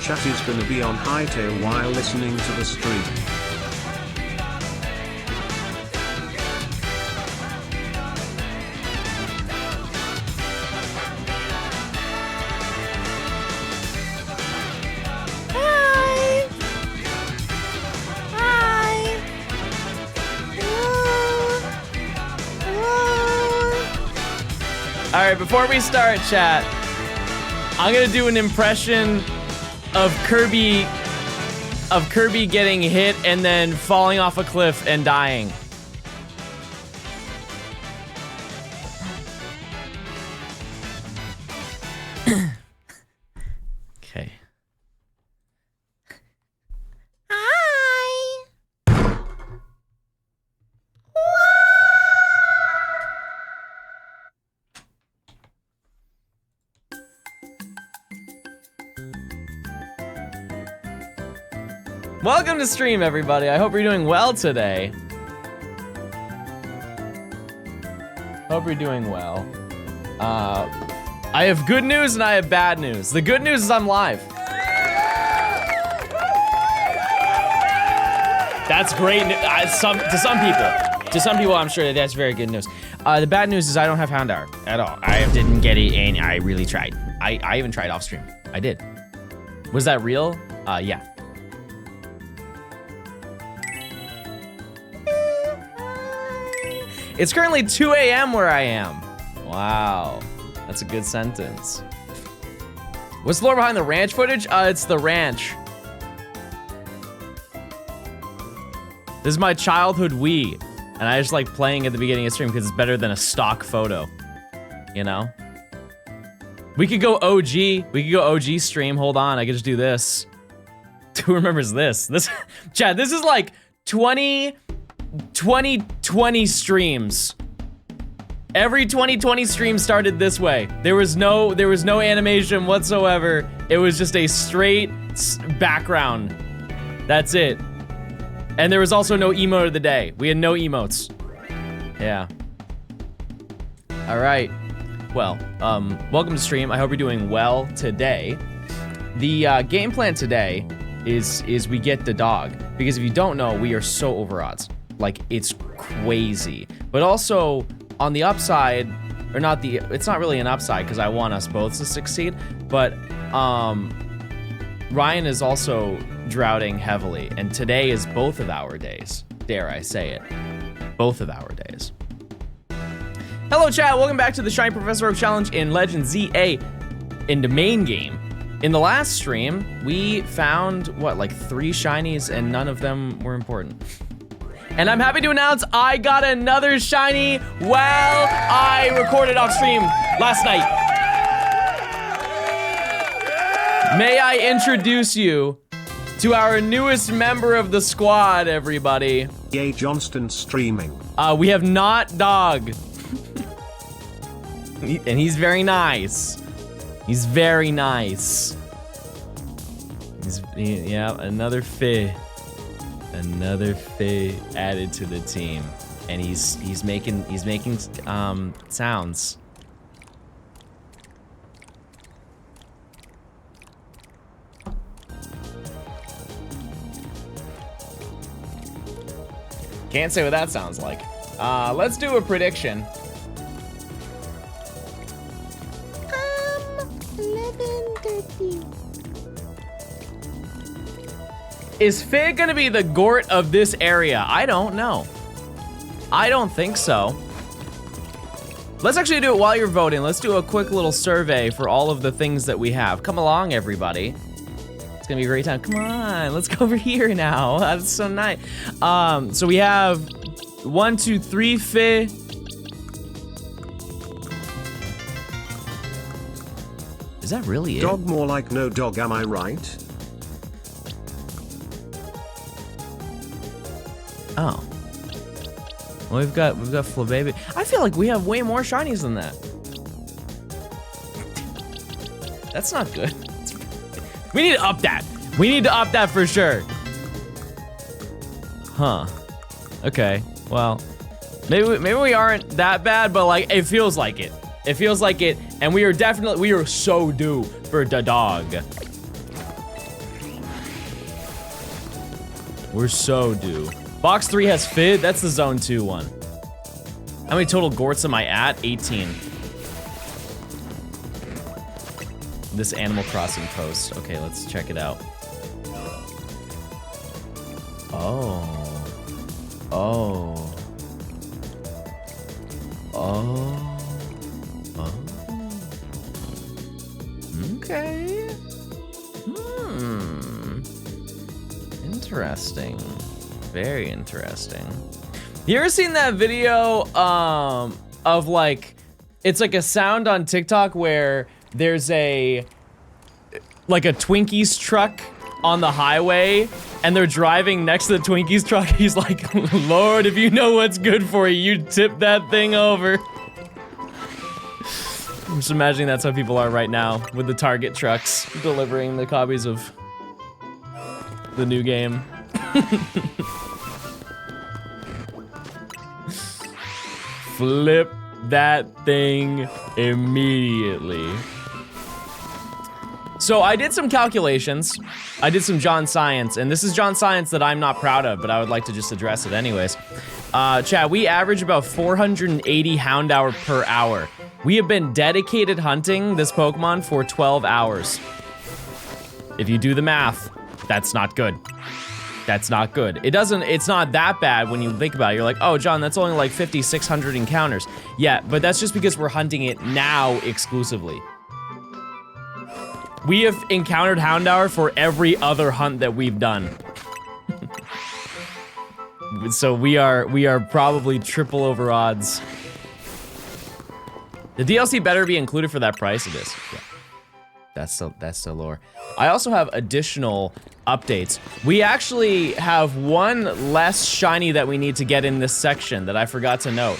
chat is gonna be on hightail while listening to the stream. All right, before we start, chat, I'm gonna do an impression of Kirby getting hit and then falling off a cliff and dying. Okay. Hi. Welcome to stream, everybody. I hope you're doing well today. Hope you're doing well. I have good news and I have bad news. The good news is I'm live. That's great to some people. To some people, I'm sure that's very good news. The bad news is I don't have Hound Hour at all. I didn't get it, and I really tried. I even tried off stream. I did. Was that real? Yeah. It's currently 2 a.m. where I am. Wow, that's a good sentence. What's the lore behind the ranch footage? It's the ranch. This is my childhood Wii, and I just like playing at the beginning of stream because it's better than a stock photo, you know? We could go OG, we could go OG stream. Hold on, I could just do this. Who remembers this? Chad, this is like 2020 streams. Every 2020 stream started this way. There was no animation whatsoever. It was just a straight background. That's it. And there was also no emote of the day. We had no emotes. Yeah. All right. Well, welcome to stream. I hope you're doing well today. The game plan today is we get the dog, because if you don't know, we are so over odds. Like, it's crazy. But also, on the upside, or not the, it's not really an upside because I want us both to succeed, but Ryan is also droughting heavily, and today is both of our days. Dare I say it. Both of our days. Hello chat, welcome back to the Shiny Professor Oak Challenge in Legend ZA in the main game. In the last stream, we found, what, like 3 shinies, and none of them were important. And I'm happy to announce I got another shiny while I recorded off stream last night. May I introduce you to our newest member of the squad, everybody. Yay, Johnstone streaming. We have Not Dog. And he's very nice. He's very nice. Yeah, another Fih. Another Fih added to the team, and he's making sounds. Can't say what that sounds like. Let's do a prediction. 11:30. Is Fih gonna be the Gort of this area? I don't know. I don't think so. Let's actually do it while you're voting. Let's do a quick little survey for all of the things that we have. Come along, everybody. It's gonna be a great time. Come on, let's go over here now. That's so nice. So we have 1, 2, 3 Fih. Is that really it? Dog more like no dog, am I right? Oh. Well, we've got Flababy. I feel like we have way more shinies than that. That's not good. We need to up that. We need to up that for sure. Huh. Okay. Well, maybe we aren't that bad, but like it feels like it. It feels like it, and we are so due for the dog. We're so due. Box 3 has Fid. That's the Zone 2 one. How many total Gorts am I at? 18. This Animal Crossing post. Okay, let's check it out. Oh. Oh. Oh. Oh. Okay. Interesting. Very interesting. You ever seen that video of like, it's like a sound on TikTok where there's like a Twinkies truck on the highway and they're driving next to the Twinkies truck. He's like, Lord, if you know what's good for you, you tip that thing over. I'm just imagining that's how people are right now with the Target trucks delivering the copies of the new game. Flip that thing immediately. So I did some calculations. I did some John Science, and this is John Science that I'm not proud of, but I would like to just address it anyways. Chad, we average about 480 hound hour per hour. We have been dedicated hunting this Pokemon for 12 hours. If you do the math, that's not good. That's not good. It's not that bad when you think about it. You're like, oh, John, that's only like 5,600 encounters. Yeah, but that's just because we're hunting it now exclusively. We have encountered Houndour for every other hunt that we've done. So we are probably triple over odds. The DLC better be included for that price. It is. Yeah. That's the lore. I also have additional updates. We actually have one less shiny that we need to get in this section that I forgot to note.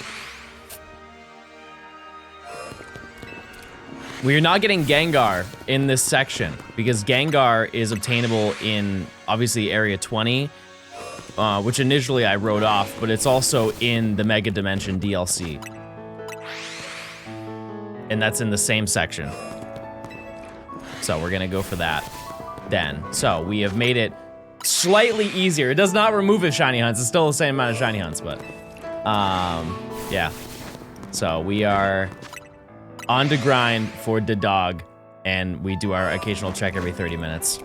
We are not getting Gengar in this section because Gengar is obtainable in obviously Area 20, which initially I wrote off, but it's also in the Mega Dimension DLC. And that's in the same section. So we're gonna go for that then. So we have made it slightly easier. It does not remove its shiny hunts. It's still the same amount of shiny hunts, but yeah. So we are on to grind for the dog, and we do our occasional check every 30 minutes.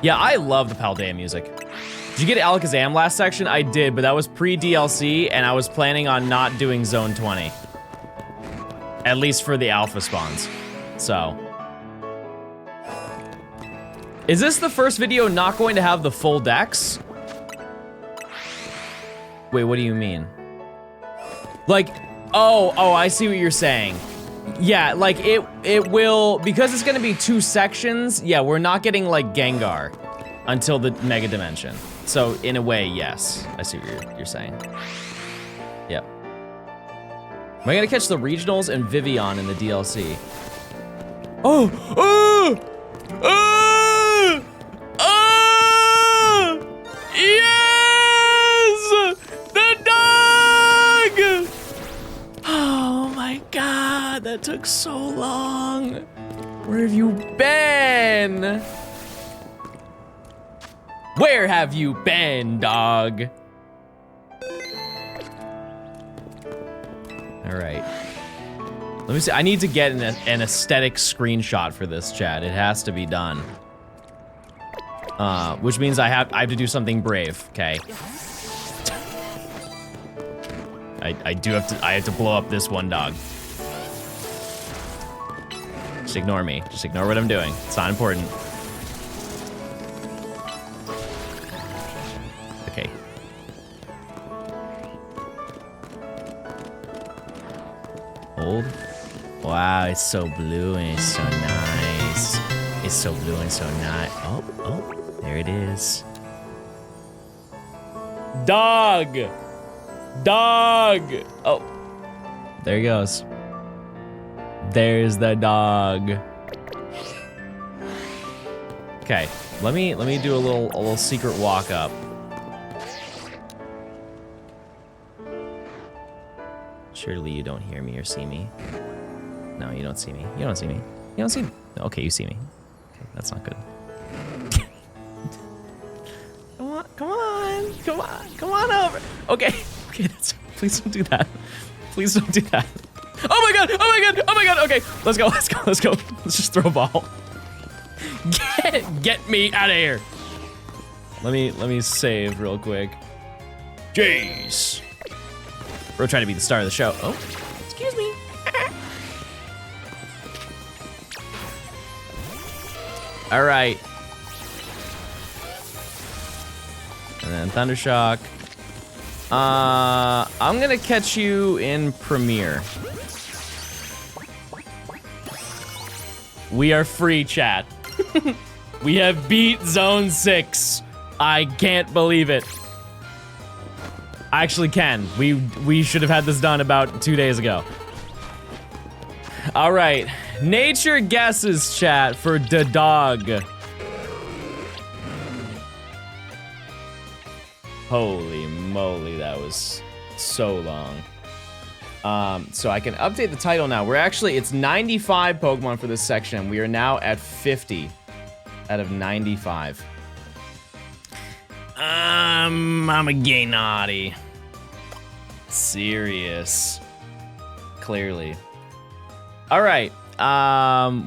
Yeah, I love the Paldea music. Did you get Alakazam last section? I did, but that was pre-DLC, and I was planning on not doing Zone 20. At least for the alpha spawns. So. Is this the first video not going to have the full dex? Wait, what do you mean? Like, oh, I see what you're saying. Yeah, like it will, because it's gonna be 2 sections, yeah, we're not getting like Gengar until the Mega Dimension. So in a way, yes, I see what you're saying. Yep. Am I gonna catch the regionals and Vivian in the DLC? Oh! Oh! Oh! Oh! Yes! The dog! Oh my god, that took so long. Where have you been? Where have you been, dog? All right. Let me see. I need to get an aesthetic screenshot for this, chat. It has to be done. Which means I have to do something brave. Okay. I have to blow up this one dog. Just ignore me. Just ignore what I'm doing. It's not important. Okay. Hold. Wow, it's so blue and it's so nice. It's so blue and so nice. Oh, there it is. Dog! Dog! Oh, there he goes. There's the dog. Okay, let me do a little secret walk up. Surely you don't hear me or see me. No, you don't see me. You don't see me. You don't see me. Okay, you see me. Okay, that's not good. Come on. Come on. Come on over. Okay. Okay, please don't do that. Please don't do that. Oh my god! Oh my god! Oh my god! Okay, let's go. Let's go. Let's go. Let's just throw a ball. Get me out of here. Let me save real quick. Jeez. We're trying to be the star of the show. Oh, excuse me. All right. And then Thundershock. I'm gonna catch you in Premiere. We are free, chat. We have beat Zone 6. I can't believe it. I actually can. We should have had this done about 2 days ago. All right. Nature guesses, chat, for the dog. Holy moly, that was so long. So I can update the title now. It's 95 Pokemon for this section. We are now at 50 out of 95. I'm a gay naughty. Serious. Clearly. All right.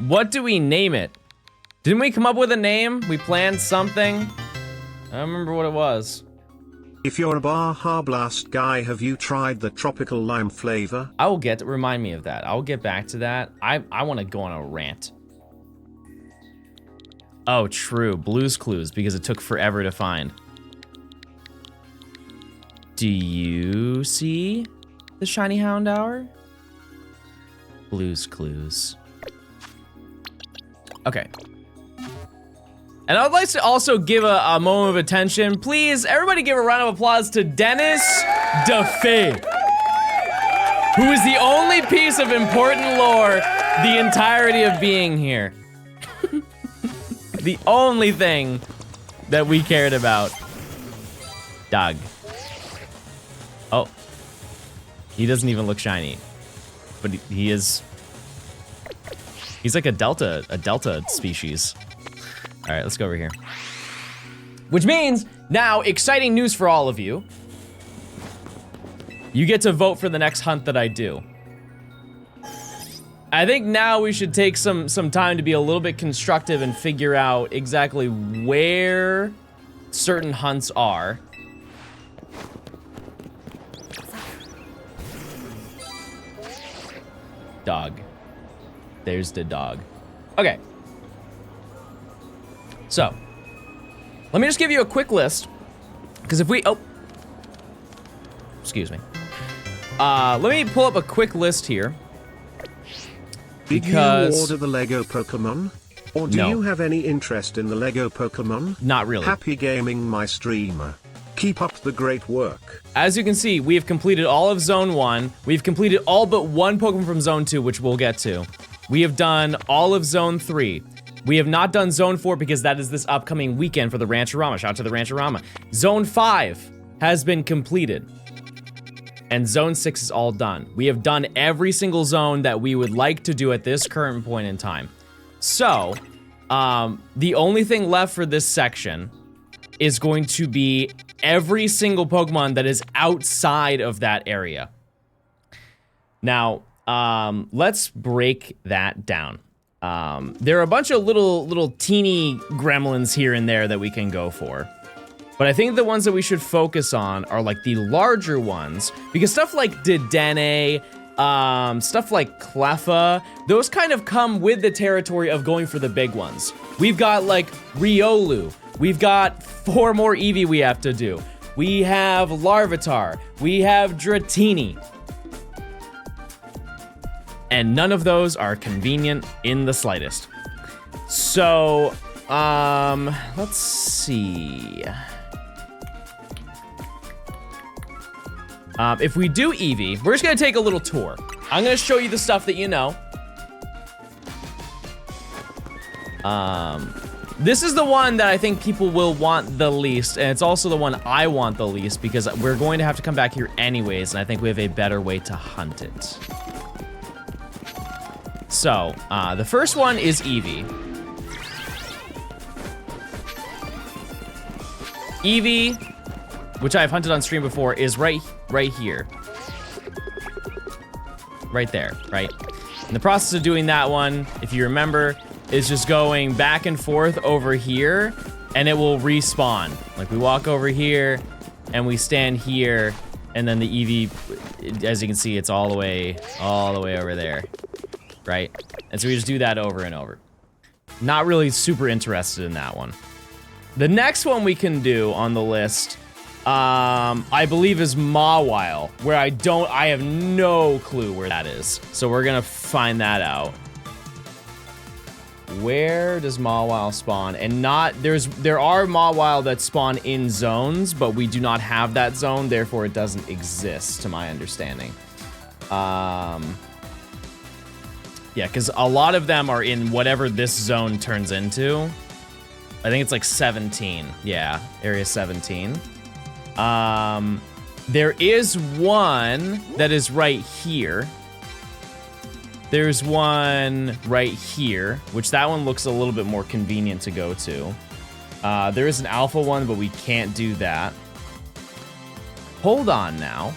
What do we name it? Didn't we come up with a name? We planned something. I don't remember what it was. If you're a Baja Blast guy, have you tried the tropical lime flavor? I will remind me of that. I'll get back to that. I want to go on a rant. Oh, true. Blue's Clues, because it took forever to find. Do you see the shiny Houndour? Blue's Clues. Okay. And I'd like to also give a moment of attention. Please, everybody give a round of applause to Dennis DeFee, who is the only piece of important lore the entirety of being here. The only thing that we cared about. Dog. Oh. He doesn't even look shiny. But he is... He's like a delta species. All right, let's go over here. Which means, now, exciting news for all of you. You get to vote for the next hunt that I do. I think now we should take some time to be a little bit constructive and figure out exactly where certain hunts are. Dog. There's the dog. Okay. So, let me just give you a quick list, because if we, oh, excuse me. Let me pull up a quick list here. Did you order the Lego Pokemon? Or do you have any interest in the Lego Pokemon? Not really. Happy gaming, my streamer. Keep up the great work. As you can see, we have completed all of Zone 1. We've completed all but one Pokemon from Zone 2, which we'll get to. We have done all of Zone 3. We have not done Zone 4 because that is this upcoming weekend for the Rancherama. Shout out to the Rancherama. Zone 5 has been completed. And Zone 6 is all done. We have done every single zone that we would like to do at this current point in time. So, the only thing left for this section is going to be every single Pokemon that is outside of that area. Now, let's break that down. There are a bunch of little teeny gremlins here and there that we can go for. But I think the ones that we should focus on are like the larger ones, because stuff like Dedenne, stuff like Cleffa, those kind of come with the territory of going for the big ones. We've got like Riolu, we've got 4 more Eevee we have to do. We have Larvitar, we have Dratini. And none of those are convenient in the slightest. So, let's see. If we do Eevee, we're just gonna take a little tour. I'm gonna show you the stuff that you know. This is the one that I think people will want the least, and it's also the one I want the least because we're going to have to come back here anyways, and I think we have a better way to hunt it. So, the first one is Eevee. Eevee, which I've hunted on stream before, is right here. Right there, right? And the process of doing that one, if you remember, is just going back and forth over here, and it will respawn. Like, we walk over here, and we stand here, and then the Eevee, as you can see, it's all the way over there, right? And so we just do that over and over. Not really super interested in that one. The next one we can do on the list, I believe is Mawile, where I have no clue where that is. So we're gonna find that out. Where does Mawile spawn? And there are Mawile that spawn in zones, but we do not have that zone, therefore it doesn't exist, to my understanding. Yeah, because a lot of them are in whatever this zone turns into. I think it's like 17. Yeah, area 17. There is one that is right here. There's one right here, which that one looks a little bit more convenient to go to. There is an alpha one, but we can't do that. Hold on now.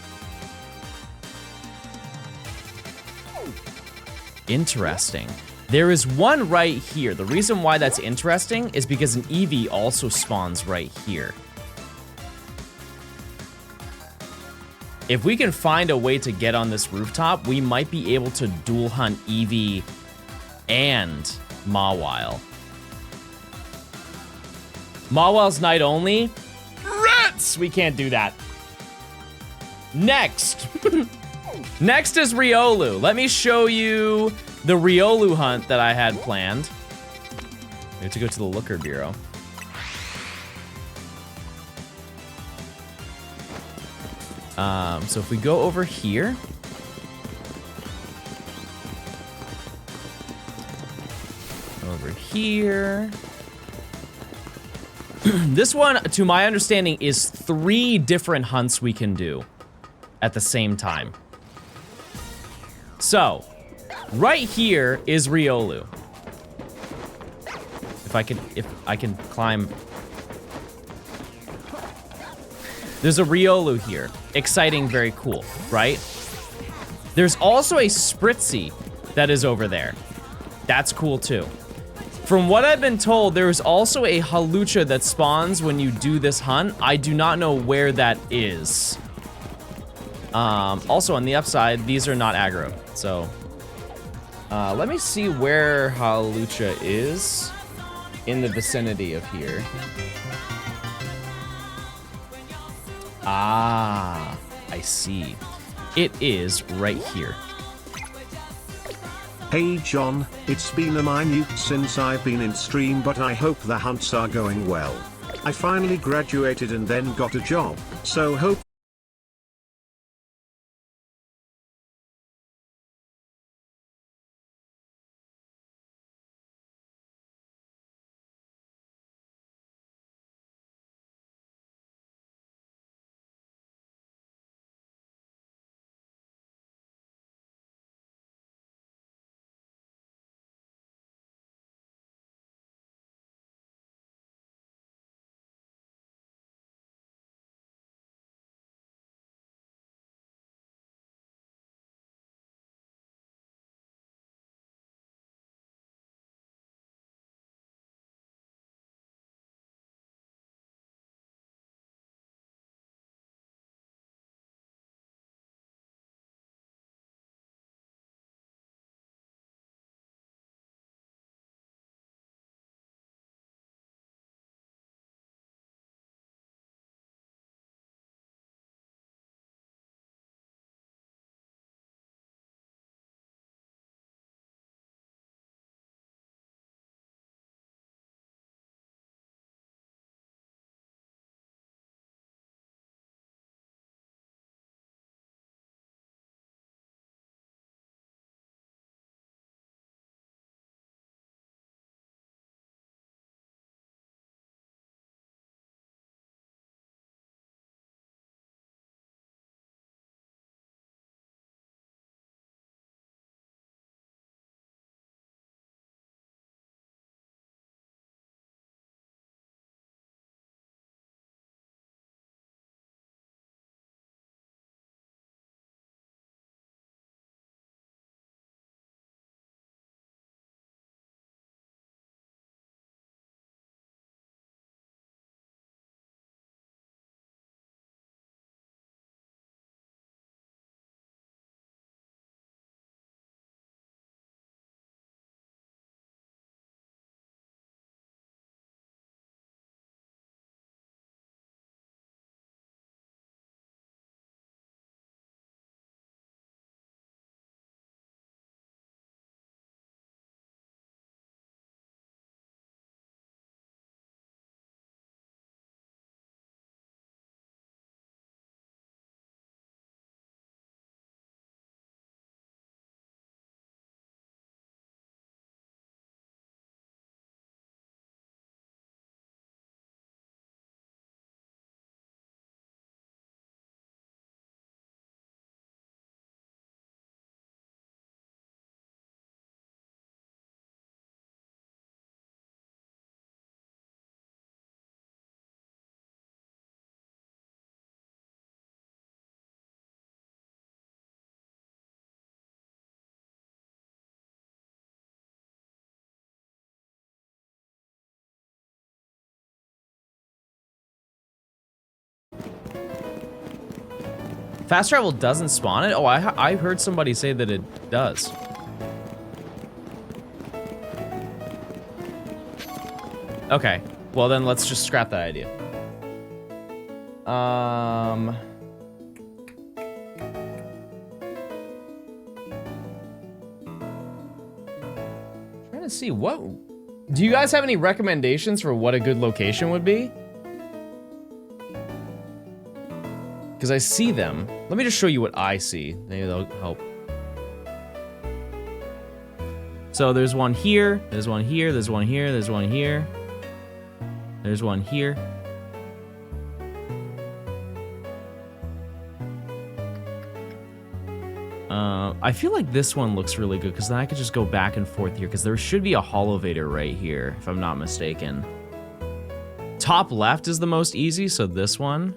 Interesting. There is one right here. The reason why that's interesting is because an Eevee also spawns right here. If we can find a way to get on this rooftop, we might be able to dual hunt Eevee and Mawile. Mawile's night only? Rats! We can't do that. Next. Next is Riolu. Let me show you the Riolu hunt that I had planned. We have to go to the Looker Bureau. So if we go over here. Over here. This one, to my understanding, is 3 different hunts we can do at the same time. So, right here is Riolu. If I can climb. There's a Riolu here. Exciting, very cool, right? There's also a Spritzy that is over there. That's cool too. From what I've been told, there is also a Halucha that spawns when you do this hunt. I do not know where that is. Also on the upside, these are not aggro. So, let me see where Halucha is in the vicinity of here. Ah, I see. It is right here. Hey John, it's been a minute since I've been in stream, but I hope the hunts are going well. I finally graduated and then got a job, so hope Fast travel doesn't spawn it? Oh, I heard somebody say that it does. Okay, well then let's just scrap that idea. Trying to see what... Do you guys have any recommendations for what a good location would be? Because I see them. Let me just show you what I see. Maybe they'll help. So there's one here, there's one here, there's one here, there's one here. There's one here. I feel like this one looks really good because then I could just go back and forth here because there should be a holovator right here, if I'm not mistaken. Top left is the most easy, so this one.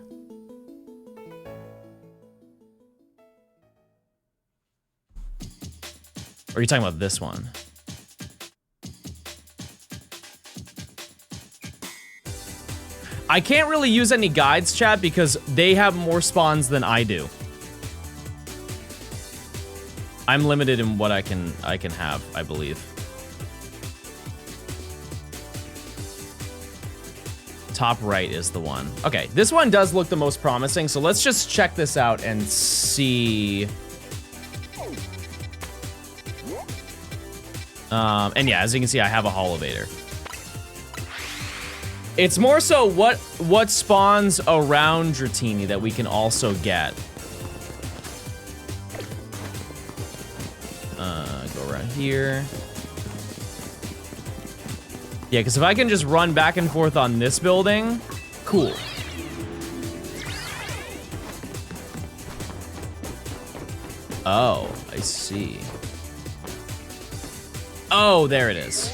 Or are you talking about this one? I can't really use any guides, chat, because they have more spawns than I do. I'm limited in what I can have, I believe. Top right is the one. Okay, this one does look the most promising, so let's just check this out and see. And yeah, as you can see, I have a holovator. It's more so what spawns around Dratini that we can also get. Go right here. Yeah, because if I can just run back and forth on this building, cool. Oh, I see. Oh, there it is.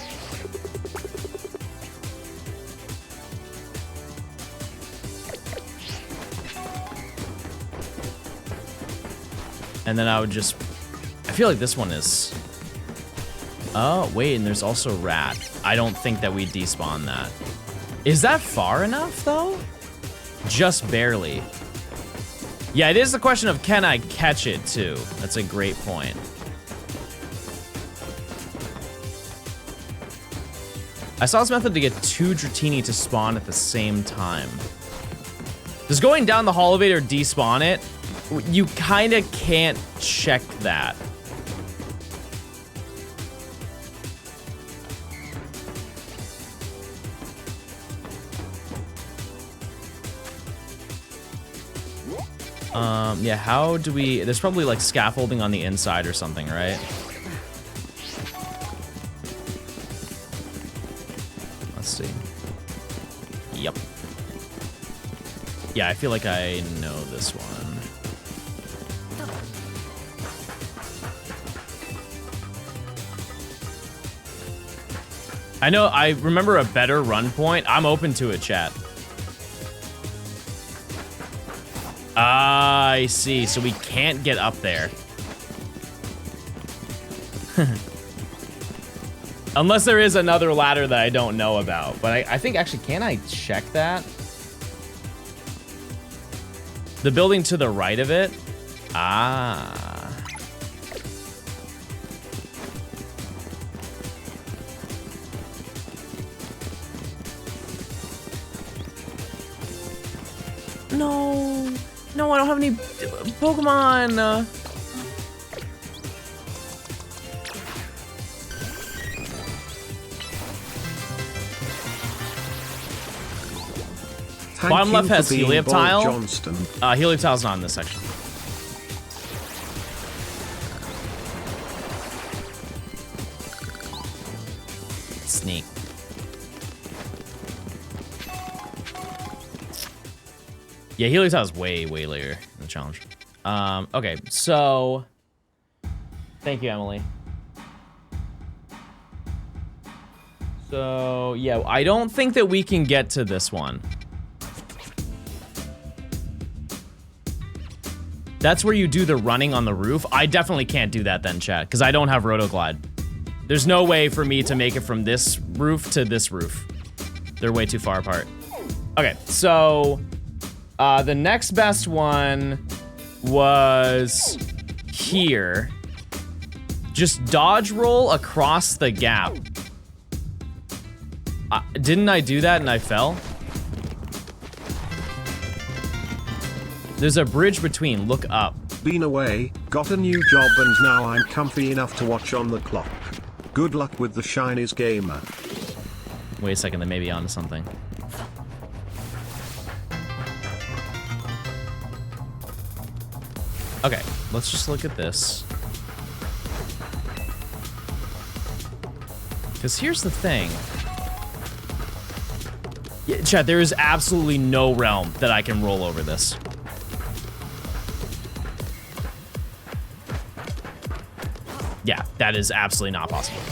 And then I would just... I feel like this one is... Oh, wait, and there's also rat. I don't think that we despawn that. Is that far enough, though? Just barely. Yeah, it is the question of can I catch it, too? That's a great point. I saw this method to get 2 Dratini to spawn at the same time. Does going down the holovator despawn it? You kind of can't check that. Yeah, how do we... There's probably like scaffolding on the inside or something, right? Let's see. Yep. Yeah, I feel like I know this one. I know, I remember a better run point. I'm open to it, chat. I see, so we can't get up there. Unless there is another ladder that I don't know about. But I think, actually, can I check that? The building to the right of it? Ah. No. No, I don't have any Pokemon. Bottom left has Helioptile. Johnstone. Helioptile's not in this section. Sneak. Yeah, Helioptile is way later in the challenge. Okay, so... Thank you, Emily. So, yeah, I don't think that we can get to this one. That's where you do the running on the roof. I definitely can't do that then, chat, because I don't have Rotoglide. There's no way for me to make it from this roof to this roof. They're way too far apart. Okay, so... the next best one was here. Just dodge roll across the gap. Didn't I do that and I fell? There's a bridge between, look up. Been away, got a new job and now I'm comfy enough to watch on the clock. Good luck with the shinies, gamer. Wait a second, they may be onto something. Okay, let's just look at this. Because here's the thing. Yeah, chat, there is absolutely no realm that I can roll over this. Yeah, that is absolutely not possible.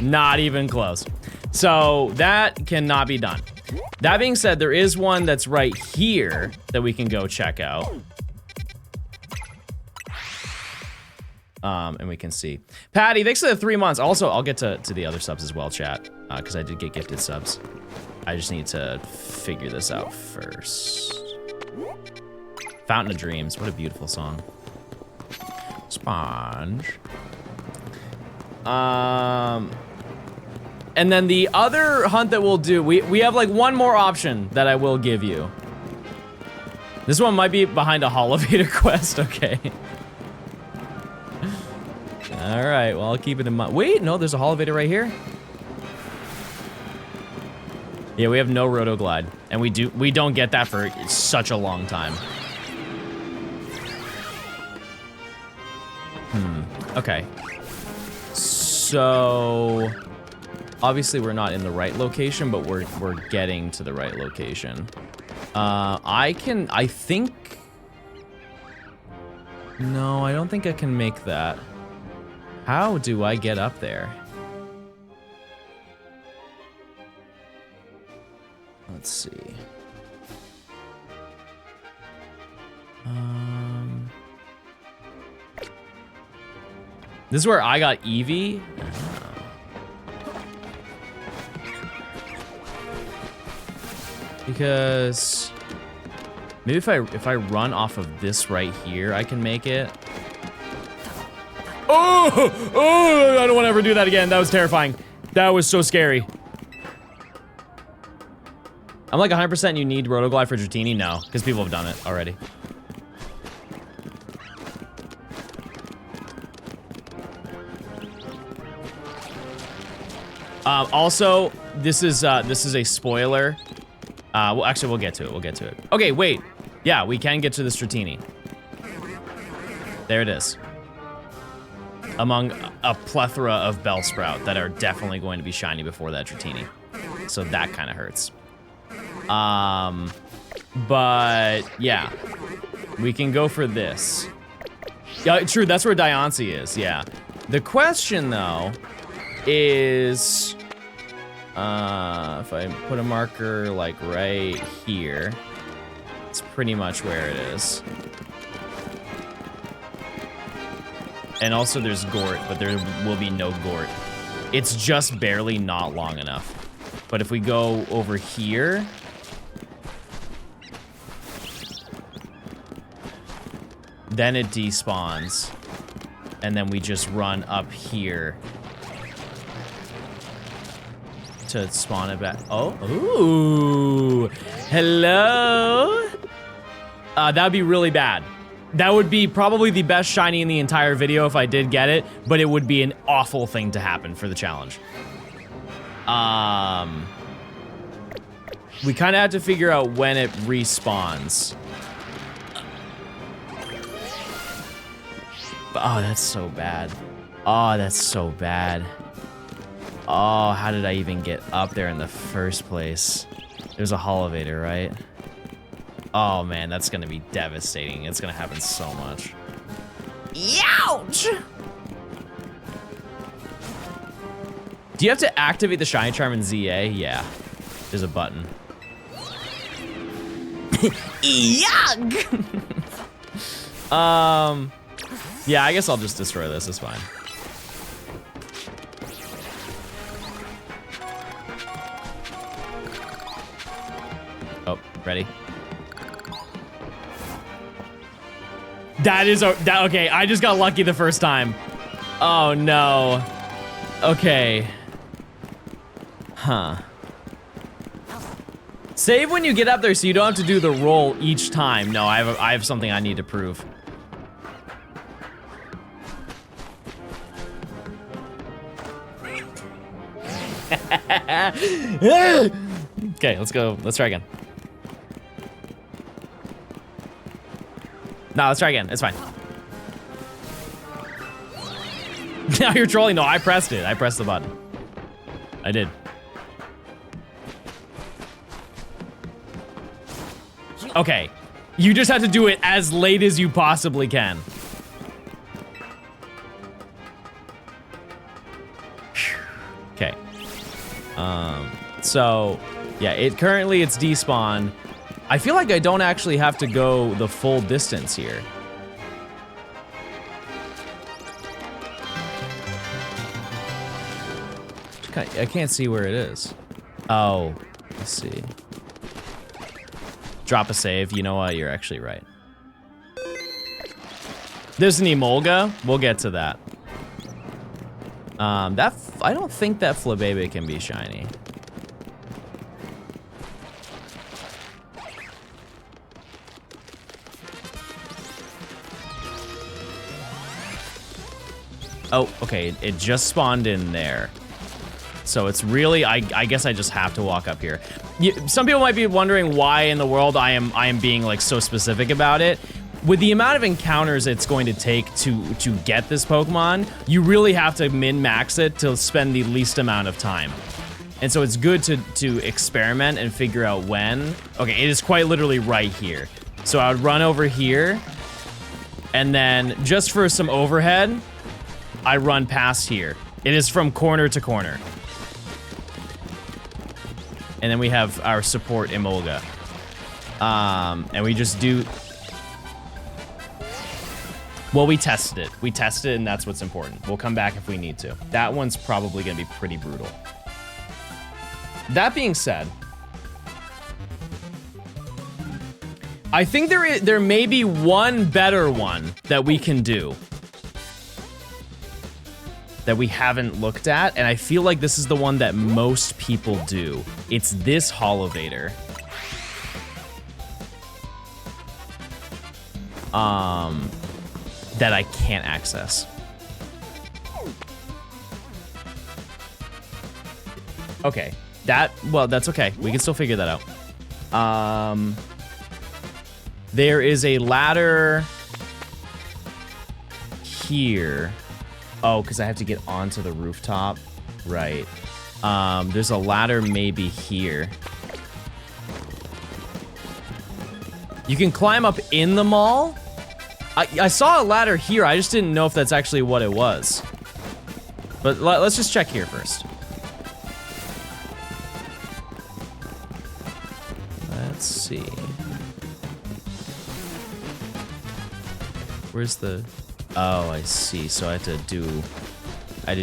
Not even close. So that cannot be done. That being said, there is one that's right here that we can go check out. And we can see. Patty, thanks for the 3 months. Also, I'll get to the other subs as well, chat, because I did get gifted subs. I just need to figure this out first. Fountain of Dreams, what a beautiful song. Sponge. And then the other hunt that we'll do, we have like one more option that I will give you. This one might be behind a Holovator quest, okay. All right, well, I'll keep it in mind. Wait, no, there's a Holovator right here. Yeah, we have no Rotoglide, and we don't get that for such a long time. Okay. So obviously we're not in the right location, but we're getting to the right location. I think. No, I don't think I can make that. How do I get up there? Let's see. This is where I got Eevee. Because maybe if I run off of this right here, I can make it. Oh, I don't want to ever do that again. That was terrifying. That was so scary. I'm like 100% you need Rotoglide for Dratini? No, because people have done it already. Also, this is a spoiler. Well, actually, we'll get to it. We'll get to it. Okay, wait. Yeah, we can get to the Dratini. There it is. Among a plethora of Bellsprout that are definitely going to be shiny before that Dratini. So that kind of hurts. But yeah, we can go for this. Yeah, true, that's where Diancie is, yeah. The question though is, if I put a marker like right here, it's pretty much where it is. And also there's Gort, but there will be no Gort. It's just barely not long enough. But if we go over here, then it despawns. And then we just run up here to spawn it back. Oh, ooh, hello. That'd be really bad. That would be probably the best shiny in the entire video if I did get it, but it would be an awful thing to happen for the challenge. We kind of have to figure out when it respawns. Oh, that's so bad. Oh, that's so bad. Oh, how did I even get up there in the first place? There's a Holovator, right? Oh man, that's gonna be devastating. It's gonna happen so much. Youch! Do you have to activate the Shiny Charm in ZA? Yeah, there's a button. Yuck! Yeah, I guess I'll just destroy this, it's fine. Oh, ready? That is okay. I just got lucky the first time. Oh no. Okay. Huh. Save when you get up there so you don't have to do the roll each time. No, I have something I need to prove. Okay, let's go. Let's try again. No, let's try again. It's fine. Now you're trolling. No, I pressed it. I pressed the button. I did. Okay. You just have to do it as late as you possibly can. Okay. So, yeah, currently it's despawn. I feel like I don't actually have to go the full distance here. I can't see where it is. Oh, let's see. Drop a save. You know what? You're actually right. There's an Emolga. We'll get to that. I don't think that Flabébé can be shiny. Oh, okay. It just spawned in there. So it's really, I guess I just have to walk up here. Some people might be wondering why in the world I am being like so specific about it. With the amount of encounters it's going to take to get this Pokemon, you really have to min-max it to spend the least amount of time. And so it's good to experiment and figure out when. Okay, it is quite literally right here. So I would run over here, and then just for some overhead, I run past here. It is from corner to corner. And then we have our support Emolga. And we just do... Well, we tested it. We tested it, and that's what's important. We'll come back if we need to. That one's probably gonna be pretty brutal. That being said, I think there may be one better one that we can do that we haven't looked at, and I feel like this is the one that most people do. It's this Holovator. That I can't access. Okay, well, that's okay. We can still figure that out. There is a ladder here. Oh, because I have to get onto the rooftop. Right. There's a ladder maybe here. You can climb up in the mall. I saw a ladder here. I just didn't know if that's actually what it was. But let's just check here first. Let's see. Where's the... Oh, I see. So I had to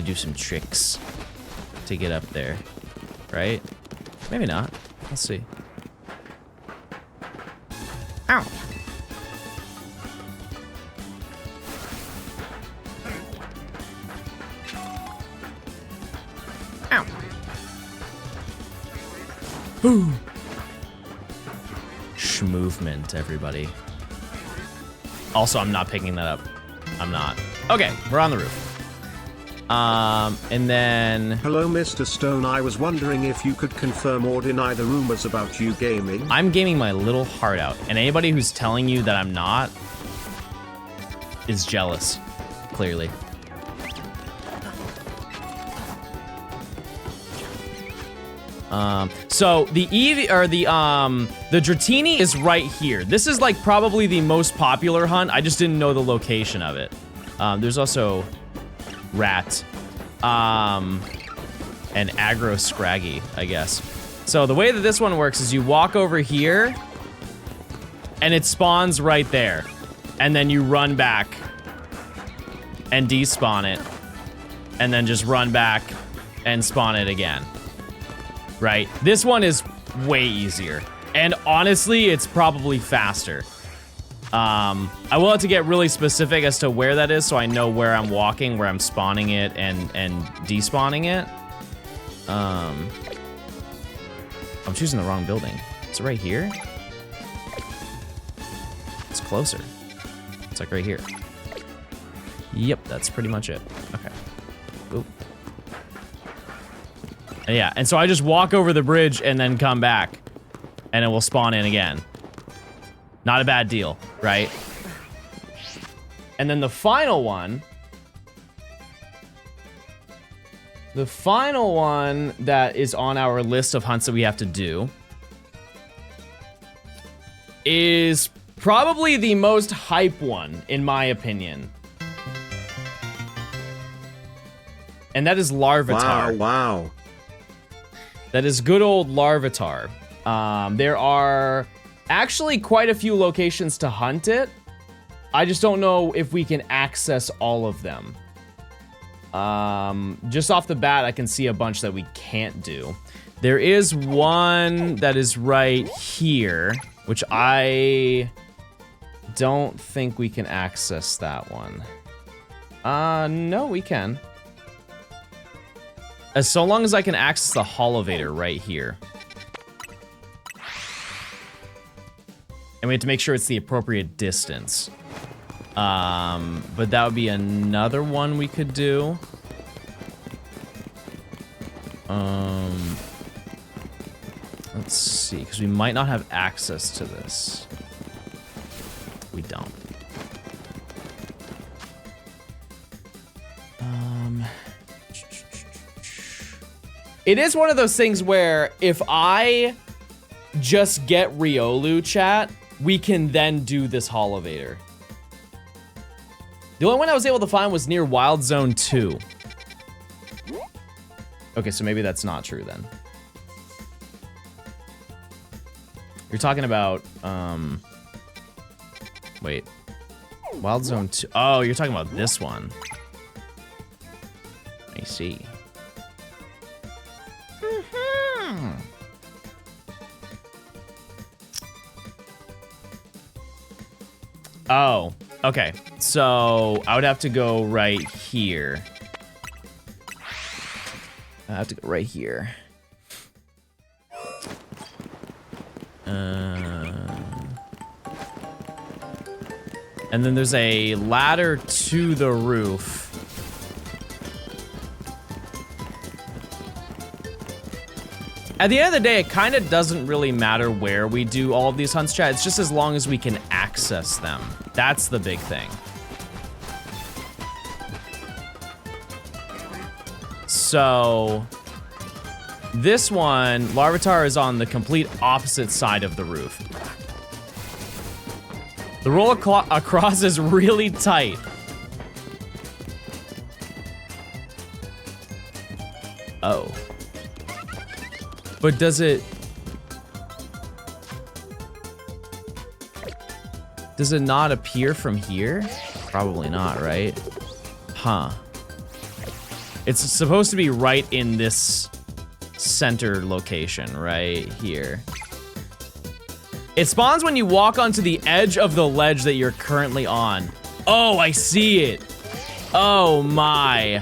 do some tricks to get up there, right? Maybe not. Let's see. Ow. Ow. Ooh. Schmovement, everybody. Also, I'm not picking that up. I'm not. Okay, we're on the roof. And then... Hello, Mr. Stone. I was wondering if you could confirm or deny the rumors about you gaming. I'm gaming my little heart out, and anybody who's telling you that I'm not is jealous, clearly. So the Eevee, or the Dratini is right here. This is like probably the most popular hunt. I just didn't know the location of it. There's also Rat, and Aggro Scraggy, I guess. So the way that this one works is you walk over here, and it spawns right there. And then you run back and despawn it, and then just run back and spawn it again. Right? This one is way easier. And honestly, it's probably faster. I will have to get really specific as to where that is so I know where I'm walking, where I'm spawning it, and despawning it. I'm choosing the wrong building. Is it right here? It's closer. It's like right here. Yep, that's pretty much it. Okay. Oop. And yeah, and so I just walk over the bridge and then come back. And it will spawn in again. Not a bad deal, right? And then the final one... The final one that is on our list of hunts that we have to do is probably the most hype one, in my opinion. And that is Larvitar. Wow. That is good old Larvitar. There are actually quite a few locations to hunt it. I just don't know if we can access all of them. Just off the bat, I can see a bunch that we can't do. There is one that is right here, which I don't think we can access that one. No, we can. So long as I can access the Holovator right here. And we have to make sure it's the appropriate distance. But that would be another one we could do. Let's see, because we might not have access to this. We don't. It is one of those things where if I just get Riolu, chat, we can then do this Holovator. The only one I was able to find was near Wild Zone 2. Okay, so maybe that's not true then. You're talking about, wait. Wild Zone 2. Oh, you're talking about this one. I see. Oh, okay. So I would have to go right here. I have to go right here. And then there's a ladder to the roof. At the end of the day, it kind of doesn't really matter where we do all of these hunts, chat. It's just as long as we can access them. That's the big thing. So, this one, Larvitar is on the complete opposite side of the roof. The roll across is really tight. Oh. But does it not appear from here? Probably not, right? Huh. It's supposed to be right in this center location, right here. It spawns when you walk onto the edge of the ledge that you're currently on. Oh, I see it. Oh my.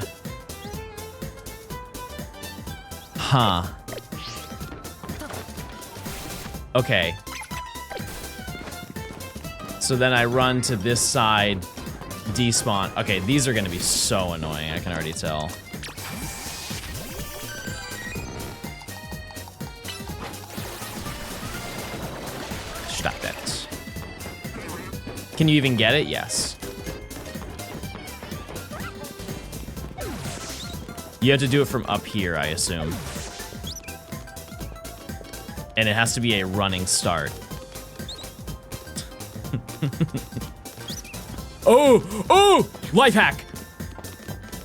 Huh. Okay. So then I run to this side, despawn. Okay, these are gonna be so annoying, I can already tell. Stop that. Can you even get it? Yes. You have to do it from up here, I assume. And it has to be a running start. Oh! Life hack!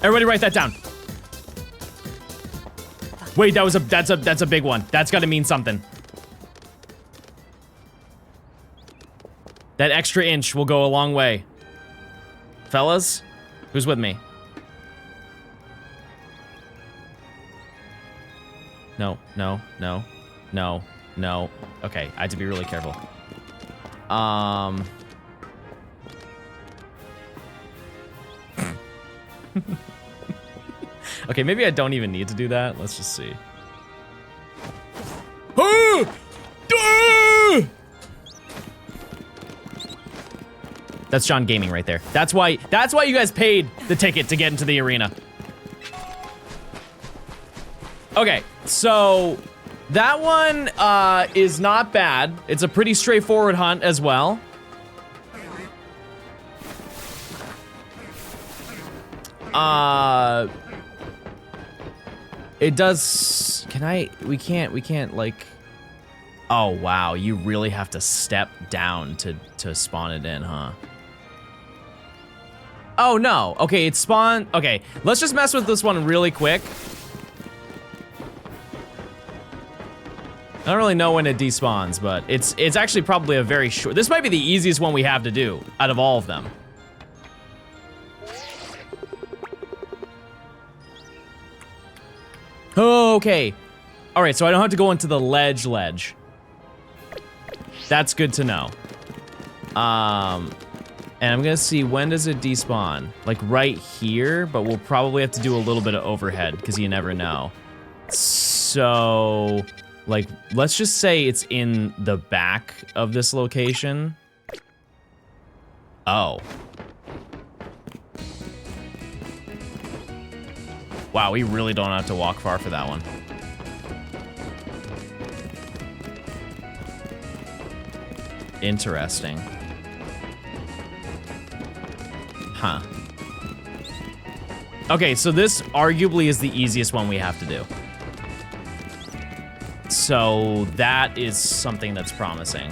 Everybody write that down. Wait, that's a big one. That's gotta mean something. That extra inch will go a long way. Fellas, who's with me? No. Okay, I have to be really careful. Okay, maybe I don't even need to do that. Let's just see. Ah! Ah! That's John Gaming right there. That's why you guys paid the ticket to get into the arena. Okay, so that one is not bad. It's a pretty straightforward hunt as well. It does, we can't like, oh wow, you really have to step down to spawn it in, huh? Oh no, okay, it's spawned, okay, let's just mess with this one really quick. I don't really know when it despawns, but it's actually probably a very short, this might be the easiest one we have to do out of all of them. Okay. All right, so I don't have to go into the ledge. That's good to know. And I'm gonna see, when does it despawn? Like right here, but we'll probably have to do a little bit of overhead because you never know. So, like, let's just say it's in the back of this location. Oh. Wow, we really don't have to walk far for that one. Interesting. Huh. Okay, so this arguably is the easiest one we have to do. So that is something that's promising.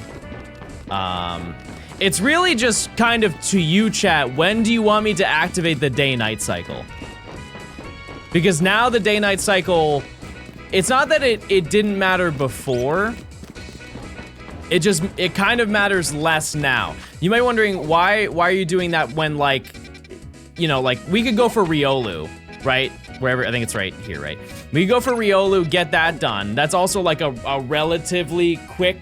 It's really just kind of to you, chat, when do you want me to activate the day-night cycle? Because now the day-night cycle, it's not that it didn't matter before. It kind of matters less now. You might be wondering, why are you doing that when, like, you know, like, we could go for Riolu, right? Wherever, I think it's right here, right? We could go for Riolu, get that done. That's also like a relatively quick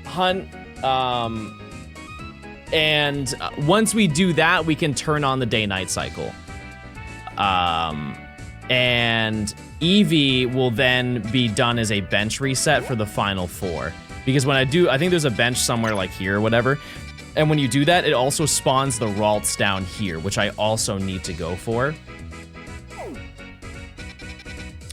hunt. And once we do that, we can turn on the day-night cycle. And Eevee will then be done as a bench reset for the final 4. Because when I think there's a bench somewhere like here or whatever. And when you do that, it also spawns the Ralts down here, which I also need to go for.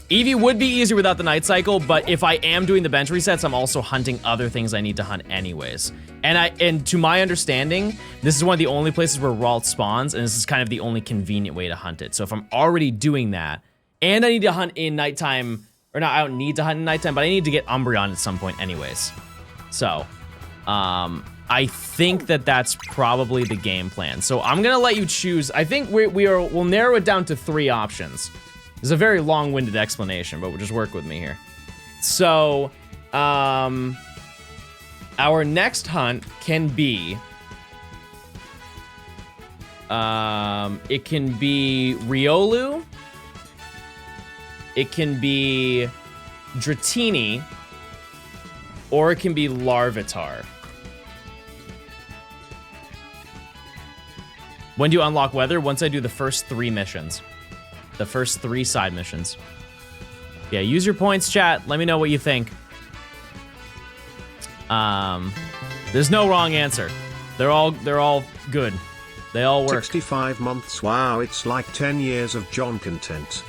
Eevee would be easier without the night cycle, but if I am doing the bench resets, I'm also hunting other things I need to hunt anyways. And to my understanding, this is one of the only places where Ralt spawns, and this is kind of the only convenient way to hunt it. So if I'm already doing that, and I need to hunt in nighttime, or not, I don't need to hunt in nighttime, but I need to get Umbreon at some point anyways. So, I think that's probably the game plan. So I'm gonna let you choose. I think we'll narrow it down to 3 options. This is a very long-winded explanation, but we'll just work with me here. So, our next hunt can be, it can be Riolu, it can be Dratini, or it can be Larvitar. When do you unlock weather? Once I do the first 3 missions. The first 3 side missions. Yeah, use your points, chat. Let me know what you think. There's no wrong answer. They're all good. They all work. 65 months. Wow, it's like 10 years of John content.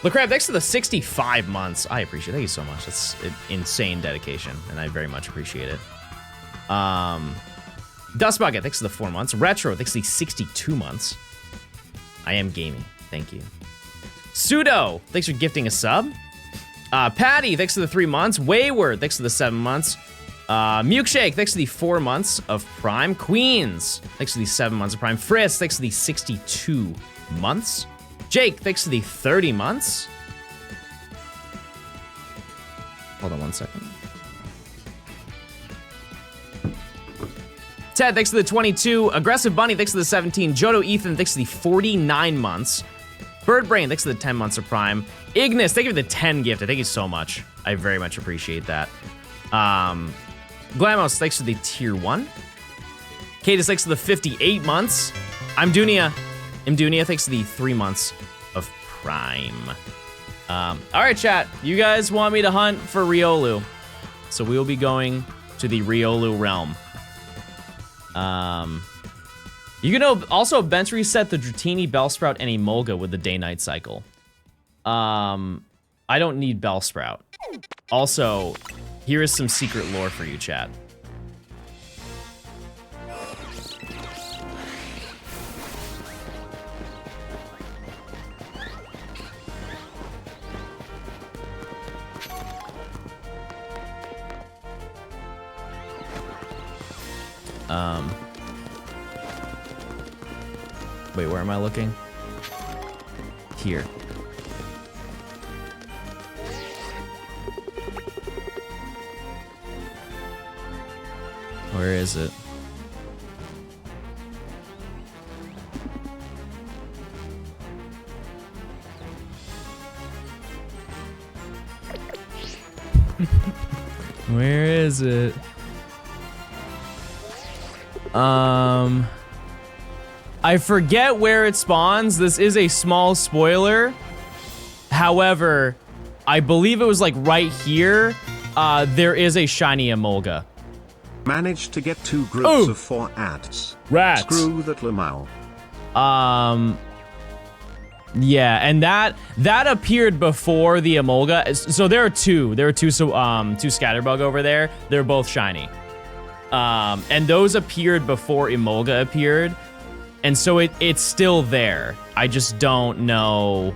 LeCrab, thanks for the 65 months. I appreciate it. Thank you so much. That's an insane dedication, and I very much appreciate it. Dust Bucket, thanks for the 4 months. Retro, thanks for the 62 months. I am gaming. Thank you. Pseudo, thanks for gifting a sub. Patty, thanks for the 3 months. Wayward, thanks for the 7 months. Milkshake, thanks for the 4 months of Prime. Queens, thanks for the 7 months of Prime. Frisk, thanks for the 62 months. Jake, thanks for the 30 months. Hold on 1 second. Ted, thanks for the 22. Aggressive Bunny, thanks for the 17. Jodo Ethan, thanks for the 49 months. Birdbrain, thanks for the 10 months of Prime. Ignis, thank you for the 10 gift. Thank you so much. I very much appreciate that. Glamos, thanks for the tier 1. Cadus, thanks for the 58 months. I'm Dunia. Imdunia, thanks to the 3 months of Prime. All right, chat. You guys want me to hunt for Riolu. So we will be going to the Riolu realm. You can also bench reset the Dratini, Bellsprout, and Emolga with the day-night cycle. I don't need Bellsprout. Also, here is some secret lore for you, chat. Wait, where am I looking? Here. Where is it? Where is it? I forget where it spawns. This is a small spoiler. However, I believe it was like right here. There is a shiny Emolga. Managed to get 2 groups of 4 ads. Rats. Screw that Lamau. Yeah, and that appeared before the Emolga. So there are two. There are two Scatterbug over there. They're both shiny. And those appeared before Emolga appeared. And so it's still there. I just don't know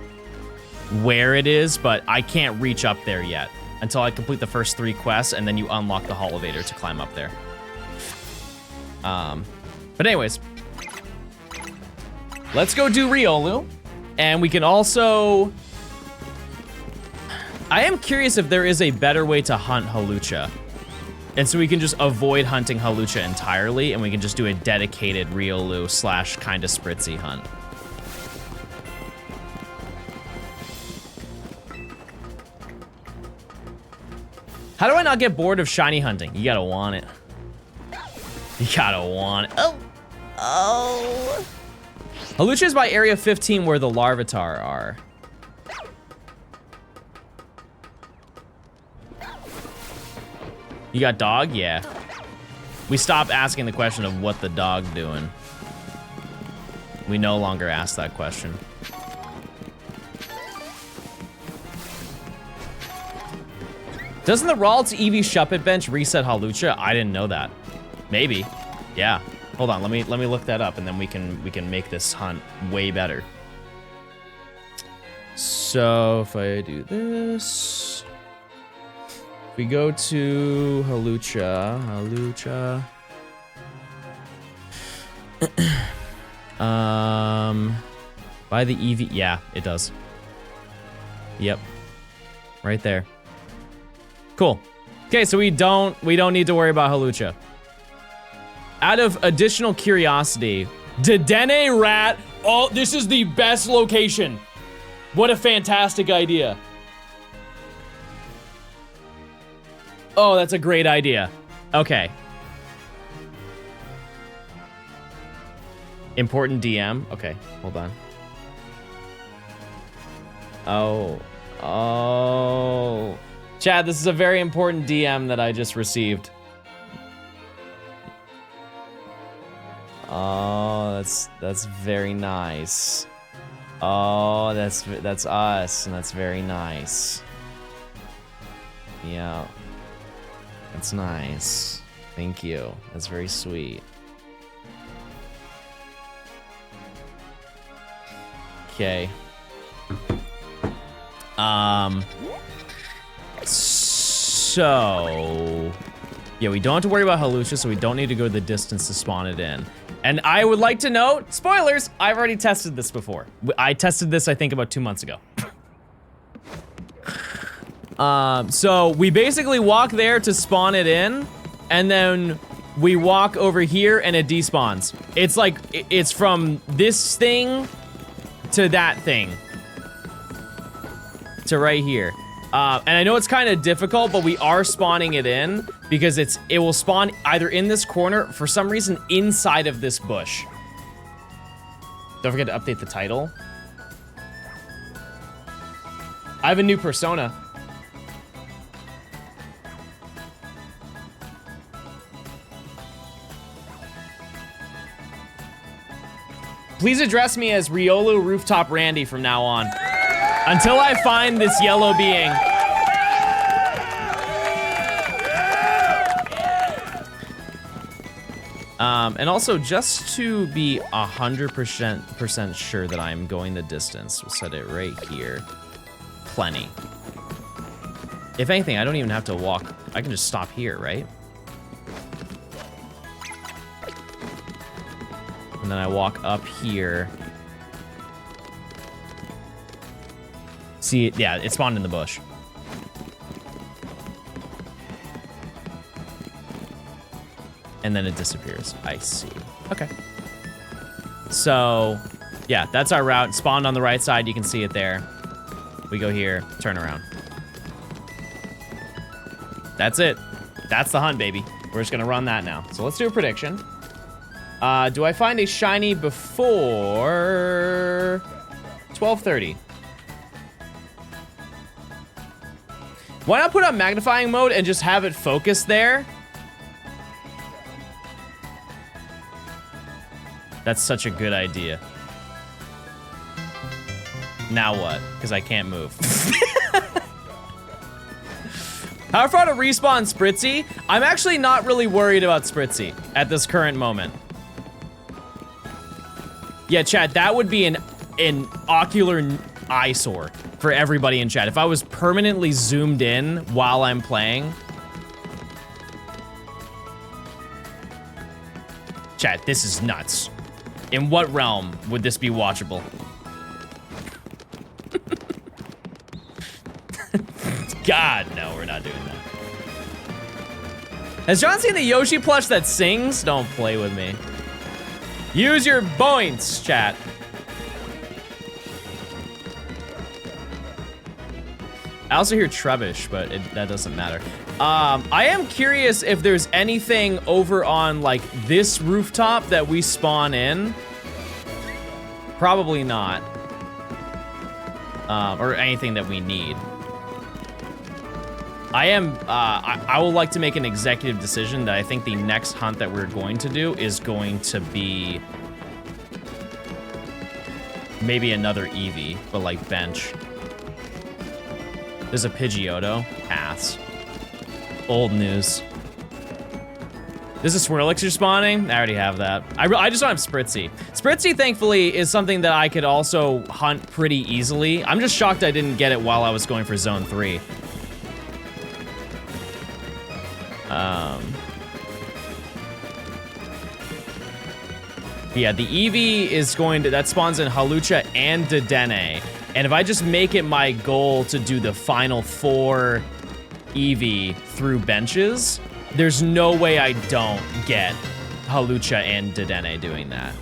where it is, but I can't reach up there yet until I complete the first 3 quests, and then you unlock the Holovator to climb up there. But anyways, let's go do Riolu, and we can also... I am curious if there is a better way to hunt Hawlucha. And so we can just avoid hunting Hawlucha entirely, and we can just do a dedicated Riolu / kinda Spritzy hunt. How do I not get bored of shiny hunting? You gotta want it. You gotta want it. Oh. Hawlucha is by area 15 where the Larvitar are. You got dog? Yeah. We stopped asking the question of what the dog doing. We no longer ask that question. Doesn't the Ralts EV Shuppet bench reset Hawlucha? I didn't know that. Maybe. Yeah. Hold on, let me look that up, and then we can make this hunt way better. So if I do this, if we go to Hawlucha. By the EV, yeah, it does. Yep. Right there. Cool. Okay, so we don't need to worry about Hawlucha. Out of additional curiosity, Dedenne Rat. Oh, this is the best location. What a fantastic idea. Oh, that's a great idea. Okay. Important DM. Okay, hold on. Oh. Chad, this is a very important DM that I just received. Oh, that's very nice. Oh, that's us, and that's very nice. Yeah. That's nice. Thank you. That's very sweet. Okay. So yeah, we don't have to worry about Hawlucha, so we don't need to go the distance to spawn it in. And I would like to note, spoilers, I've already tested this before. I tested this, I think, about 2 months ago. So we basically walk there to spawn it in, and then we walk over here and it despawns. It's like, it's from this thing to that thing. To right here. And I know it's kind of difficult, but we are spawning it in because it will spawn either in this corner, for some reason inside of this bush. Don't forget to update the title. I have a new persona. Please address me as Riolu Rooftop Randy from now on. Until I find this yellow being. And also, just to be 100% sure that I'm going the distance, we'll set it right here. Plenty. If anything, I don't even have to walk. I can just stop here, right? And then I walk up here. See, yeah, it spawned in the bush. And then it disappears. I see. Okay. So, yeah, that's our route. Spawned on the right side. You can see it there. We go here, turn around. That's it. That's the hunt, baby. We're just gonna run that now. So let's do a prediction. Do I find a shiny before 12:30? Why not put on magnifying mode and just have it focus there? That's such a good idea. Now what? Because I can't move. How far to respawn Spritzy? I'm actually not really worried about Spritzy at this current moment. Yeah, chat, that would be an ocular eyesore for everybody in chat. If I was permanently zoomed in while I'm playing. Chat, this is nuts. In what realm would this be watchable? God, no, we're not doing that. Has John seen the Yoshi plush that sings? Don't play with me. Use your points, chat. I also hear Trebush, but that doesn't matter. I am curious if there's anything over on like this rooftop that we spawn in. Probably not. Or anything that we need. I will like to make an executive decision that I think the next hunt that we're going to do is going to be maybe another Eevee, but like bench. There's a Pidgeotto. Pass. Old news. There's a Swirlix spawning. I already have that. I just don't have Spritzy. Spritzy, thankfully, is something that I could also hunt pretty easily. I'm just shocked I didn't get it while I was going for Zone 3. Yeah, the Eevee is going to, that spawns in Hawlucha and Dedenne. And if I just make it my goal to do the final 4 Eevee through benches, there's no way I don't get Hawlucha and Dedenne doing that.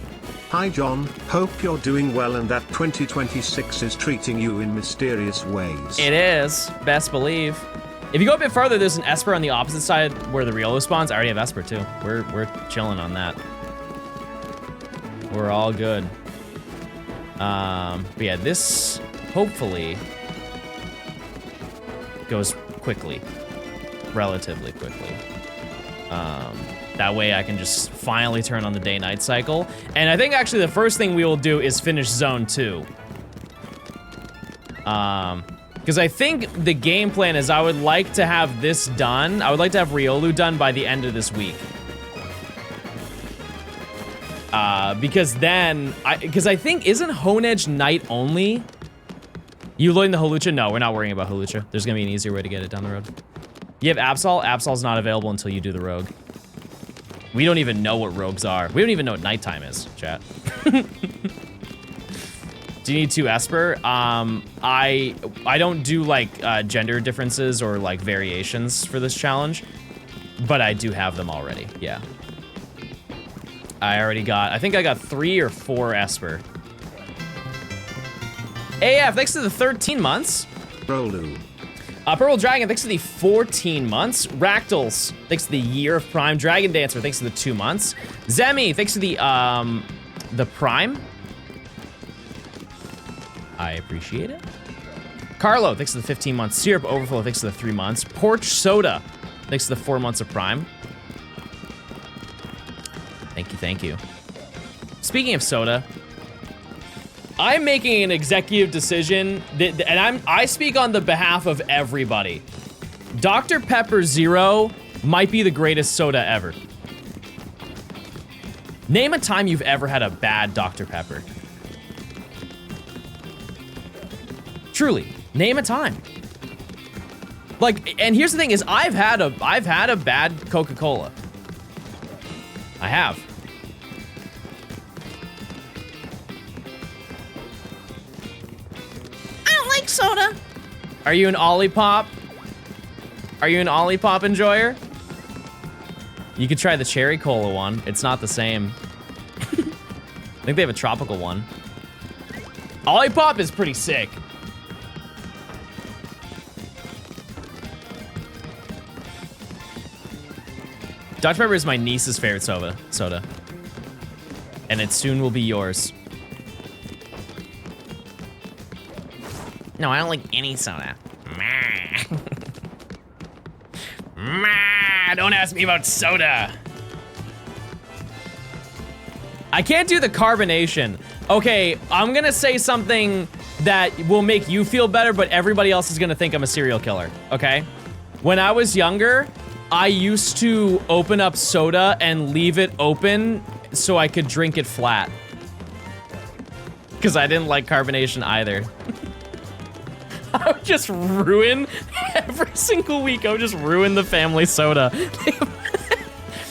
Hi John, hope you're doing well and that 2026 is treating you in mysterious ways. It is, best believe. If you go a bit further, there's an Esper on the opposite side where the Riolu spawns. I already have Esper too. We're chilling on that. We're all good. But yeah, this hopefully goes quickly, relatively quickly. That way I can just finally turn on the day-night cycle. And I think actually the first thing we will do is finish Zone 2. Because I think the game plan is I would like to have this done. I would like to have Riolu done by the end of this week. Because then, because I think, isn't Honedge night only? You loading the Hawlucha? No, we're not worrying about Hawlucha. There's gonna be an easier way to get it down the road. You have Absol? Absol's not available until you do the rogue. We don't even know what rogues are. We don't even know what nighttime is, chat. Do you need 2 Esper? I don't do like gender differences or like variations for this challenge, but I do have them already, yeah. I think I got 3 or 4 Esper. AF, thanks to the 13 months. Rolu. Purple Dragon, thanks to the 14 months. Ractals, thanks to the Year of Prime. Dragon Dancer, thanks to the 2 months. Zemi, thanks to the Prime. I appreciate it. Carlo, thanks for the 15 months. Syrup Overflow, thanks for the 3 months. Porch Soda, thanks for the 4 months of Prime. Thank you, thank you. Speaking of soda, I'm making an executive decision, and I speak on the behalf of everybody. Dr. Pepper Zero might be the greatest soda ever. Name a time you've ever had a bad Dr. Pepper. Truly, name a time. Like, and here's the thing is I've had a bad Coca-Cola. I have. I don't like soda. Are you an Olipop? Are you an Olipop enjoyer? You could try the cherry cola one. It's not the same. I think they have a tropical one. Olipop is pretty sick. Dr. Pepper is my niece's favorite soda. And it soon will be yours. No, I don't like any soda. Don't ask me about soda. I can't do the carbonation. Okay, I'm gonna say something that will make you feel better, but everybody else is gonna think I'm a serial killer, okay? When I was younger, I used to open up soda and leave it open so I could drink it flat. Because I didn't like carbonation either. I would just ruin every single week. I would just ruin the family soda.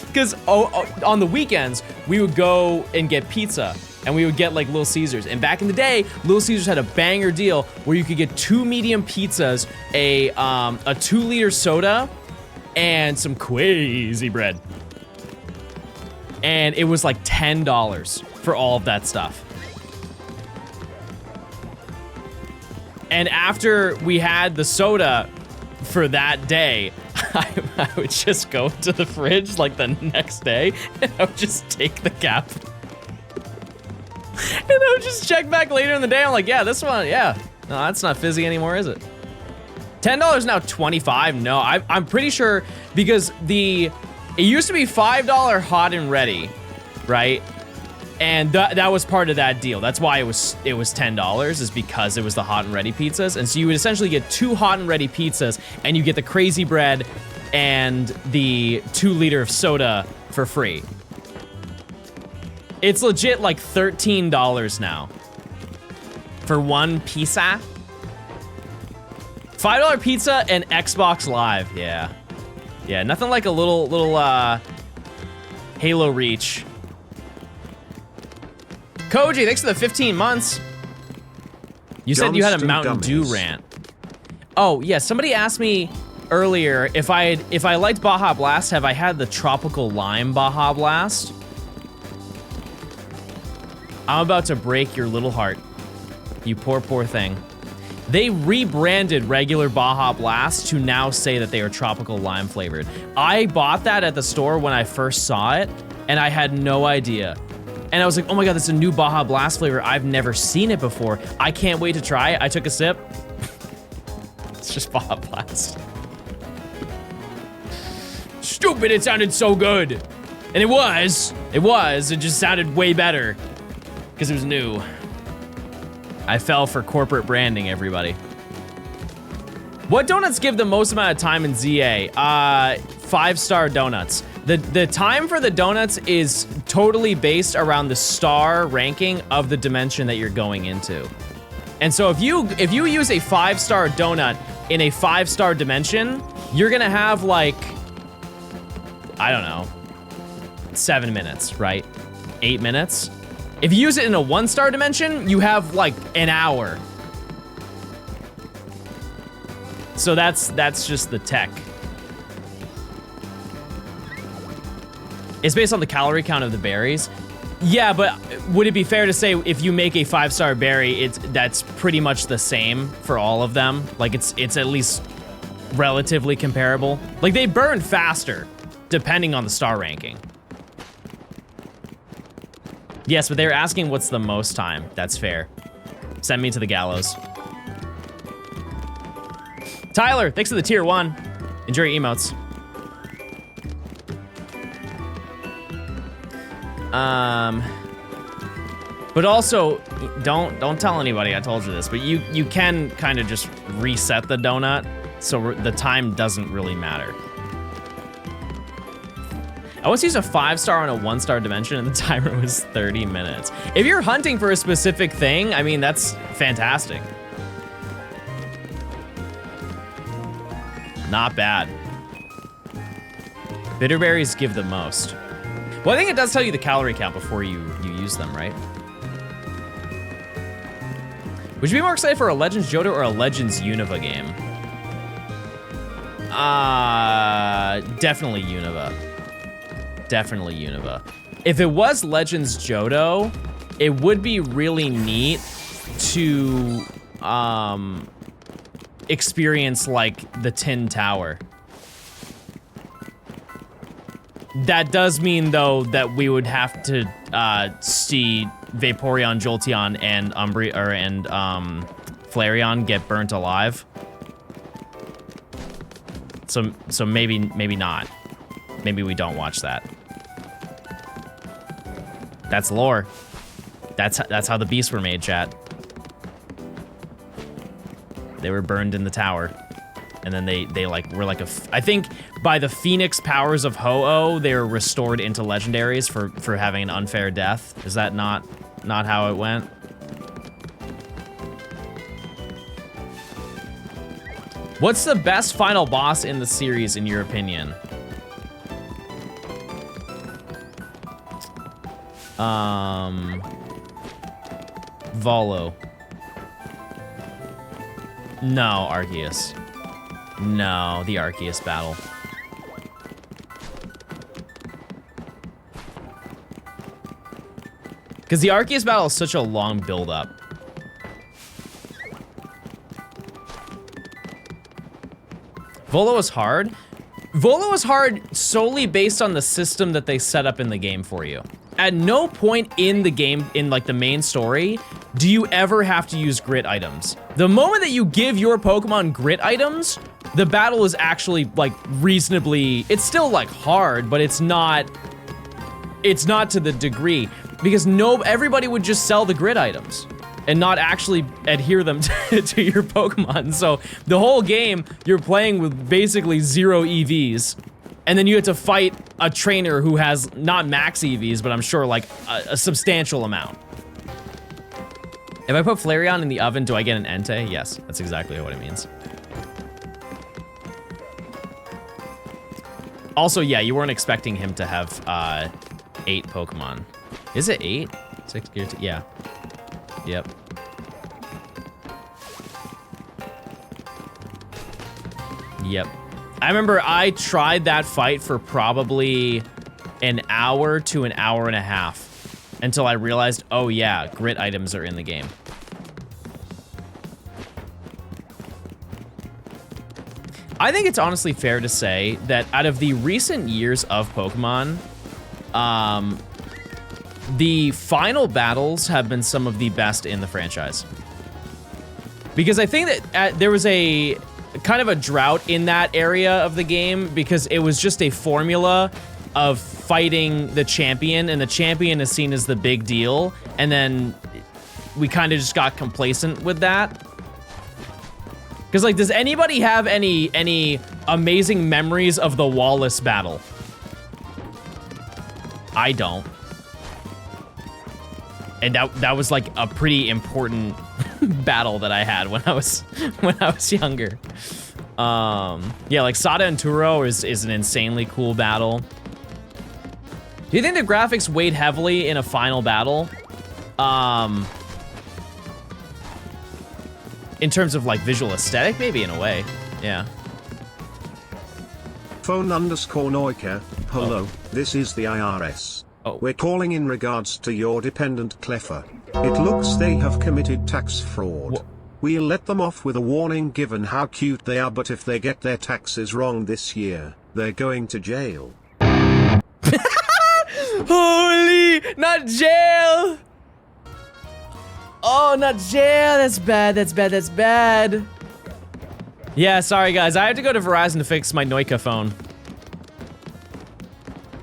Because on the weekends, we would go and get pizza. And we would get like Little Caesars. And back in the day, Little Caesars had a banger deal where you could get 2 medium pizzas, a 2-liter soda, and some crazy bread. And it was like $10 for all of that stuff. And after we had the soda for that day, I would just go to the fridge like the next day and I would just take the cap. And I would just check back later in the day. I'm like, yeah, this one, yeah. No, that's not fizzy anymore, is it? $10 now, $25. No, I'm pretty sure because it used to be $5 hot and ready, right? And that was part of that deal. That's why it was $10 is because it was the hot and ready pizzas. And so you would essentially get 2 hot and ready pizzas and you get the crazy bread and the 2-liter of soda for free. It's legit like $13 now for one pizza. $5 pizza and Xbox Live, yeah. Yeah, nothing like a little Halo Reach. Koji, thanks for the 15 months. You said you had a Mountain Dew rant. Oh, yeah, somebody asked me earlier if I liked Baja Blast, have I had the Tropical Lime Baja Blast? I'm about to break your little heart. You poor thing. They rebranded regular Baja Blast to now say that they are tropical lime flavored. I bought that at the store when I first saw it, and I had no idea. And I was like, oh my God, this is a new Baja Blast flavor. I've never seen it before. I can't wait to try it. I took a sip. It's just Baja Blast. Stupid, it sounded so good. And it was, it just sounded way better. Because it was new. I fell for corporate branding, everybody. What donuts give the most amount of time in ZA? 5-star donuts. The time for the donuts is totally based around the star ranking of the dimension that you're going into. And so if you use a 5-star donut in a 5-star dimension, you're gonna have like, I don't know, 7 minutes, right? 8 minutes. If you use it in a 1-star dimension, you have like an hour. So that's just the tech. It's based on the calorie count of the berries. Yeah, but would it be fair to say if you make a 5-star berry, that's pretty much the same for all of them? Like it's at least relatively comparable. Like they burn faster depending on the star ranking. Yes, but they were asking what's the most time. That's fair. Send me to the gallows. Tyler, thanks for the tier 1. Enjoy your emotes. But also, don't tell anybody I told you this, but you can kind of just reset the donut, so the time doesn't really matter. I once used a 5-star on a 1-star dimension and the timer was 30 minutes. If you're hunting for a specific thing, I mean, that's fantastic. Not bad. Bitterberries give the most. Well, I think it does tell you the calorie count before you use them, right? Would you be more excited for a Legends Johto or a Legends Unova game? Definitely Unova. Definitely Unova. If it was Legends Johto, it would be really neat to experience like the Tin Tower. That does mean though that we would have to see Vaporeon, Jolteon, and Flareon get burnt alive. So maybe not. Maybe we don't watch that. That's lore. That's how the beasts were made, chat. They were burned in the tower. And then they like were like I think by the Phoenix powers of Ho-Oh, they were restored into legendaries for having an unfair death. Is that not how it went? What's the best final boss in the series in your opinion? Volo. No, Arceus. No, the Arceus battle. Because the Arceus battle is such a long build-up. Volo is hard. Volo is hard solely based on the system that they set up in the game for you. At no point in the game, in like the main story, do you ever have to use grit items. The moment that you give your Pokemon grit items, the battle is actually like reasonably, it's still like hard, but it's not to the degree because everybody would just sell the grit items and not actually adhere them to your Pokemon. So the whole game, you're playing with basically 0 EVs. And then you have to fight a trainer who has not max EVs, but I'm sure like a substantial amount. If I put Flareon in the oven, do I get an Entei? Yes, that's exactly what it means. Also, yeah, you weren't expecting him to have 8 Pokemon. Is it 8? 6 gear, yeah. Yep. Yep. I remember I tried that fight for probably an hour to an hour and a half until I realized, oh yeah, grit items are in the game. I think it's honestly fair to say that out of the recent years of Pokemon, the final battles have been some of the best in the franchise. Because I think that there was a kind of a drought in that area of the game because it was just a formula of fighting the champion, and the champion is seen as the big deal, and then we kind of just got complacent with that. Because like, does anybody have any amazing memories of the Wallace battle? I don't. And that was like a pretty important battle that I had when I was younger. Yeah, like Sada and Turo is an insanely cool battle. Do you think the graphics weighed heavily in a final battle? In terms of like visual aesthetic, maybe in a way, yeah. Phone_Noika, hello, this is the IRS. Oh. We're calling in regards to your dependent Cleffa. It looks they have committed tax fraud. We'll let them off with a warning given how cute they are, but if they get their taxes wrong this year, they're going to jail. Holy, not jail! Oh, not jail. That's bad. That's bad. That's bad. Yeah, sorry guys. I had to go to Verizon to fix my Noika phone.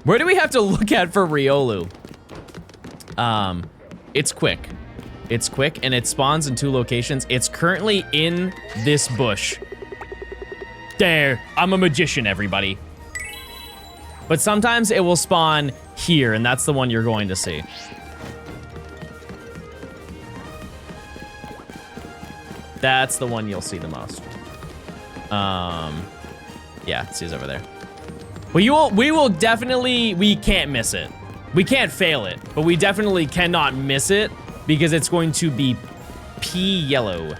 Where do we have to look at for Riolu? It's quick. It's quick and it spawns in 2 locations. It's currently in this bush. There, I'm a magician, everybody. But sometimes it will spawn here, and that's the one you're going to see. That's the one you'll see the most. Yeah, see it's over there. But we will definitely, we can't miss it. We can't fail it, but we definitely cannot miss it because it's going to be pea yellow.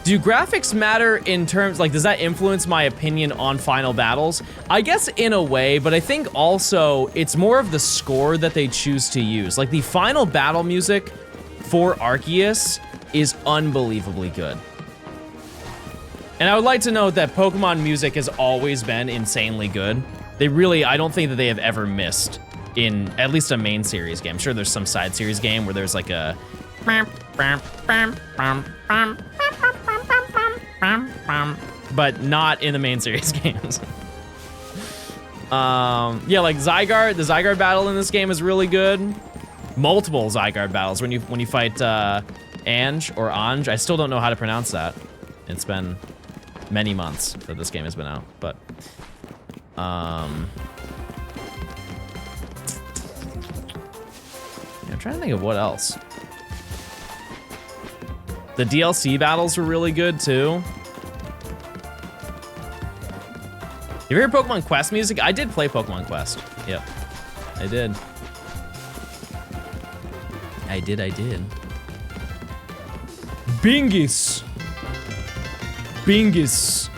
Do graphics matter in terms, like, does that influence my opinion on final battles? I guess in a way, but I think also it's more of the score that they choose to use. Like, the final battle music for Arceus is unbelievably good. And I would like to note that Pokemon music has always been insanely good. They really, I don't think that they have ever missed in at least a main series game. I'm sure there's some side series game where there's like a but not in the main series games. Yeah, like Zygarde, the Zygarde battle in this game is really good. Multiple Zygarde battles when you fight Ange or Ange. I still don't know how to pronounce that. It's been many months that this game has been out, but I'm trying to think of what else. The DLC battles were really good too. You ever hear Pokemon Quest music? I did play Pokemon Quest. Yep, I did. I did. Bingus. Bingus.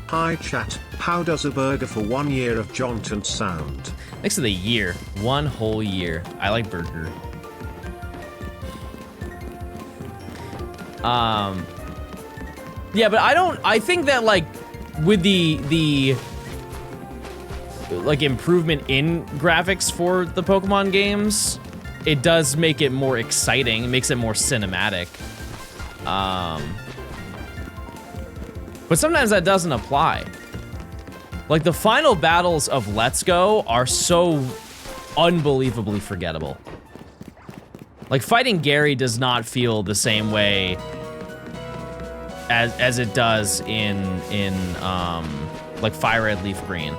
Hi chat, how does a burger for 1 year of Johnstone sound? Next to the year, 1 whole year. I like burger. Yeah, but I think that like with the like improvement in graphics for the Pokemon games, it does make it more exciting. It makes it more cinematic. But sometimes that doesn't apply. Like the final battles of Let's Go are so unbelievably forgettable. Like fighting Gary does not feel the same way as it does in like Fire Red Leaf Green.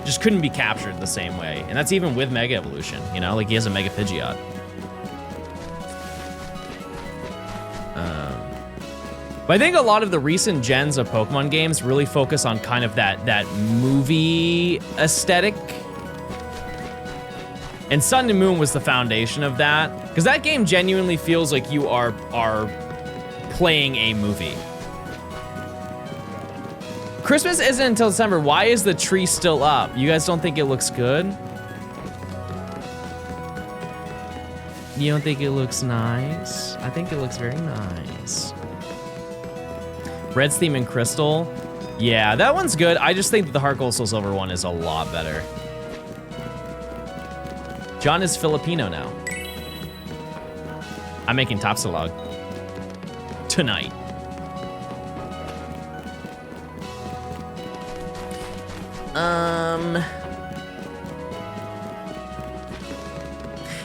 Just couldn't be captured the same way. And that's even with Mega Evolution, you know? Like he has a Mega Pidgeot. But I think a lot of the recent gens of Pokemon games really focus on kind of that movie aesthetic. And Sun and Moon was the foundation of that. Because that game genuinely feels like you are playing a movie. Christmas isn't until December. Why is the tree still up? You guys don't think it looks good? You don't think it looks nice? I think it looks very nice. Red's theme and Crystal. Yeah, that one's good. I just think that the Heart Gold Soul Silver one is a lot better. John is Filipino now. I'm making Topsilog tonight.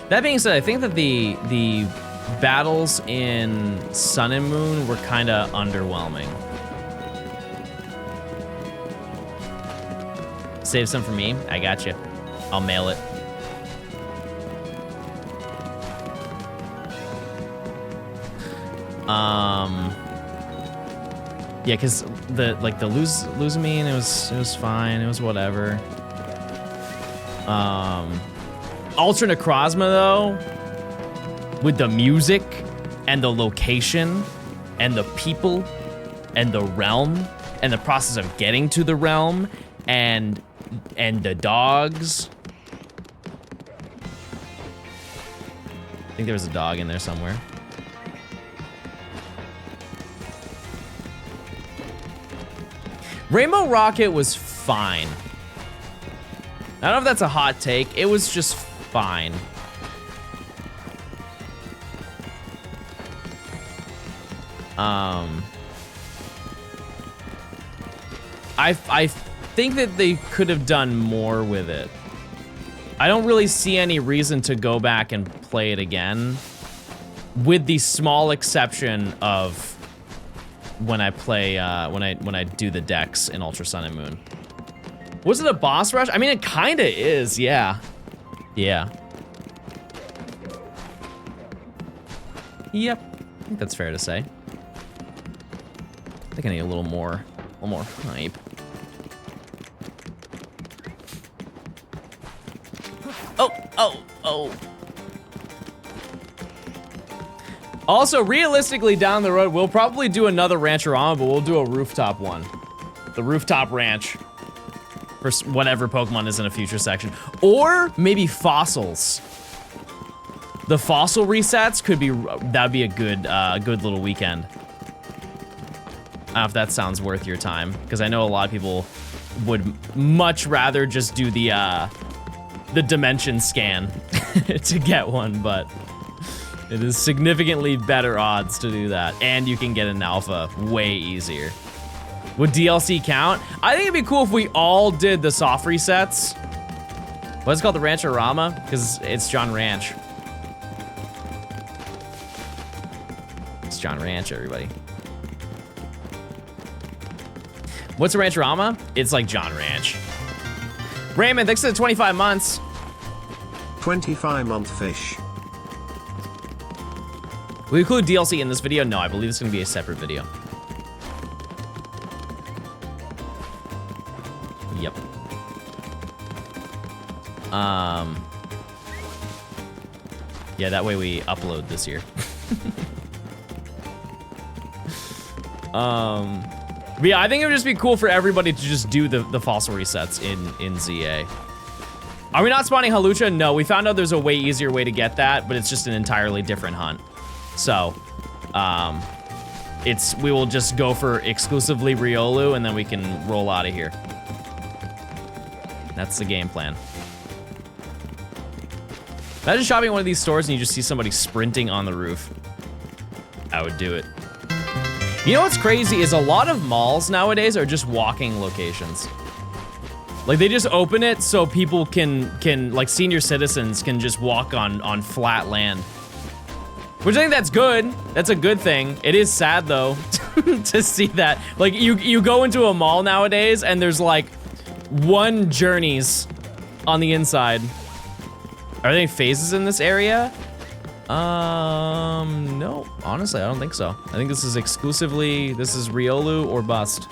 That being said, I think that the battles in Sun and Moon were kind of underwhelming. Save some for me. I got you. I'll mail it. Yeah, cause the Luzamine, it was fine. It was whatever. Ultra Necrozma though, with the music and the location and the people and the realm and the process of getting to the realm and the dogs. I think there was a dog in there somewhere. Rainbow Rocket was fine. I don't know if that's a hot take. It was just fine. I think that they could have done more with it. I don't really see any reason to go back and play it again, with the small exception of when I play when I do the decks in Ultra Sun and Moon. Was it a boss rush? I mean, it kind of is, yeah. Yeah. Yep, I think that's fair to say. I think I need a little more hype. Oh. Also, realistically, down the road, we'll probably do another Rancherama, but we'll do a rooftop one. The rooftop ranch. For whatever Pokemon is in a future section. Or maybe fossils. The fossil resets could be, that'd be a good little weekend. I don't know if that sounds worth your time, because I know a lot of people would much rather just do the dimension scan to get one, but it is significantly better odds to do that, and you can get an alpha way easier. Would DLC count? I think it'd be cool if we all did the soft resets. What's it called, the Rancherama? Because it's John Ranch. It's John Ranch, everybody. What's a Rancherama? It's like John Ranch. Raymond, thanks for the 25 months. 25-month fish. Will we include DLC in this video? No, I believe it's gonna be a separate video. Yep. Yeah, that way we upload this year. But yeah, I think it would just be cool for everybody to just do the fossil resets in ZA. Are we not spawning Halucha? No, we found out there's a way easier way to get that, but it's just an entirely different hunt. So, we will just go for exclusively Riolu, and then we can roll out of here. That's the game plan. Imagine shopping at one of these stores and you just see somebody sprinting on the roof. I would do it. You know what's crazy is a lot of malls nowadays are just walking locations. Like, they just open it so people can like, senior citizens can just walk on flat land. Which I think that's good. That's a good thing. It is sad, though, to see that. Like, you go into a mall nowadays and there's like 1 Journeys on the inside. Are there any phases in this area? No. Honestly, I don't think so. I think this is exclusively, this is Riolu or bust.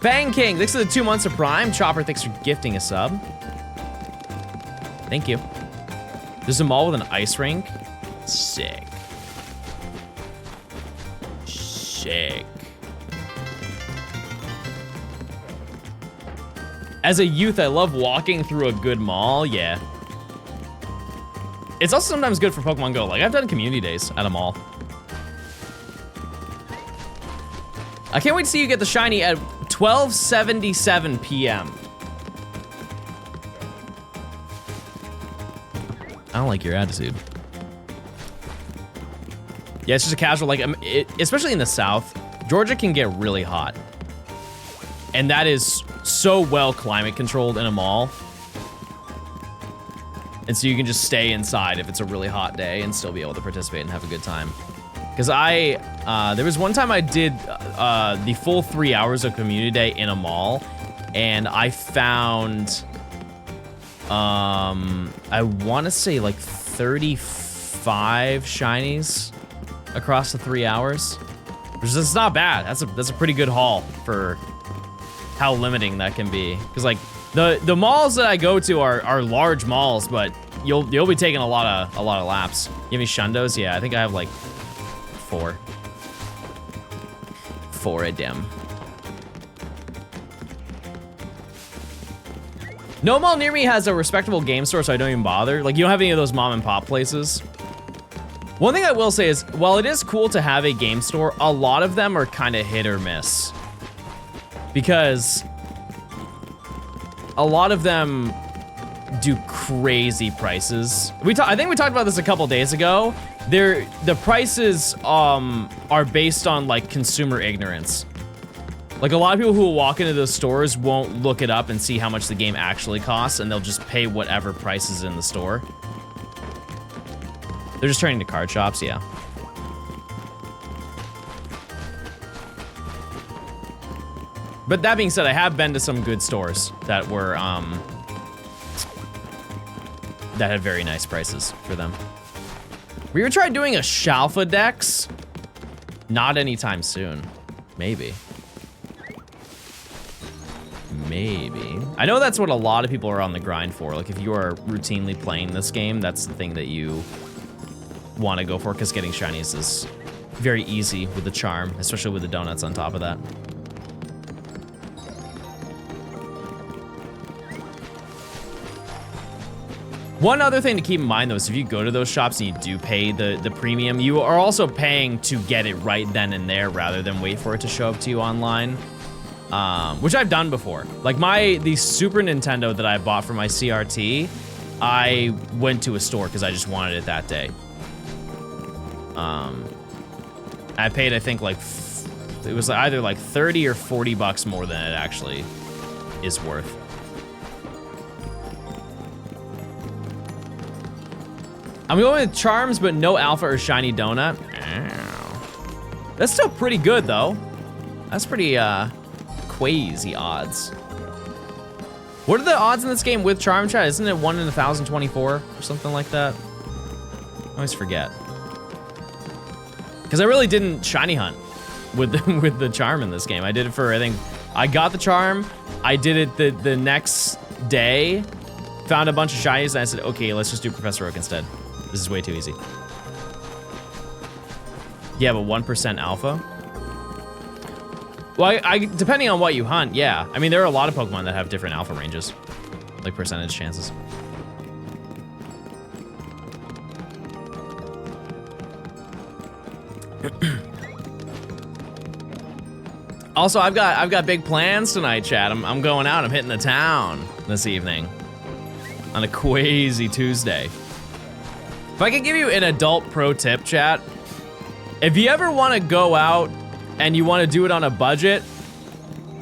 Bang King, thanks for the 2 months of Prime. Chopper, thanks for gifting a sub. Thank you. There's a mall with an ice rink. Sick. Sick. As a youth, I love walking through a good mall, yeah. It's also sometimes good for Pokemon Go. Like, I've done community days at a mall. I can't wait to see you get the shiny at 12:77 p.m. I don't like your attitude. Yeah, it's just a casual, like, especially in the South, Georgia can get really hot. And that is so well climate controlled in a mall. And so you can just stay inside if it's a really hot day and still be able to participate and have a good time. Because there was one time I did the full 3 hours of community day in a mall, and I found, I want to say like 35 shinies across the 3 hours, which is not bad. That's a pretty good haul for how limiting that can be. Because like the malls that I go to are large malls, but you'll be taking a lot of laps. You have any Shundos? Yeah, I think I have like 4 of them. No mall near me has a respectable game store, so I don't even bother. Like, you don't have any of those mom and pop places. One thing I will say is, while it is cool to have a game store, a lot of them are kind of hit or miss. Because a lot of them do crazy prices. I think we talked about this a couple days ago. The prices are based on like consumer ignorance. Like a lot of people who will walk into those stores won't look it up and see how much the game actually costs, and they'll just pay whatever price is in the store. They're just turning to card shops, yeah. But that being said, I have been to some good stores that were, that had very nice prices for them. We were trying doing a Shalfa Dex. Not anytime soon. Maybe. Maybe. I know that's what a lot of people are on the grind for. Like if you are routinely playing this game, that's the thing that you want to go for, because getting shinies is very easy with the charm, especially with the donuts on top of that. One other thing to keep in mind though is if you go to those shops and you do pay the premium, you are also paying to get it right then and there rather than wait for it to show up to you online. Which I've done before. Like the Super Nintendo that I bought for my CRT, I went to a store because I just wanted it that day. I paid, I think like, it was either like 30 or 40 bucks more than it actually is worth. I'm going with charms, but no alpha or shiny donut. Ow. That's still pretty good though. That's pretty, crazy odds. What are the odds in this game with charm chat? Isn't it 1 in 1,024 or something like that? I always forget. Because I really didn't shiny hunt with the charm in this game. I did it for, I think, I got the charm, I did it the next day, found a bunch of shinies, and I said, okay, let's just do Professor Oak instead. This is way too easy. Yeah, but 1% alpha? Well, depending on what you hunt, yeah. I mean, there are a lot of Pokemon that have different alpha ranges, like percentage chances. Also, I've got big plans tonight, chat. I'm going out. I'm hitting the town this evening on a crazy Tuesday. If I could give you an adult pro tip, chat, if you ever want to go out and you want to do it on a budget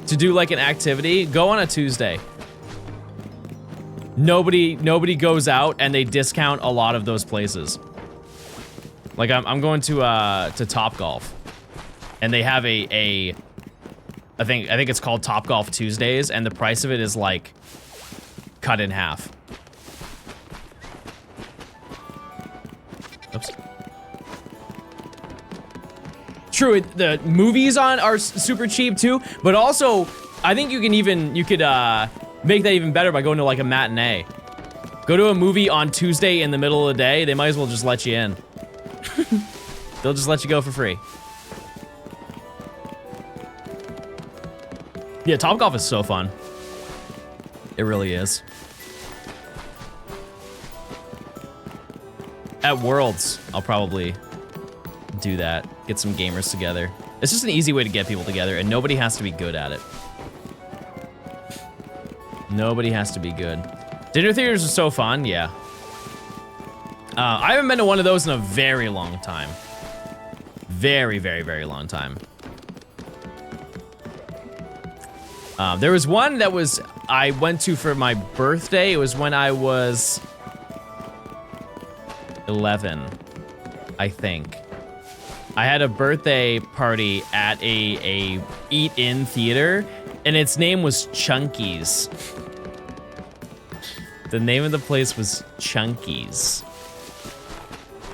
to do like an activity, go on a Tuesday. Nobody goes out and they discount a lot of those places. Like I'm going to Topgolf, and they have I think it's called Topgolf Tuesdays, and the price of it is like cut in half. Oops. True, the movies are super cheap too, but also I think you could make that even better by going to like a matinee. Go to a movie on Tuesday in the middle of the day. They might as well just let you in. They'll just let you go for free. Yeah, Topgolf is so fun. It really is. At Worlds, I'll probably do that. Get some gamers together. It's just an easy way to get people together, and nobody has to be good at it. Nobody has to be good. Dinner theaters are so fun, yeah. I haven't been to one of those in a very long time. Very, very, very long time. There was one that I went to for my birthday. It was when I was 11, I think. I had a birthday party at a eat-in theater, and its name was Chunky's. The name of the place was Chunky's.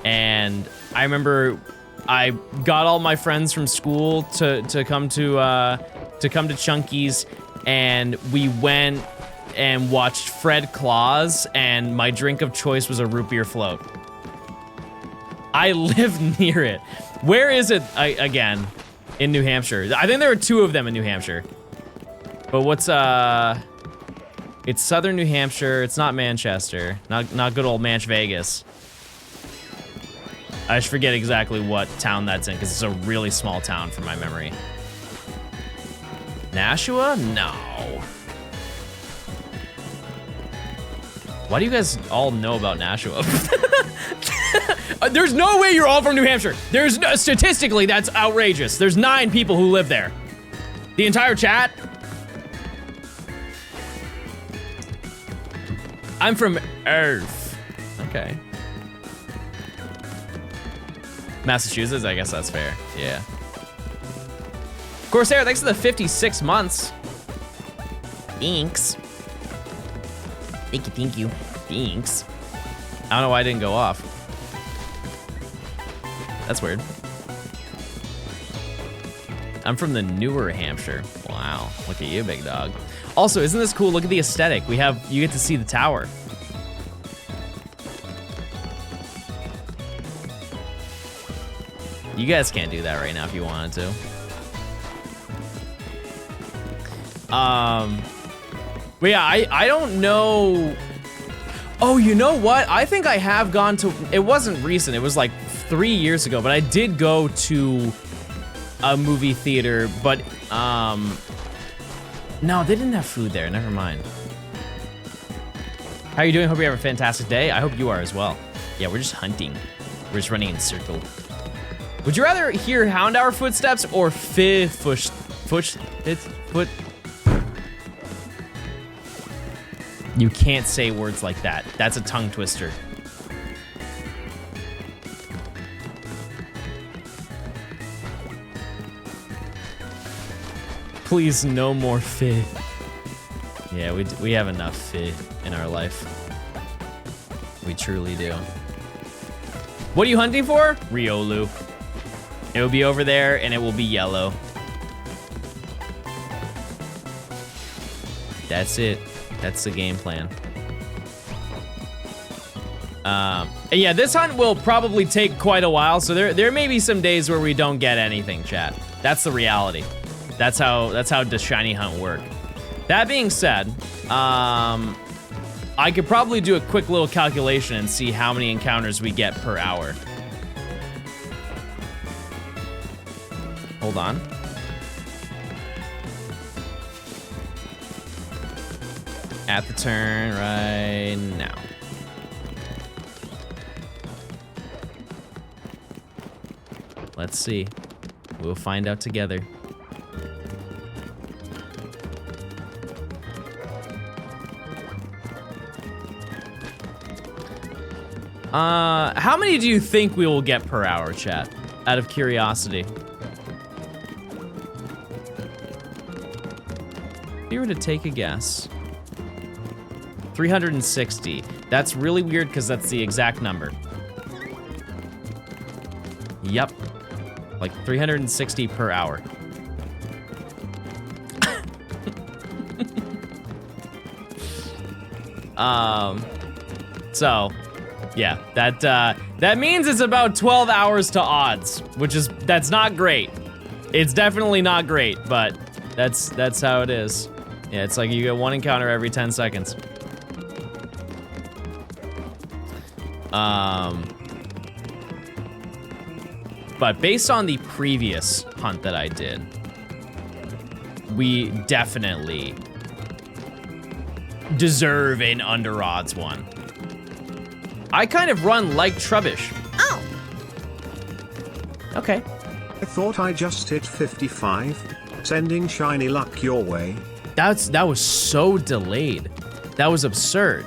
And I remember I got all my friends from school to come to Chunky's, and we went and watched Fred Claus, and my drink of choice was a root beer float. I live near it. Where is it again? In New Hampshire. I think there are 2 of them in New Hampshire. But what's it's southern New Hampshire. It's not Manchester. Not good old Manch Vegas. I just forget exactly what town that's in because it's a really small town from my memory. Nashua? No. Why do you guys all know about Nashua? There's no way you're all from New Hampshire. There's no, statistically, that's outrageous. There's 9 people who live there. The entire chat? I'm from Earth. Okay. Massachusetts, I guess that's fair. Yeah. Corsair, thanks for the 56 months. Thanks. Thank you. Thanks. I don't know why I didn't go off. That's weird. I'm from the Newer Hampshire. Wow, look at you, big dog. Also, isn't this cool? Look at the aesthetic. You get to see the tower. You guys can't do that right now if you wanted to. But yeah, I don't know. Oh, you know what? I think I have gone to, it wasn't recent, it was like 3 years ago, but I did go to a movie theater, but no, they didn't have food there, never mind. How are you doing? Hope you have a fantastic day. I hope you are as well. Yeah, we're just hunting. We're just running in circle. Would you rather hear Hound Hour footsteps or foot? You can't say words like that. That's a tongue twister. Please, no more fit. Yeah, we have enough fit in our life. We truly do. What are you hunting for? Riolu. It will be over there and it will be yellow. That's it. That's the game plan. And yeah, this hunt will probably take quite a while, so there may be some days where we don't get anything, chat. That's the reality. That's how does shiny hunt work. That being said, I could probably do a quick little calculation and see how many encounters we get per hour. Hold on. At the turn right now. Let's see. We'll find out together. How many do you think we will get per hour, chat? Out of curiosity. If you were to take a guess. 360. That's really weird because that's the exact number. Yep. Like 360 per hour. So, yeah, that means it's about 12 hours to odds, that's not great. It's definitely not great, but that's how it is. Yeah, it's like you get one encounter every 10 seconds. But based on the previous hunt that I did, we definitely deserve an under odds one. I kind of run like Trubbish. Oh. Okay. I thought I just hit 55, sending shiny luck your way. That was so delayed. That was absurd.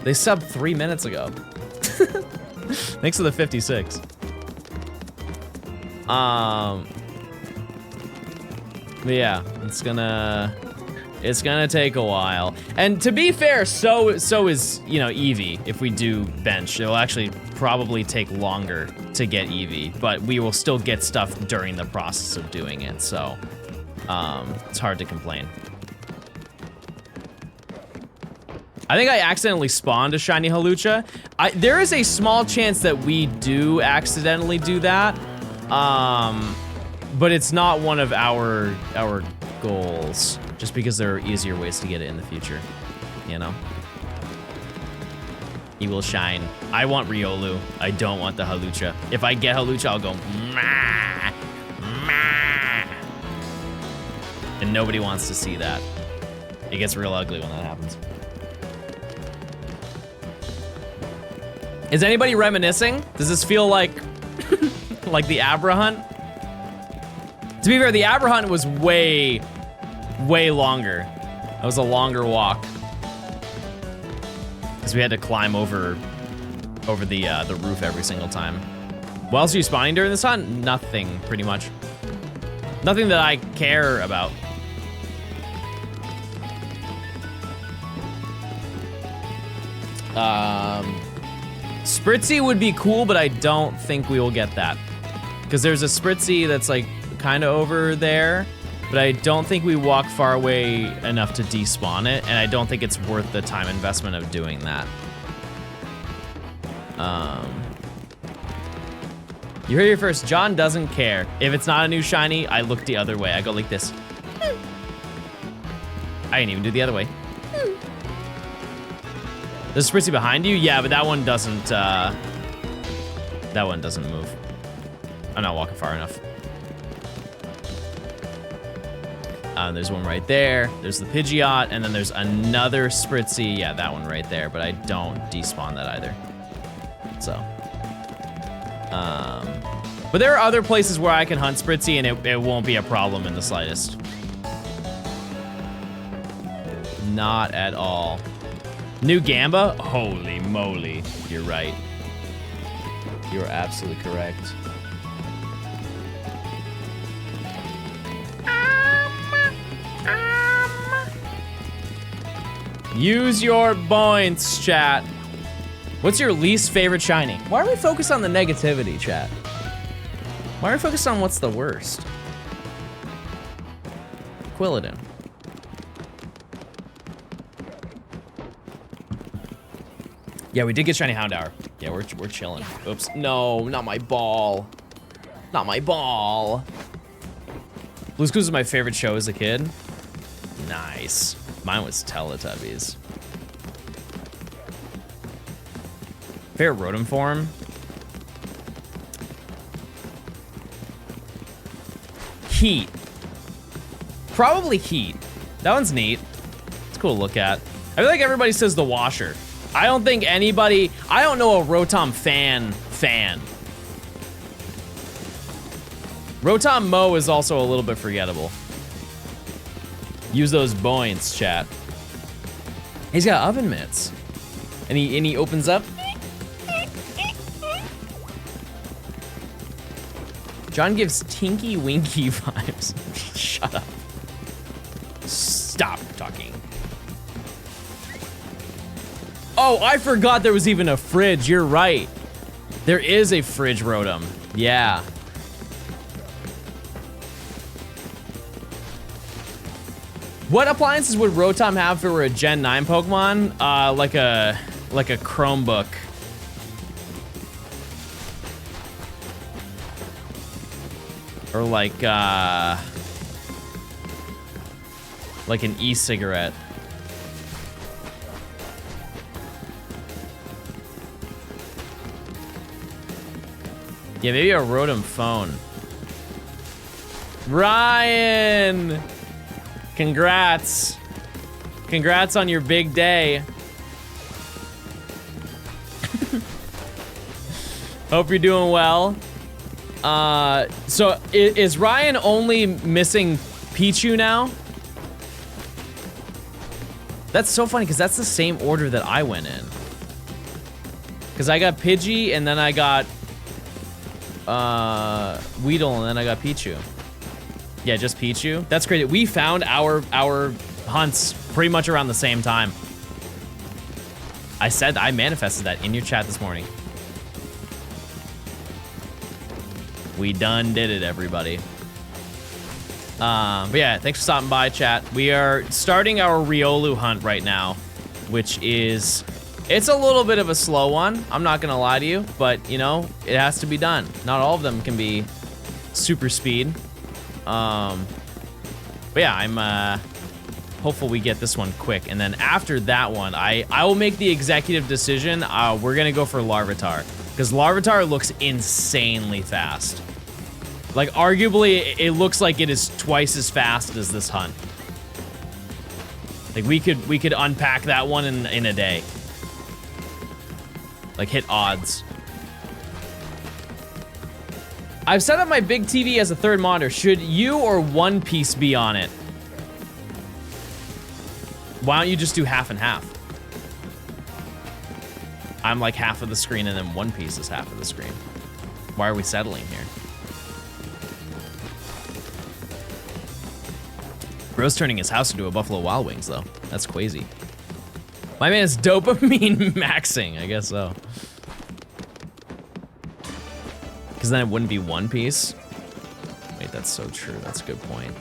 They subbed 3 minutes ago. Thanks for the 56. But yeah, it's gonna take a while. And to be fair, so is, you know, Eevee. If we do bench, it'll actually probably take longer to get Eevee, but we will still get stuff during the process of doing it. So, it's hard to complain. I think I accidentally spawned a shiny Hawlucha. There is a small chance that we do accidentally do that. But it's not one of our goals, just because there are easier ways to get it in the future, you know? He will shine. I want Riolu. I don't want the Hawlucha. If I get Hawlucha, I'll go, mah, mah. And nobody wants to see that. It gets real ugly when that happens. Is anybody reminiscing? Does this feel like like the Abra hunt? To be fair, the Abra hunt was way longer. That was a longer walk. Because we had to climb over the roof every single time. What else are you spawning during this hunt? Nothing, pretty much. Nothing that I care about. Spritzy would be cool, but I don't think we will get that. Because there's a Spritzy that's like kind of over there, but I don't think we walk far away enough to despawn it, and I don't think it's worth the time investment of doing that. You heard it first, John doesn't care. If it's not a new shiny, I look the other way. I go like this. I didn't even do the other way. There's a Spritzy behind you? Yeah, but that one doesn't move. I'm not walking far enough. There's one right there. There's the Pidgeot, and then there's another Spritzy. Yeah, that one right there, but I don't despawn that either. So. But there are other places where I can hunt Spritzy, and it won't be a problem in the slightest. Not at all. New Gamba? Holy moly. You're right. You're absolutely correct. Use your points, chat. What's your least favorite shiny? Why are we focused on the negativity, chat? Why are we focused on what's the worst? Quilladin. Yeah, we did get shiny Houndour. Yeah, we're chilling. Oops. No, not my ball. Not my ball. Blue's Clues was my favorite show as a kid. Nice. Mine was Teletubbies. Favorite Rotom form? Heat. Probably Heat. That one's neat. It's cool to look at. I feel like everybody says the Washer. I don't think anybody, I don't know a Rotom fan. Rotom Mo is also a little bit forgettable. Use those points, chat. He's got oven mitts. And he opens up. John gives Tinky Winky vibes. Shut up. Stop talking. Oh, I forgot there was even a fridge. You're right. There is a fridge Rotom. Yeah. What appliances would Rotom have if it were a Gen 9 Pokemon? Like a Chromebook. Or like an e-cigarette. Yeah, maybe a Rotom phone. Ryan! Congrats. Congrats on your big day. Hope you're doing well. So is Ryan only missing Pichu now? That's so funny because that's the same order that I went in. Because I got Pidgey and then I got Weedle and then I got Pichu. Yeah, just Pichu. That's great. We found our hunts pretty much around the same time. I manifested that in your chat this morning. We done did it, everybody. But yeah, thanks for stopping by, chat. We are starting our Riolu hunt right now, which is, it's a little bit of a slow one. I'm not gonna lie to you, but you know, it has to be done. Not all of them can be super speed. But yeah, I'm hopeful we get this one quick. And then after that one, I will make the executive decision. We're gonna go for Larvitar, because Larvitar looks insanely fast. Like, arguably, it looks like it is twice as fast as this hunt. Like, we could unpack that one in a day. Like hit odds. I've set up my big TV as a third monitor. Should you or One Piece be on it? Why don't you just do half and half? I'm like half of the screen and then One Piece is half of the screen. Why are we settling here? Bro's turning his house into a Buffalo Wild Wings though. That's crazy. My man is dopamine maxing, I guess so. Because then it wouldn't be One Piece. Wait, that's so true. That's a good point.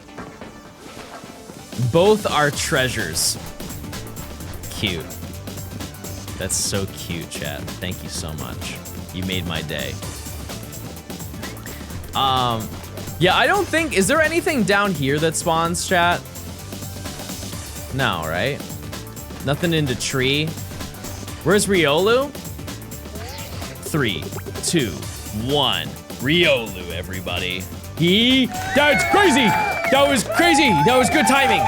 Both are treasures. Cute. That's so cute, chat. Thank you so much. You made my day. Yeah, I don't think, is there anything down here that spawns, chat? No, right? Nothing into tree. Where's Riolu? 3, 2, 1. Riolu, everybody. That's crazy! That was crazy! That was good timing!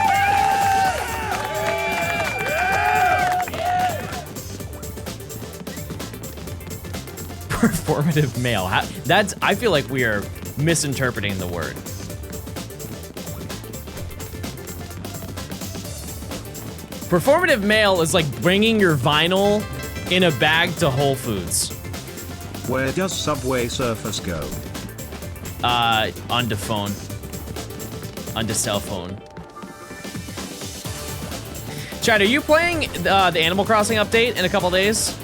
Performative male. That's, I feel like we are misinterpreting the word. Performative mail is like bringing your vinyl in a bag to Whole Foods. Where does Subway Surfers go? Onto phone. Onto cell phone. Chad, are you playing the Animal Crossing update in a couple days?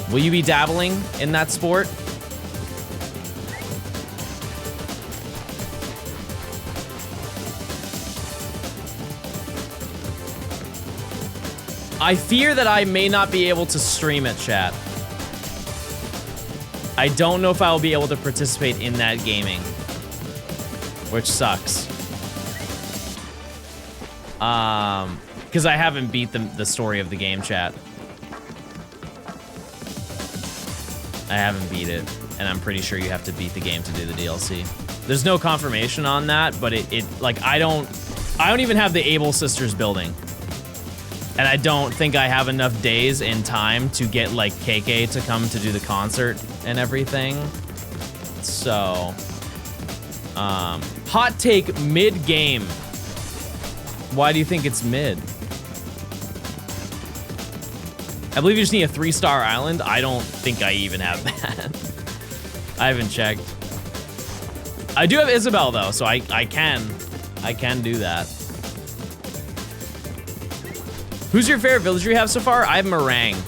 Will you be dabbling in that sport? I fear that I may not be able to stream it, chat. I don't know if I will be able to participate in that gaming, which sucks. Because I haven't beat the story of the game, chat. I haven't beat it, and I'm pretty sure you have to beat the game to do the DLC. There's no confirmation on that, but it like I don't even have the Able Sisters building. And I don't think I have enough days in time to get like KK to come to do the concert and everything. So, hot take mid-game. Why do you think it's mid? I believe you just need a 3-star island. I don't think I even have that. I haven't checked. I do have Isabel though, so I can do that. Who's your favorite villager you have so far? I have Meringue.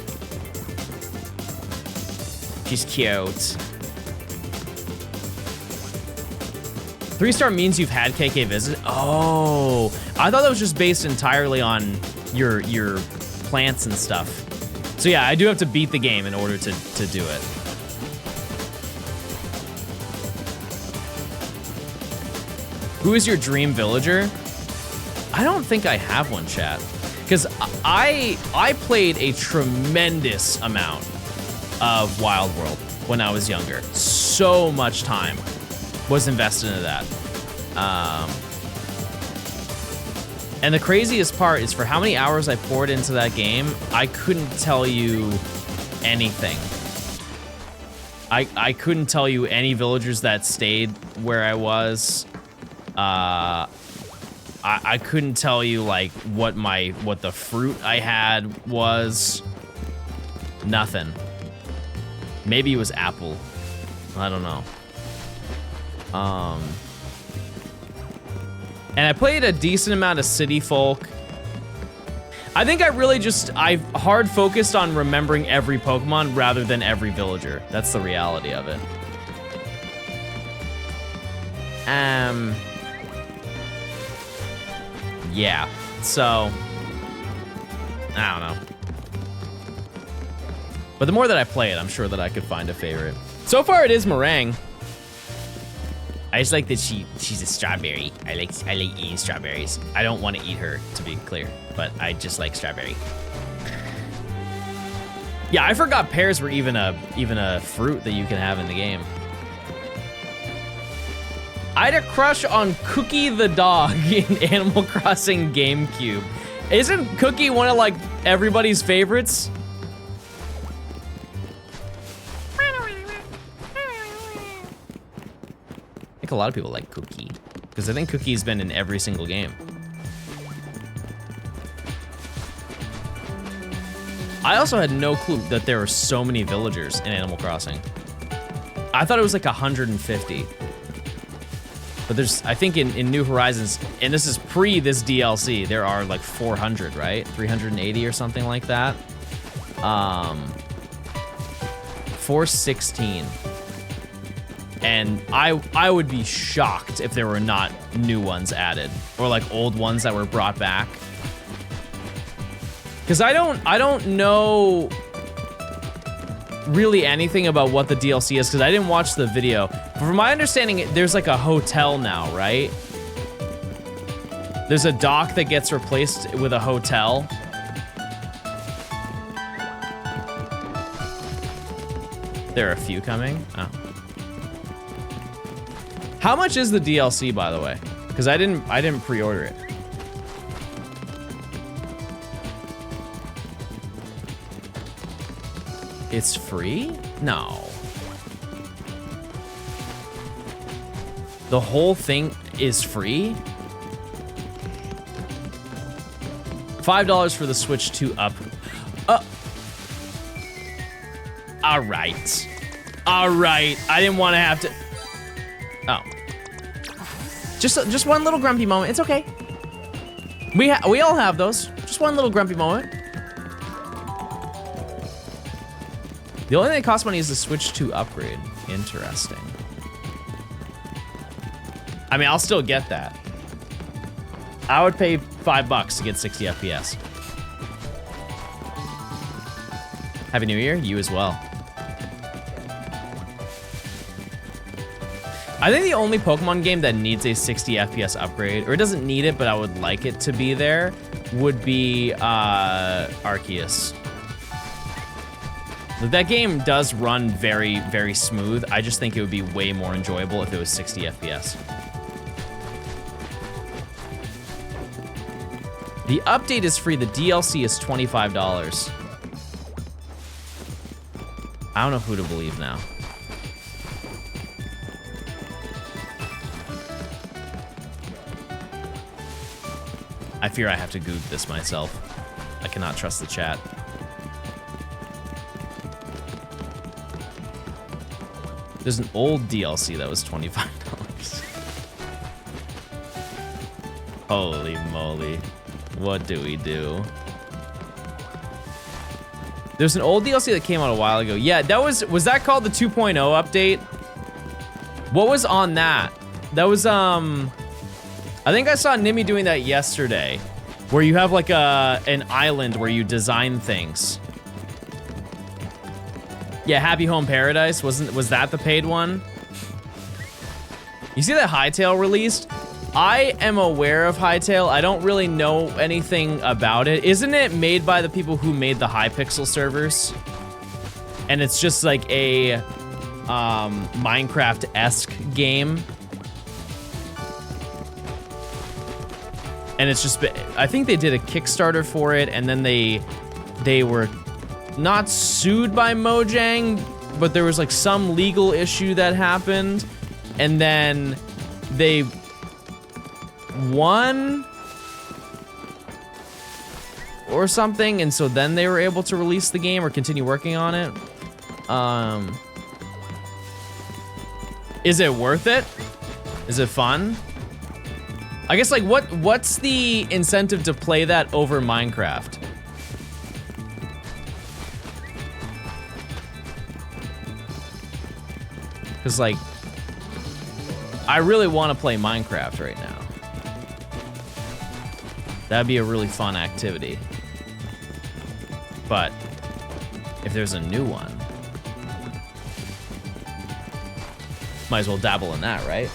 She's cute. 3-star means you've had KK visit. Oh, I thought that was just based entirely on your plants and stuff. So yeah, I do have to beat the game in order to do it. Who is your dream villager? I don't think I have one, chat. Because I played a tremendous amount of Wild World when I was younger. So much time was invested into that. And the craziest part is for how many hours I poured into that game, I couldn't tell you anything. I couldn't tell you any villagers that stayed where I was. I couldn't tell you like what the fruit I had was. Nothing. Maybe it was apple. I don't know. And I played a decent amount of City Folk. I think I've hard focused on remembering every Pokemon rather than every villager. That's the reality of it. Yeah, so, I don't know. But the more that I play it, I'm sure that I could find a favorite. So far, it is Meringue. I just like that she's a strawberry. I like eating strawberries. I don't want to eat her, to be clear, but I just like strawberry. Yeah, I forgot pears were even a fruit that you can have in the game. I had a crush on Cookie the dog in Animal Crossing GameCube. Isn't Cookie one of like everybody's favorites? think a lot of people like Cookie, because I think Cookie's been in every single game. I also had no clue that there were so many villagers in Animal Crossing. I thought it was like 150. But there's, I think in New Horizons, and this is pre this DLC, there are like 400, right? 380 or something like that. 416. And I would be shocked if there were not new ones added, or like old ones that were brought back. Because I don't know really anything about what the DLC is, because I didn't watch the video. But from my understanding, there's like a hotel now, right? There's a dock that gets replaced with a hotel. There are a few coming. Oh. How much is the DLC, by the way? Because I didn't pre-order it. It's free? No. The whole thing is free? $5 for the Switch 2 up. All right. All right. I didn't want to have to. Oh. Just one little grumpy moment. It's okay. We all have those. Just one little grumpy moment. The only thing that costs money is the Switch 2 upgrade. Interesting. I mean, I'll still get that. I would pay $5 to get 60 FPS. Happy New Year, you as well. I think the only Pokemon game that needs a 60 FPS upgrade, or it doesn't need it, but I would like it to be there, would be Arceus. That game does run very, very smooth. I just think it would be way more enjoyable if it was 60 FPS. The update is free, the DLC is $25. I don't know who to believe now. I fear I have to Goog this myself. I cannot trust the chat. There's an old DLC that was $25. Holy moly. What do we do? There's an old DLC that came out a while ago. Yeah, that was that called the 2.0 update? What was on that? That was, I think I saw Nimmy doing that yesterday, where you have like an island where you design things. Yeah, Happy Home Paradise, was that the paid one? You see that Hytale released? I am aware of Hytale. I don't really know anything about it. Isn't it made by the people who made the Hypixel servers? And it's just like a Minecraft-esque game. And it's just, I think they did a Kickstarter for it, and then they were not sued by Mojang, but there was like some legal issue that happened, and then they won or something, and so then they were able to release the game or continue working on it. Is it worth it? Is it fun? I guess, like, what's the incentive to play that over Minecraft? Because, like, I really want to play Minecraft right now. That'd be a really fun activity. But if there's a new one, might as well dabble in that, right?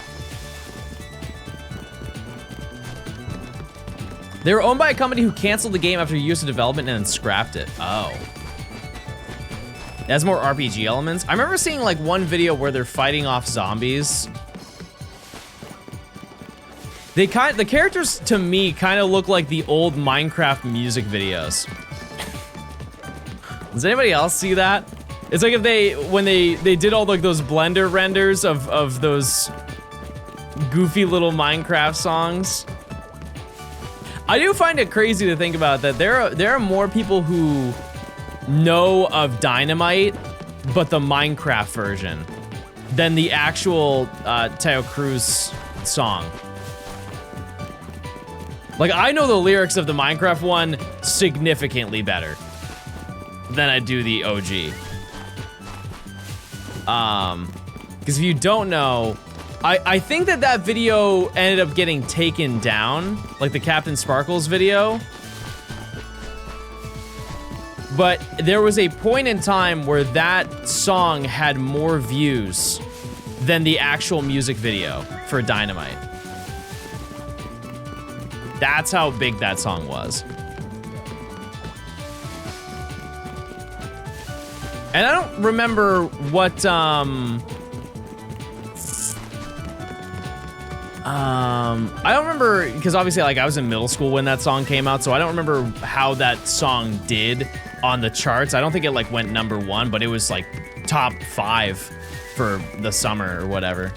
They were owned by a company who canceled the game after years of development and then scrapped it. Oh. It has more RPG elements. I remember seeing like one video where they're fighting off zombies. The characters to me kind of look like the old Minecraft music videos. Does anybody else see that? It's like if when they did all like those Blender renders of those goofy little Minecraft songs. I do find it crazy to think about that there are more people who know of Dynamite, but the Minecraft version, than the actual Teo Cruz song. Like, I know the lyrics of the Minecraft one significantly better than I do the OG. Because if you don't know, I think that video ended up getting taken down, like the Captain Sparkles video. But there was a point in time where that song had more views than the actual music video for Dynamite. That's how big that song was. And I don't remember what, I don't remember, because obviously, like, I was in middle school when that song came out, so I don't remember how that song did on the charts. I don't think it, like, went #1, but it was, like, top 5 for the summer or whatever.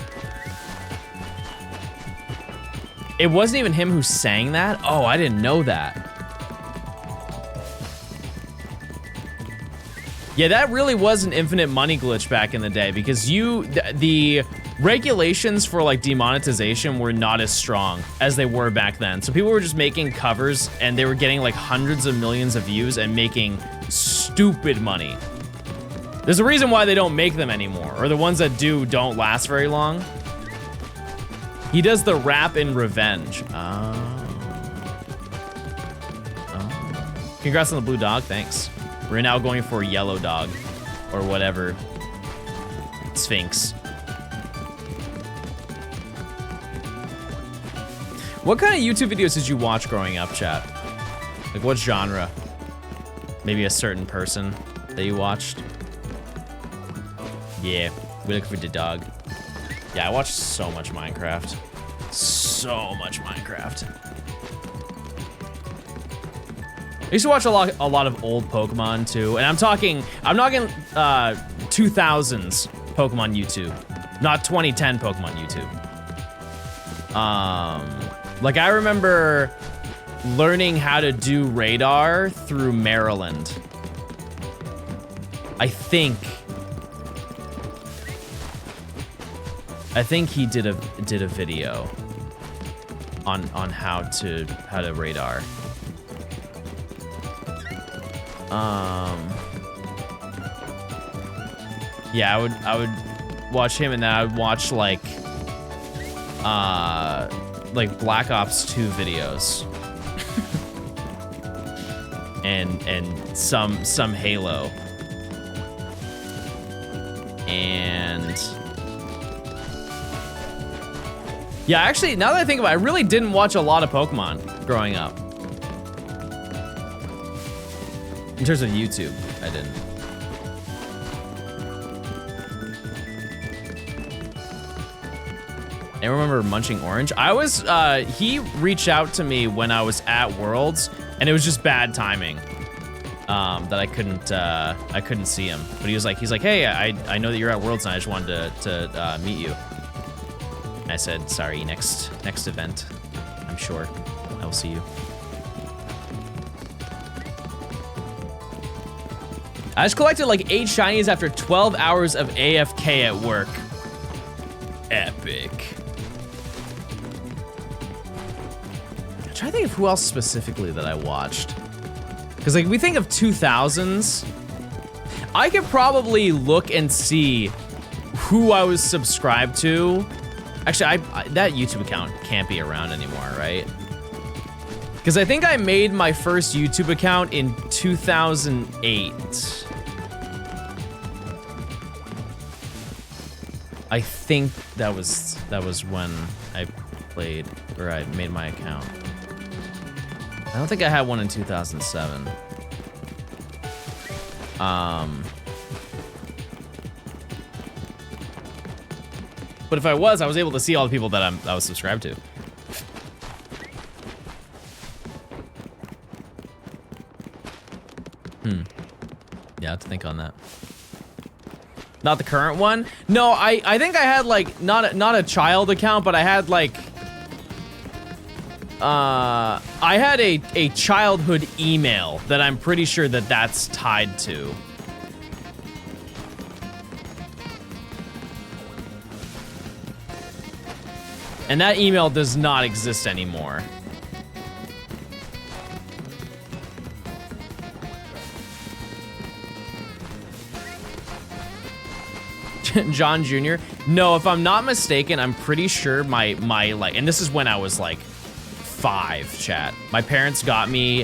It wasn't even him who sang that? Oh, I didn't know that. Yeah, that really was an infinite money glitch back in the day, because the regulations for like demonetization were not as strong as they were back then. So people were just making covers and they were getting like hundreds of millions of views and making stupid money. There's a reason why they don't make them anymore, or the ones that do don't last very long. He does the rap in Revenge. Oh. Congrats on the blue dog, thanks. We're now going for yellow dog, or whatever. Sphinx. What kind of YouTube videos did you watch growing up, chat? Like what genre? Maybe a certain person that you watched? Yeah, we're looking for the dog. Yeah, I watched so much Minecraft. So much Minecraft. I used to watch a lot of old Pokemon too, and I'm talking 2000s Pokemon YouTube, not 2010 Pokemon YouTube. Like I remember learning how to do radar through Maryland. I think he did a video on how to radar. Yeah, I would watch him, and then I would watch like Black Ops 2 videos. and some Halo. And yeah, actually, now that I think about it, I really didn't watch a lot of Pokemon growing up. In terms of YouTube, I didn't. I remember Munching Orange. He reached out to me when I was at Worlds, and it was just bad timing that I couldn't see him. But he's like, hey, I know that you're at Worlds, and I just wanted to meet you. And I said, sorry, next event, I'm sure I will see you. I just collected like 8 shinies after 12 hours of AFK at work. Epic. I'm trying to think of who else specifically that I watched. Because like we think of 2000s, I could probably look and see who I was subscribed to. Actually, that YouTube account can't be around anymore, right? Because I think I made my first YouTube account in 2008. I think that was when I played, or I made my account. I don't think I had one in 2007. But if I was able to see all the people that I was subscribed to. Yeah, I have to think on that. Not the current one? No, I think I had like, not a child account, but I had like, I had a childhood email that I'm pretty sure that that's tied to. And that email does not exist anymore. John Jr. No, if I'm not mistaken, I'm pretty sure my like, and this is when I was like 5, chat. My parents got me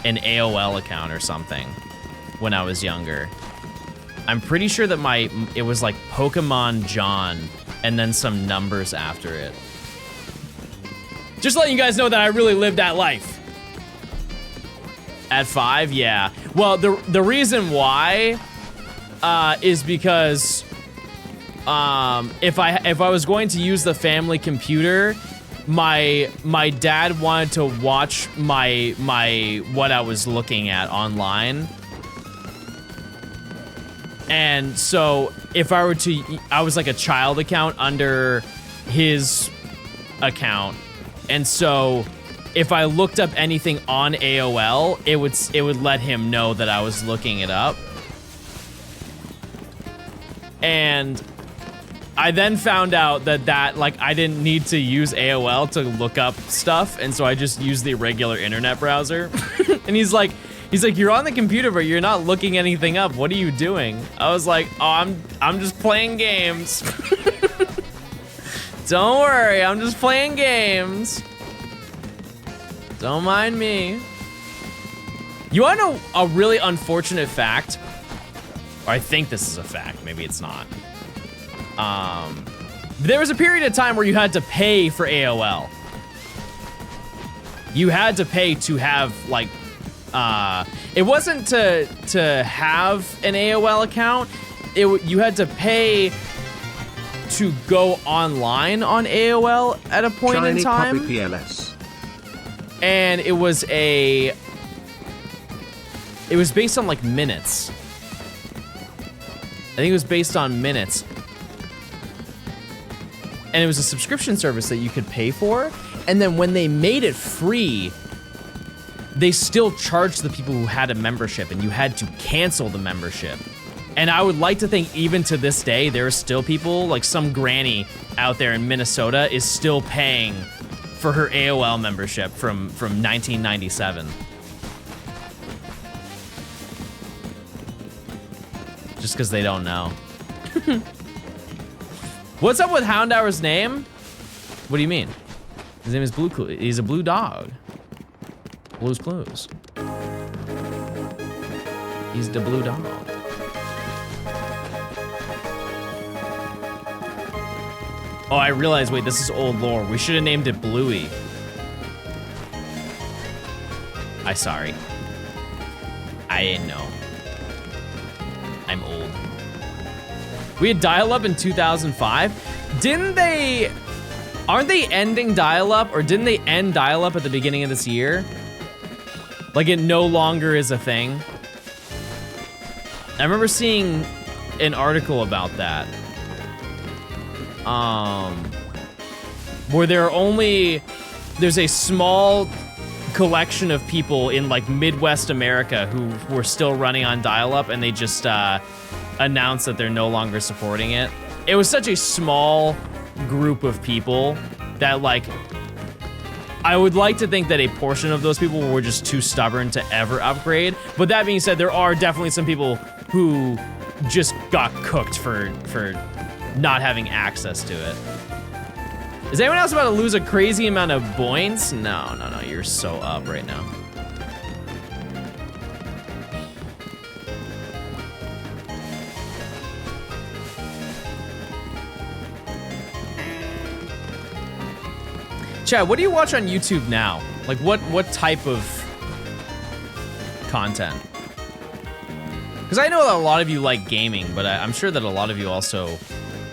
an AOL account or something when I was younger. I'm pretty sure that it was like Pokemon John and then some numbers after it. Just letting you guys know that I really lived that life. At 5, yeah. Well, the reason why is because if I was going to use the family computer, my dad wanted to watch my what I was looking at online. And so if I were to, I was like a child account under his account. And so if I looked up anything on AOL, it would let him know that I was looking it up. And I then found out that like I didn't need to use AOL to look up stuff, and so I just used the regular internet browser. And he's like, you're on the computer, but you're not looking anything up. What are you doing? I was like, oh, I'm just playing games. Don't worry, I'm just playing games. Don't mind me. You wanna know a really unfortunate fact? Or I think this is a fact, maybe it's not. There was a period of time where you had to pay for AOL. You had to pay to have, like, it wasn't to have an AOL account. You had to pay to go online on AOL at a point in time. Puppy PLS. And it was based on like minutes. I think it was based on minutes. And it was a subscription service that you could pay for. And then when they made it free, they still charged the people who had a membership, and you had to cancel the membership. And I would like to think even to this day, there are still people, like some granny out there in Minnesota is still paying for her AOL membership from 1997. Just because they don't know. What's up with Houndour's name? What do you mean? His name is Blue Clue. He's a blue dog. Blue's Clues. He's the blue dog. Oh, I realized, wait, this is old lore. We should have named it Bluey. Sorry. I didn't know. I'm old. We had dial-up in 2005. Aren't they ending dial-up, or didn't they end dial-up at the beginning of this year? Like it no longer is a thing. I remember seeing an article about that. Where there's a small collection of people in like Midwest America who were still running on dial-up, and they just announced that they're no longer supporting it. It was such a small group of people that, like, I would like to think that a portion of those people were just too stubborn to ever upgrade. But that being said, there are definitely some people who just got cooked for not having access to it. Is anyone else about to lose a crazy amount of points? No, you're so up right now. Chad, what do you watch on YouTube now? Like what type of content? Because I know that a lot of you like gaming, but I'm sure that a lot of you also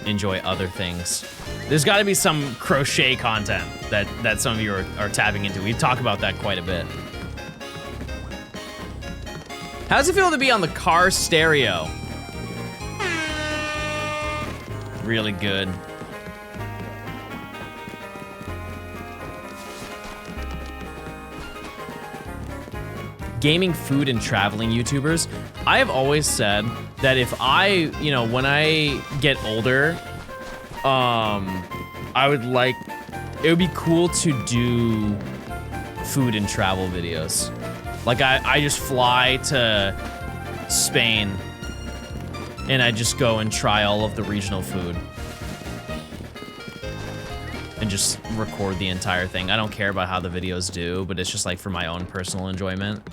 enjoy other things. There's got to be some crochet content that some of you are tapping into. We talk about that quite a bit. How does it feel to be on the car stereo? really good. Gaming, food, and traveling YouTubers. I have always said that if I, you know, when I get older, I would like, it would be cool to do food and travel videos. Like I just fly to Spain and I just go and try all of the regional food and just record the entire thing. I don't care about how the videos do, but it's just like for my own personal enjoyment.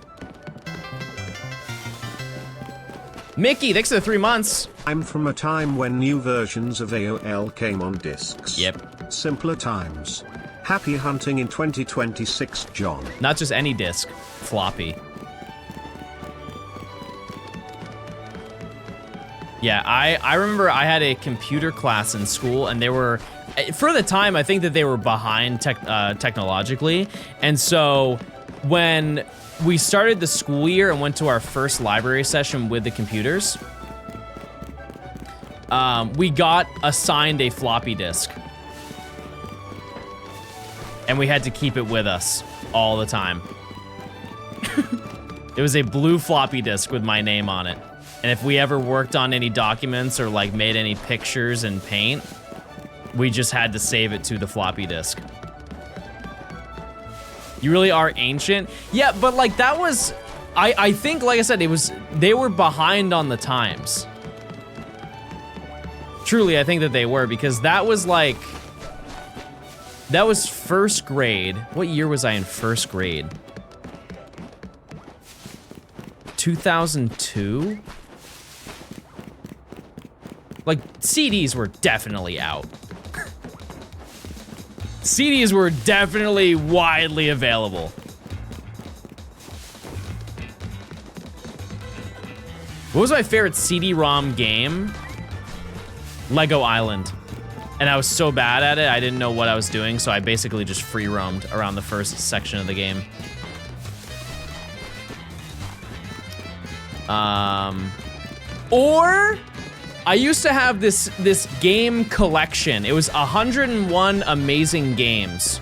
Mickey, thanks for the 3 months. I'm from a time when new versions of AOL came on discs. Yep. Simpler times. Happy hunting in 2026, John. Not just any disc, floppy. Yeah, I remember I had a computer class in school and they were, for the time, I think that they were behind technologically. And so when we started the school year and went to our first library session with the computers, we got assigned a floppy disk. And we had to keep it with us all the time. It was a blue floppy disk with my name on it. And if we ever worked on any documents or like made any pictures in Paint, we just had to save it to the floppy disk. You really are ancient? Yeah, but like that was, I think, like I said, they were behind on the times. Truly, I think that they were, because that was like, that was first grade. What year was I in first grade? 2002? Like, CDs were definitely out. CDs were definitely widely available. What was my favorite CD-ROM game? Lego Island. And I was so bad at it, I didn't know what I was doing, so I basically just free roamed around the first section of the game. Or I used to have this game collection. It was 101 amazing games.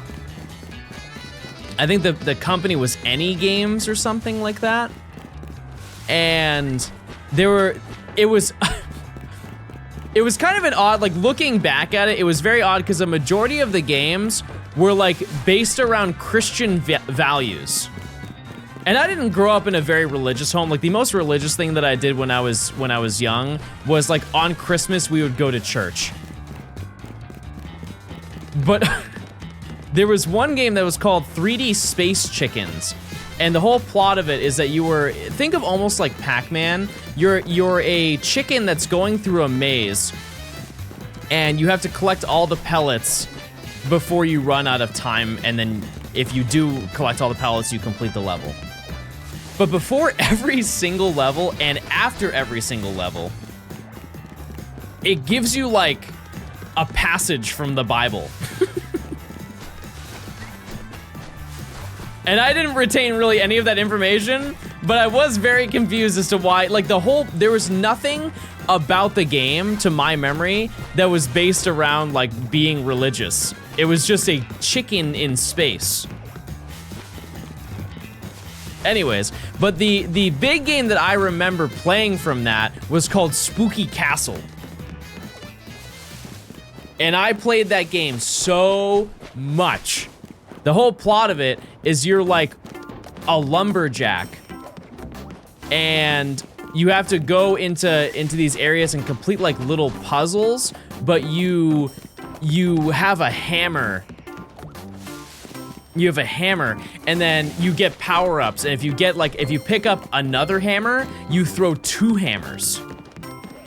I think the company was Any Games or something like that. And it was it was kind of an odd, like looking back at it, it was very odd because a majority of the games were like based around Christian values. And I didn't grow up in a very religious home. Like the most religious thing that I did when I was young was like on Christmas we would go to church. But there was one game that was called 3D Space Chickens. And the whole plot of it is that you were, think of almost like Pac-Man. You're a chicken that's going through a maze and you have to collect all the pellets before you run out of time, and then if you do collect all the pellets, you complete the level. But before every single level and after every single level, it gives you like a passage from the Bible. And I didn't retain really any of that information, but I was very confused as to why, like there was nothing about the game, to my memory, that was based around like being religious. It was just a chicken in space. Anyways, but the big game that I remember playing from that was called Spooky Castle. And I played that game so much. The whole plot of it is you're like a lumberjack and you have to go into these areas and complete like little puzzles, but you have a hammer. You have a hammer and then you get power-ups, and if you pick up another hammer, you throw 2 hammers.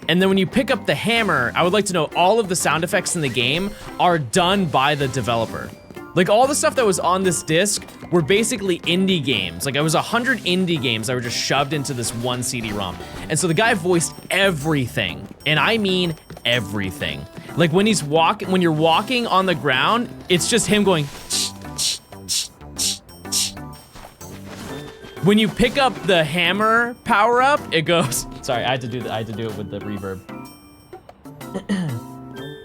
And then when you pick up the hammer, I would like to know all of the sound effects in the game are done by the developer. Like all the stuff that was on this disc were basically indie games. Like it was 100 indie games that were just shoved into this one CD-ROM. And so the guy voiced everything, and I mean everything. Like when you're walking on the ground, it's just him going. When you pick up the hammer power up, it goes. Sorry, I had to do it with the reverb.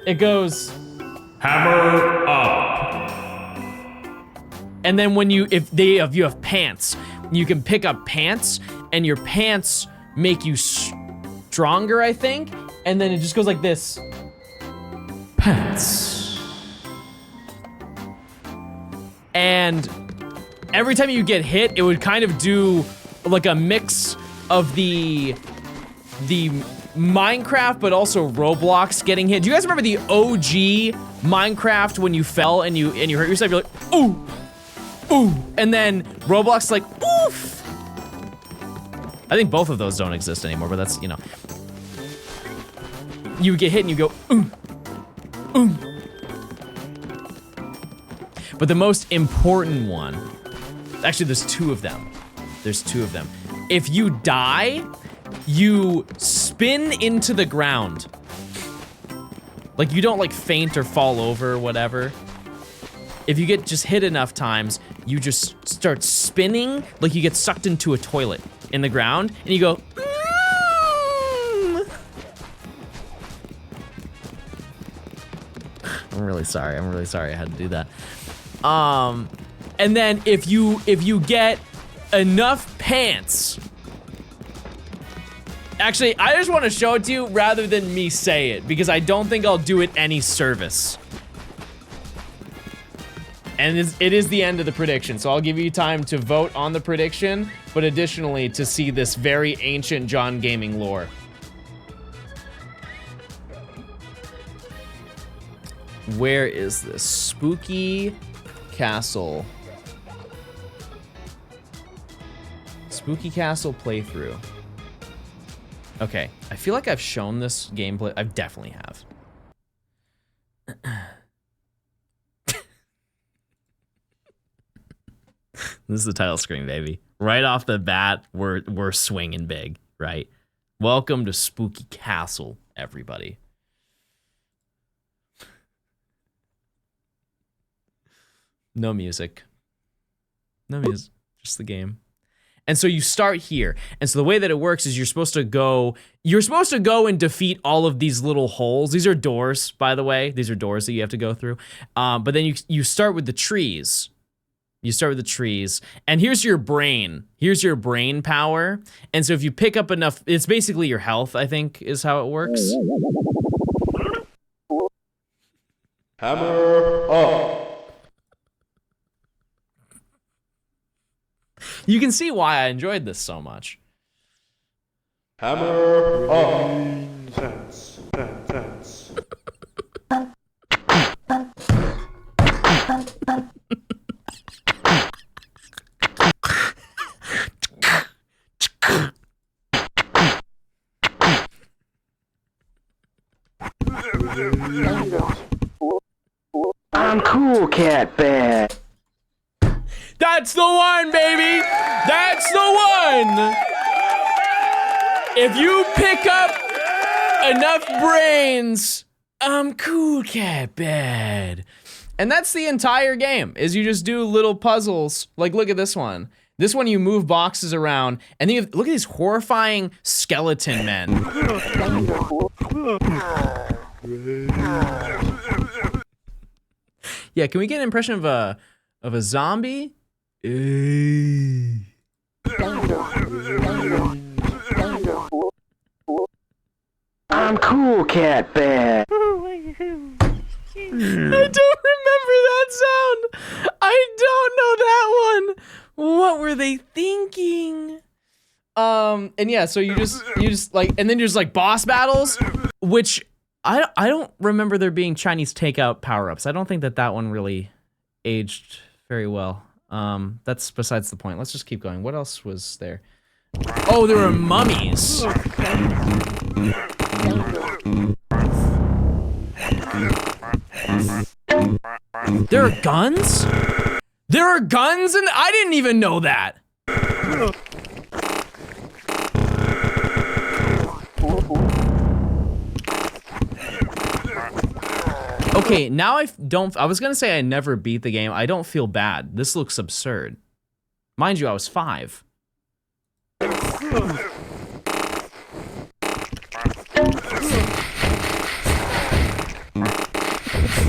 it goes Hammer up. And then when you have pants, you can pick up pants, and your pants make you stronger, I think. And then it just goes like this. Pants. And every time you get hit, it would kind of do like a mix of the Minecraft, but also Roblox getting hit. Do you guys remember the OG Minecraft when you fell and you hurt yourself? You're like, ooh, ooh, and then Roblox like, oof. I think both of those don't exist anymore, but that's, you know. You get hit and you go, ooh, ooh. But the most important one, actually there's two of them. There's two of them. If you die, you spin into the ground. Like you don't like faint or fall over or whatever. If you get just hit enough times, you just start spinning like you get sucked into a toilet in the ground and you go, I'm really sorry I had to do that. And then if you get enough pants, actually, I just want to show it to you rather than me say it, because I don't think I'll do it any service. And it is the end of the prediction, so I'll give you time to vote on the prediction, but additionally to see this very ancient John Gaming lore. Where is this? Spooky Castle. Spooky Castle playthrough. Okay, I feel like I've shown this gameplay. I definitely have. This is the title screen, baby. Right off the bat, we're swinging big, right? Welcome to Spooky Castle, everybody. No music. No music, just the game. And so you start here. And so the way that it works is you're supposed to go and defeat all of these little holes. These are doors, by the way. These are doors that you have to go through. But then you start with the trees. You start with the trees. And here's your brain. Here's your brain power. And so if you pick up enough, it's basically your health, I think, is how it works. Hammer up. You can see why I enjoyed this so much. Hammer up. Tense. I'm cool, cat bad. That's the one, baby! That's the one! If you pick up enough brains, I'm cool, cat bad. And that's the entire game, is you just do little puzzles. Like, look at this one. This one, you move boxes around, and then you have, look at these horrifying skeleton men. Yeah, can we get an impression of a zombie? I'm cool, cat bad. I don't remember that sound. I don't know that one. What were they thinking? And yeah, so you just like, and then there's like boss battles, which I don't remember there being Chinese takeout power-ups. I don't think that one really aged very well. That's besides the point. Let's just keep going. What else was there? Oh, there were mummies. There are guns? There are guns, and I didn't even know that. Okay, now I was gonna say I never beat the game. I don't feel bad. This looks absurd. Mind you, I was 5.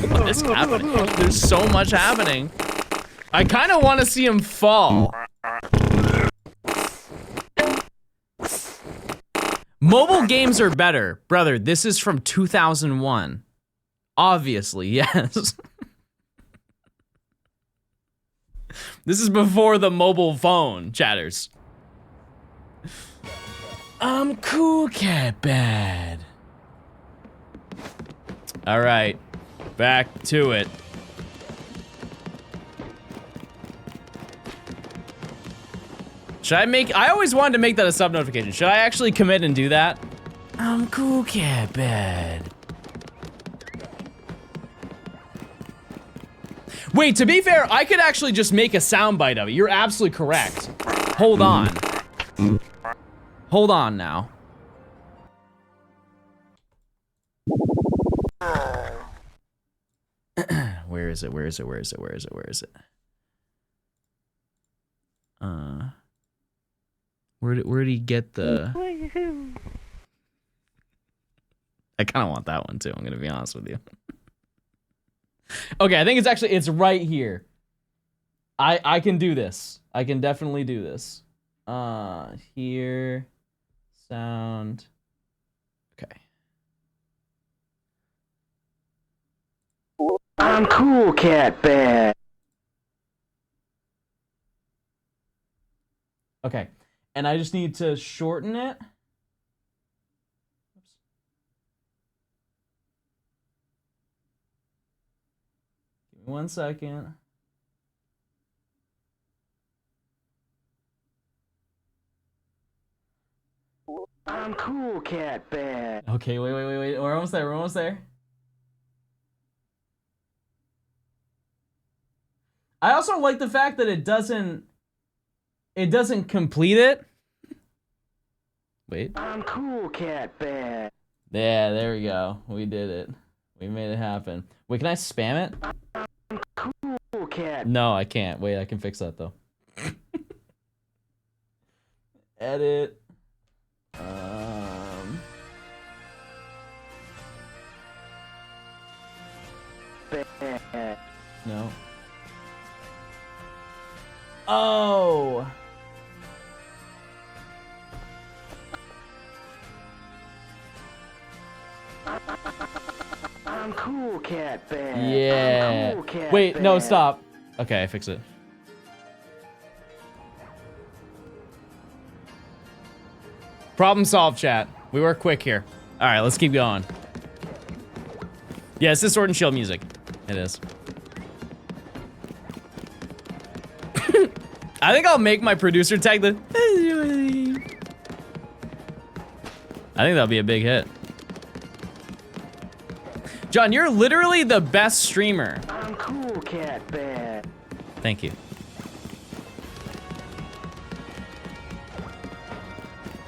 What is happening? There's so much happening. I kind of want to see him fall. Mobile games are better. Brother, this is from 2001. Obviously, yes. This is before the mobile phone, chatters. I'm cool cat bad. All right, back to it. Should I make, I always wanted to make that a sub notification. Should I actually commit and do that? I'm cool cat bad. Wait, to be fair, I could actually just make a soundbite of it. You're absolutely correct. Hold on. Hold on now. Where is it? Where is it? Where is it? Where is it? Where is it? Where did he get the? I kind of want that one too. I'm gonna be honest with you. Okay, I think it's right here. I can do this. I can definitely do this. Here, sound. Okay. I'm cool cat bad. Okay, and I just need to shorten it. Oops. Give me 1 second. I'm cool cat bad. Okay, wait. We're almost there. We're almost there. I also like the fact that it doesn't complete it. Wait. I'm cool cat bad. Yeah, there we go. We did it. We made it happen. Wait, can I spam it? I'm cool cat. No, I can't. Wait, I can fix that though. Edit. Bad. No. Oh. I'm cool cat bad. Yeah. I'm cool cat Wait, bad. no, stop. Okay, I fix it. Problem solved, chat. We work quick here. All right, let's keep going. Yeah, it's the Sword and Shield music. It is. I think I'll make my producer tag the... I think that'll be a big hit. John, you're literally the best streamer. I'm cool cat bad. Thank you.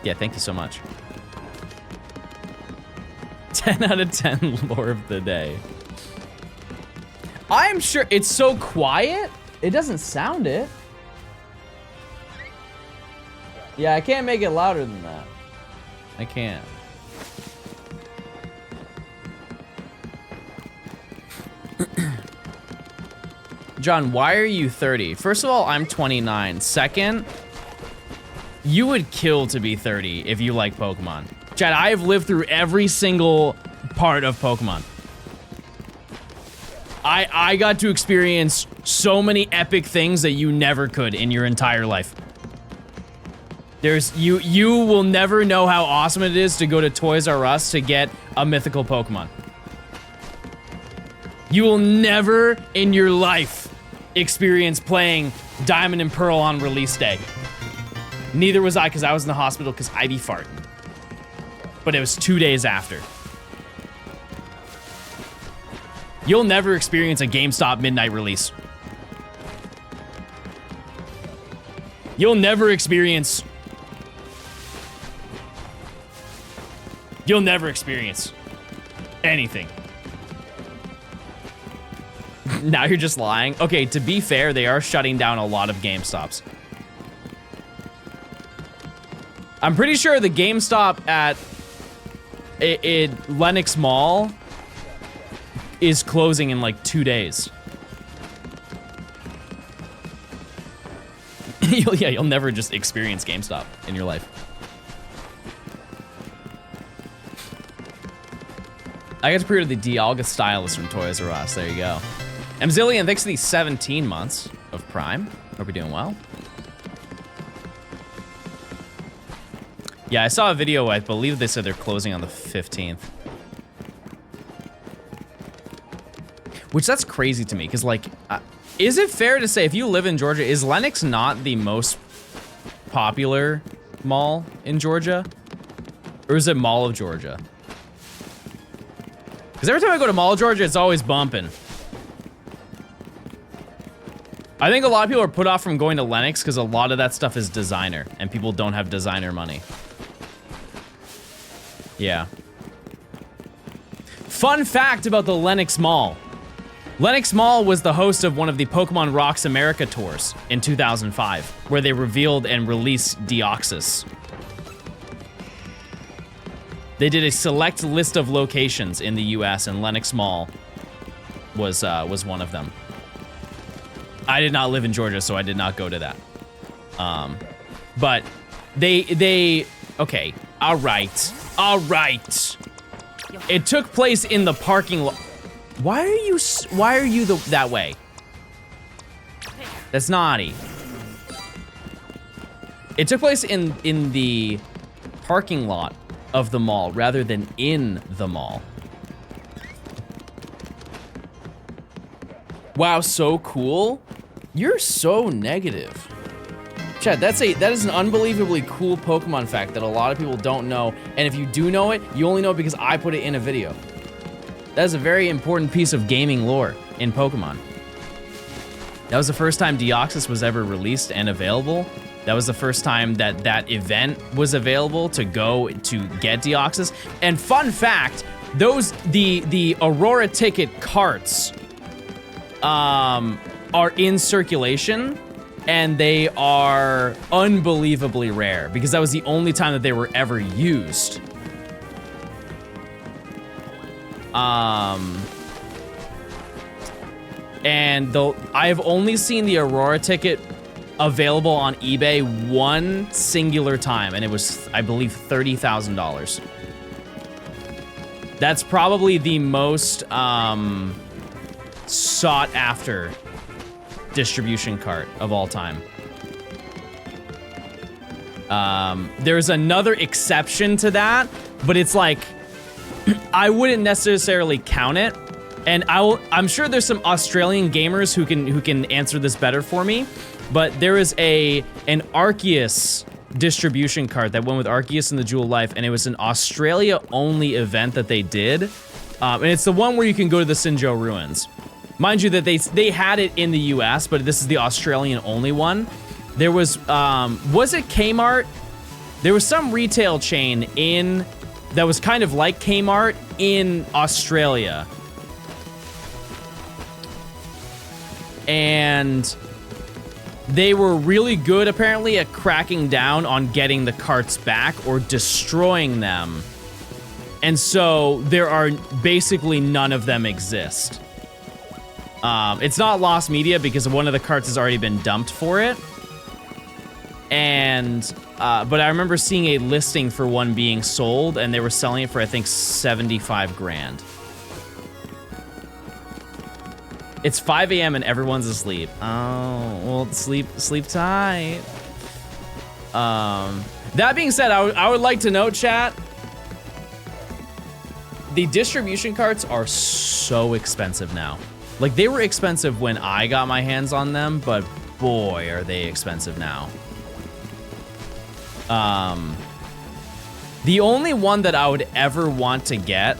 Yeah, thank you so much. 10 out of 10 lore of the day. I'm sure it's so quiet, it doesn't sound it. Yeah, I can't make it louder than that. I can't. John, why are you 30? First of all, I'm 29. Second, you would kill to be 30 if you like Pokemon. Chad, I have lived through every single part of Pokemon. I got to experience so many epic things that you never could in your entire life. You will never know how awesome it is to go to Toys R Us to get a mythical Pokemon. You will never in your life experience playing Diamond and Pearl on release day. Neither was I, because I was in the hospital because I be farting. But it was 2 days after. You'll never experience a GameStop midnight release. You'll never experience anything. Now you're just lying. Okay, to be fair, they are shutting down a lot of GameStops. I'm pretty sure the GameStop at Lenox Mall is closing in like 2 days. You'll never just experience GameStop in your life. I got to pre-order the Dialga stylus from Toys R Us. There you go. Mzillion, thanks for the 17 months of Prime. Hope you're doing well. Yeah, I saw a video. I believe they said they're closing on the 15th. Which, that's crazy to me, because, like, is it fair to say, if you live in Georgia, is Lenox not the most popular mall in Georgia? Or is it Mall of Georgia? Because every time I go to Mall of Georgia, it's always bumping. I think a lot of people are put off from going to Lenox because a lot of that stuff is designer, and people don't have designer money. Yeah. Fun fact about the Lenox Mall. Lenox Mall was the host of one of the Pokemon Rocks America tours in 2005, where they revealed and released Deoxys. They did a select list of locations in the US, and Lenox Mall was one of them. I did not live in Georgia, so I did not go to that. But they okay, all right. It took place in the parking lot. Why are you that way? That's naughty. It took place in the parking lot of the mall rather than in the mall. Wow, so cool. You're so negative. Chad, that is an unbelievably cool Pokemon fact that a lot of people don't know. And if you do know it, you only know it because I put it in a video. That is a very important piece of gaming lore in Pokemon. That was the first time Deoxys was ever released and available. That was the first time that event was available to go to get Deoxys. And fun fact, the Aurora ticket carts are in circulation, and they are unbelievably rare because that was the only time that they were ever used. And I have only seen the Aurora ticket available on eBay one singular time, and it was, I believe, $30,000. That's probably the most sought after distribution cart of all time. There's another exception to that, but it's like, I wouldn't necessarily count it. And I'm sure there's some Australian gamers who can answer this better for me, but there is an Arceus distribution cart that went with Arceus and the Jewel of Life, and it was an Australia only event that they did. And it's the one where you can go to the Sinjo ruins. Mind you that they had it in the US, but this is the Australian only one. There was it Kmart? There was some retail chain that was kind of like Kmart in Australia. And they were really good, apparently, at cracking down on getting the carts back or destroying them. And so there are basically none of them exist. It's not lost media because one of the carts has already been dumped for it. And, but I remember seeing a listing for one being sold, and they were selling it for, I think, 75 grand. It's 5 a.m. and everyone's asleep. Oh, well, sleep tight. That being said, I would like to note, chat, the distribution carts are so expensive now. Like, they were expensive when I got my hands on them, but boy, are they expensive now. The only one that I would ever want to get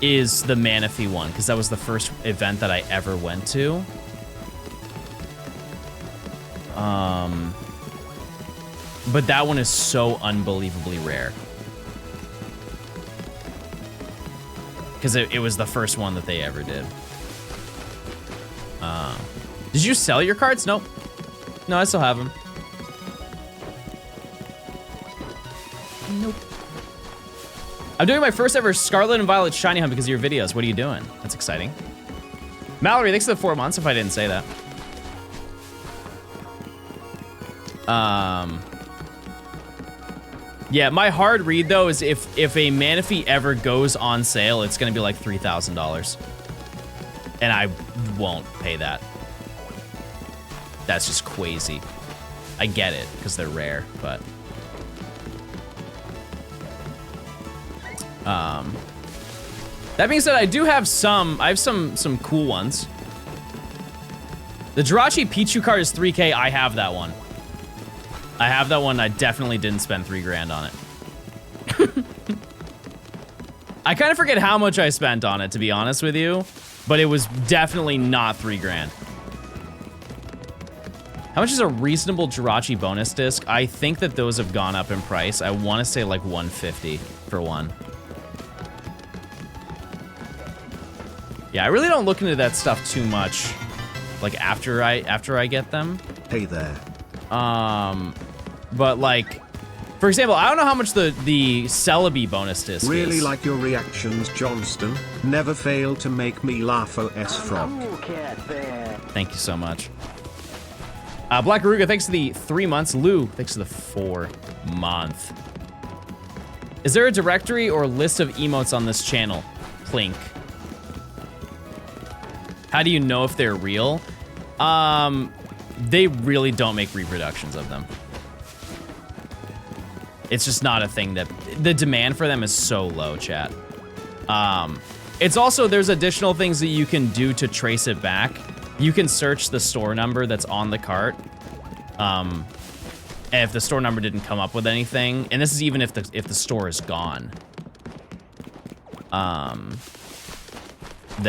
is the Manaphy one, because that was the first event that I ever went to. But that one is so unbelievably rare. Because it was the first one that they ever did. Did you sell your cards? Nope. No, I still have them. Nope. I'm doing my first ever Scarlet and Violet shiny hunt because of your videos. What are you doing? That's exciting. Mallory, thanks for the 4 months if I didn't say that. Yeah, my hard read though is if a Manaphy ever goes on sale, it's gonna be like $3,000. And I won't pay that. That's just crazy. I get it, because they're rare, but... that being said, I do have some, I have some cool ones. The Jirachi Pichu card is 3K, I have that one. I have that one, I definitely didn't spend 3 grand on it. I kind of forget how much I spent on it, to be honest with you, but it was definitely not 3 grand. How much is a reasonable Jirachi bonus disc? I think that those have gone up in price. I want to say like 150 for one. Yeah, I really don't look into that stuff too much, like after I get them. Hey there. But like, for example, I don't know how much the Celebi bonus disc Really is. like your reactions, Johnston. Never fail to make me laugh, OS Frog. Cool cat bear. Thank you so much. Black Aruga, thanks to the 3 months. Lou, thanks to the 4 month. Is there a directory or list of emotes on this channel? Plink. How do you know if they're real? They really don't make reproductions of them. It's just not a thing that, the demand for them is so low, chat. It's also, there's additional things that you can do to trace it back. You can search the store number that's on the cart. And if the store number didn't come up with anything, and this is even if the store is gone, then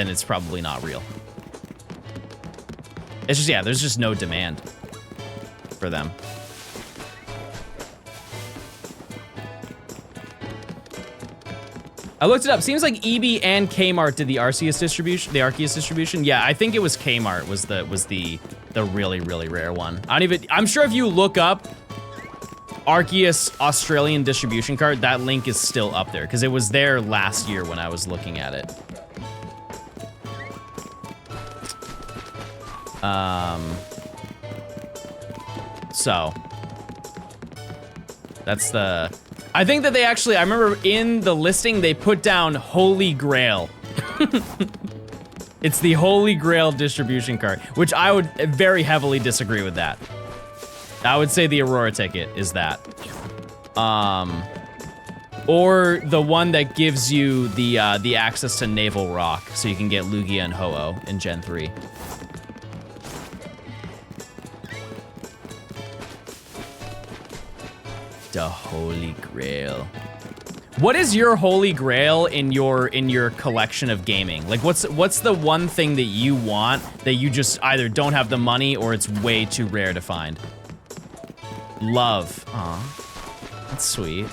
it's probably not real. It's just, yeah, there's just no demand for them. I looked it up. Seems like EB and Kmart did the Arceus distribution, the Arceus distribution. Yeah, I think it was Kmart was the really, really rare one. I'm sure if you look up Arceus Australian distribution card, that link is still up there because it was there last year when I was looking at it. So that's the, I think that they actually, I remember in the listing, they put down Holy Grail. It's the Holy Grail distribution card, which I would very heavily disagree with that. I would say the Aurora ticket is that. Or the one that gives you the access to Naval Rock, so you can get Lugia and Ho-Oh in Gen 3. The Holy Grail. What is your Holy Grail in your collection of gaming? Like, what's the one thing that you want that you just either don't have the money or it's way too rare to find? Love. Aw, that's sweet.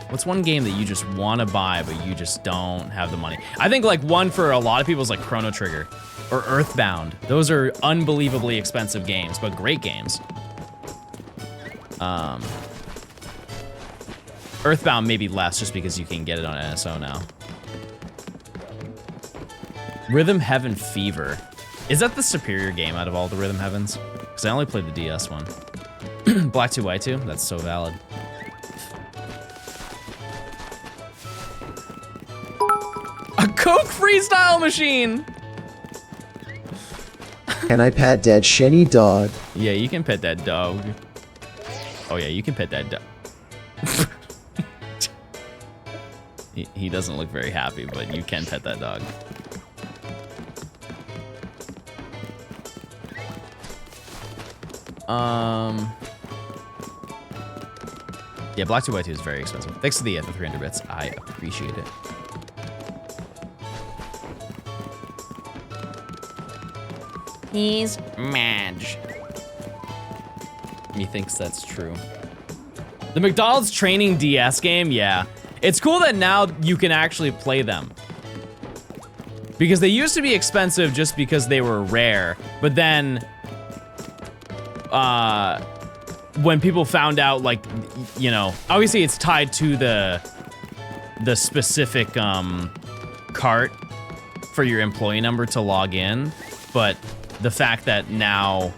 What's one game that you just want to buy but you just don't have the money? I think like one for a lot of people is like Chrono Trigger or Earthbound. Those are unbelievably expensive games, but great games. Earthbound maybe less just because you can get it on NSO now. Rhythm Heaven Fever. Is that the superior game out of all the Rhythm Heavens? Because I only played the DS one. Black 2 White 2? That's so valid. A Coke freestyle machine! Can I pet that shiny dog? Yeah, you can pet that dog. Oh yeah, you can pet that dog. He doesn't look very happy, but you can pet that dog. Yeah, Black 2 White 2 is very expensive. Thanks to the 300 bits. I appreciate it. He's Madge. Methinks that's true. The McDonald's training DS game, yeah. It's cool that now you can actually play them. Because they used to be expensive just because they were rare, but then when people found out, like, you know, obviously it's tied to the specific cart for your employee number to log in, but the fact that now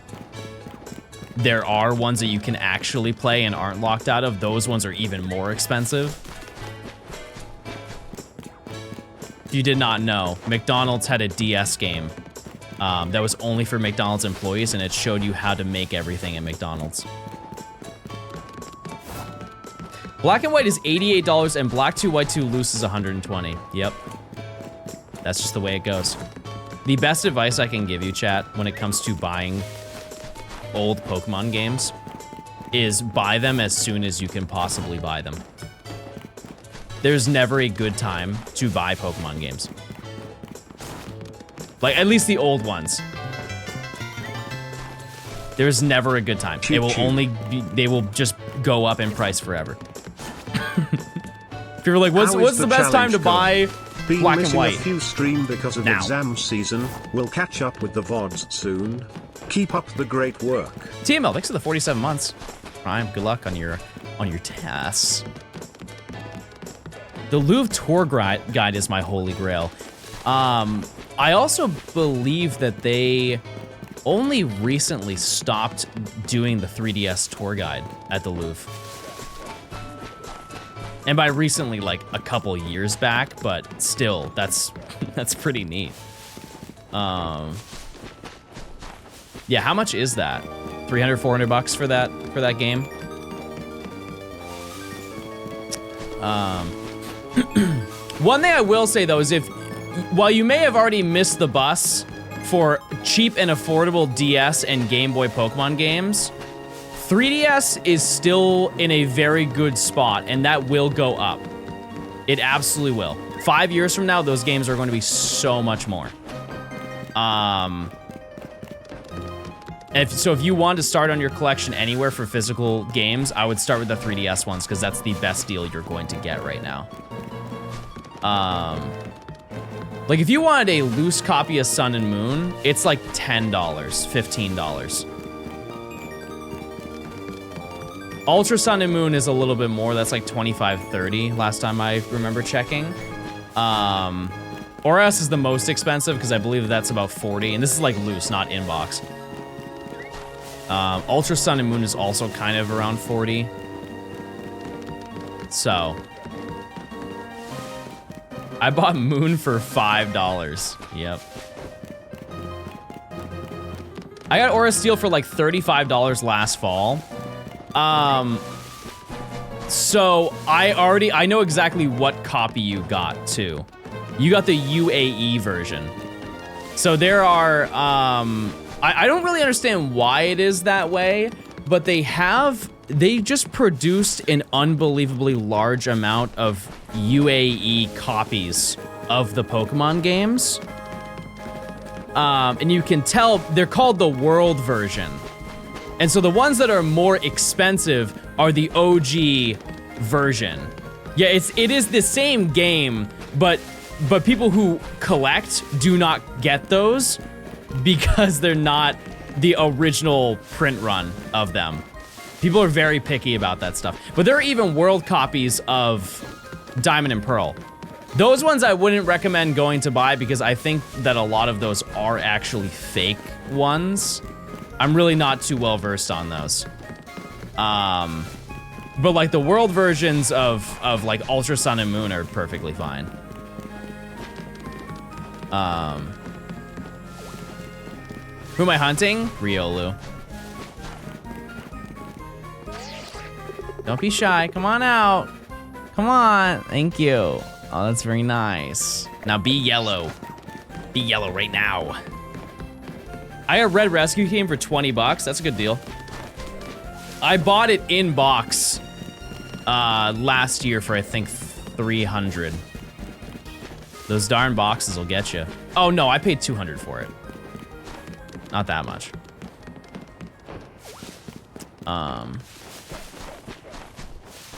there are ones that you can actually play and aren't locked out of, those ones are even more expensive. If you did not know, McDonald's had a DS game that was only for McDonald's employees, and it showed you how to make everything at McDonald's. Black and white is $88, and black 2, white 2 loose is $120. Yep. That's just the way it goes. The best advice I can give you, chat, when it comes to buying old Pokemon games is buy them as soon as you can possibly buy them. There's never a good time to buy Pokemon games. Like, at least the old ones. There's never a good time. They will only be, they will just go up in price forever. If you're like, what's the best time to buy Been black and missing white? a few stream because of Now. exam season. We'll catch up with the VODs soon. Keep up the great work. TML, thanks for the 47 months. Prime, good luck on your tasks. The Louvre tour guide is my holy grail. I also believe that they only recently stopped doing the 3DS tour guide at the Louvre. And by recently, like a couple years back, but still, that's pretty neat. Yeah, how much is that? 300, 400 bucks for that game? One thing I will say though is while you may have already missed the bus for cheap and affordable DS and Game Boy Pokemon games, 3DS is still in a very good spot, and that will go up. It absolutely will. 5 years from now, those games are going to be so much more. If you want to start on your collection anywhere for physical games, I would start with the 3DS ones, because that's the best deal you're going to get right now. Like, if you wanted a loose copy of Sun and Moon, it's like $10, $15. Ultra Sun and Moon is a little bit more. That's like $25, $30 last time I remember checking. ORAS is the most expensive because I believe that's about $40, and this is like loose, not inbox. Ultra Sun and Moon is also kind of around $40. So I bought Moon for $5. Yep. I got Aura Steel for like $35 last fall. So I know exactly what copy you got too. You got the UAE version. So there are, I don't really understand why it is that way, but they just produced an unbelievably large amount of UAE copies of the Pokemon games. And you can tell they're called the world version. And so the ones that are more expensive are the OG version. Yeah, it is the same game, but people who collect do not get those because they're not the original print run of them. People are very picky about that stuff. But there are even world copies of Diamond and Pearl. Those ones I wouldn't recommend going to buy because I think that a lot of those are actually fake ones. I'm really not too well versed on those. But like the world versions of like Ultra Sun and Moon are perfectly fine. Who am I hunting? Riolu. Don't be shy. Come on out. Come on. Thank you. Oh, that's very nice. Now be yellow. Be yellow right now. I got Red Rescue Team for 20 bucks. That's a good deal. I bought it in box last year for I think 300. Those darn boxes will get you. Oh no, I paid 200 for it. Not that much.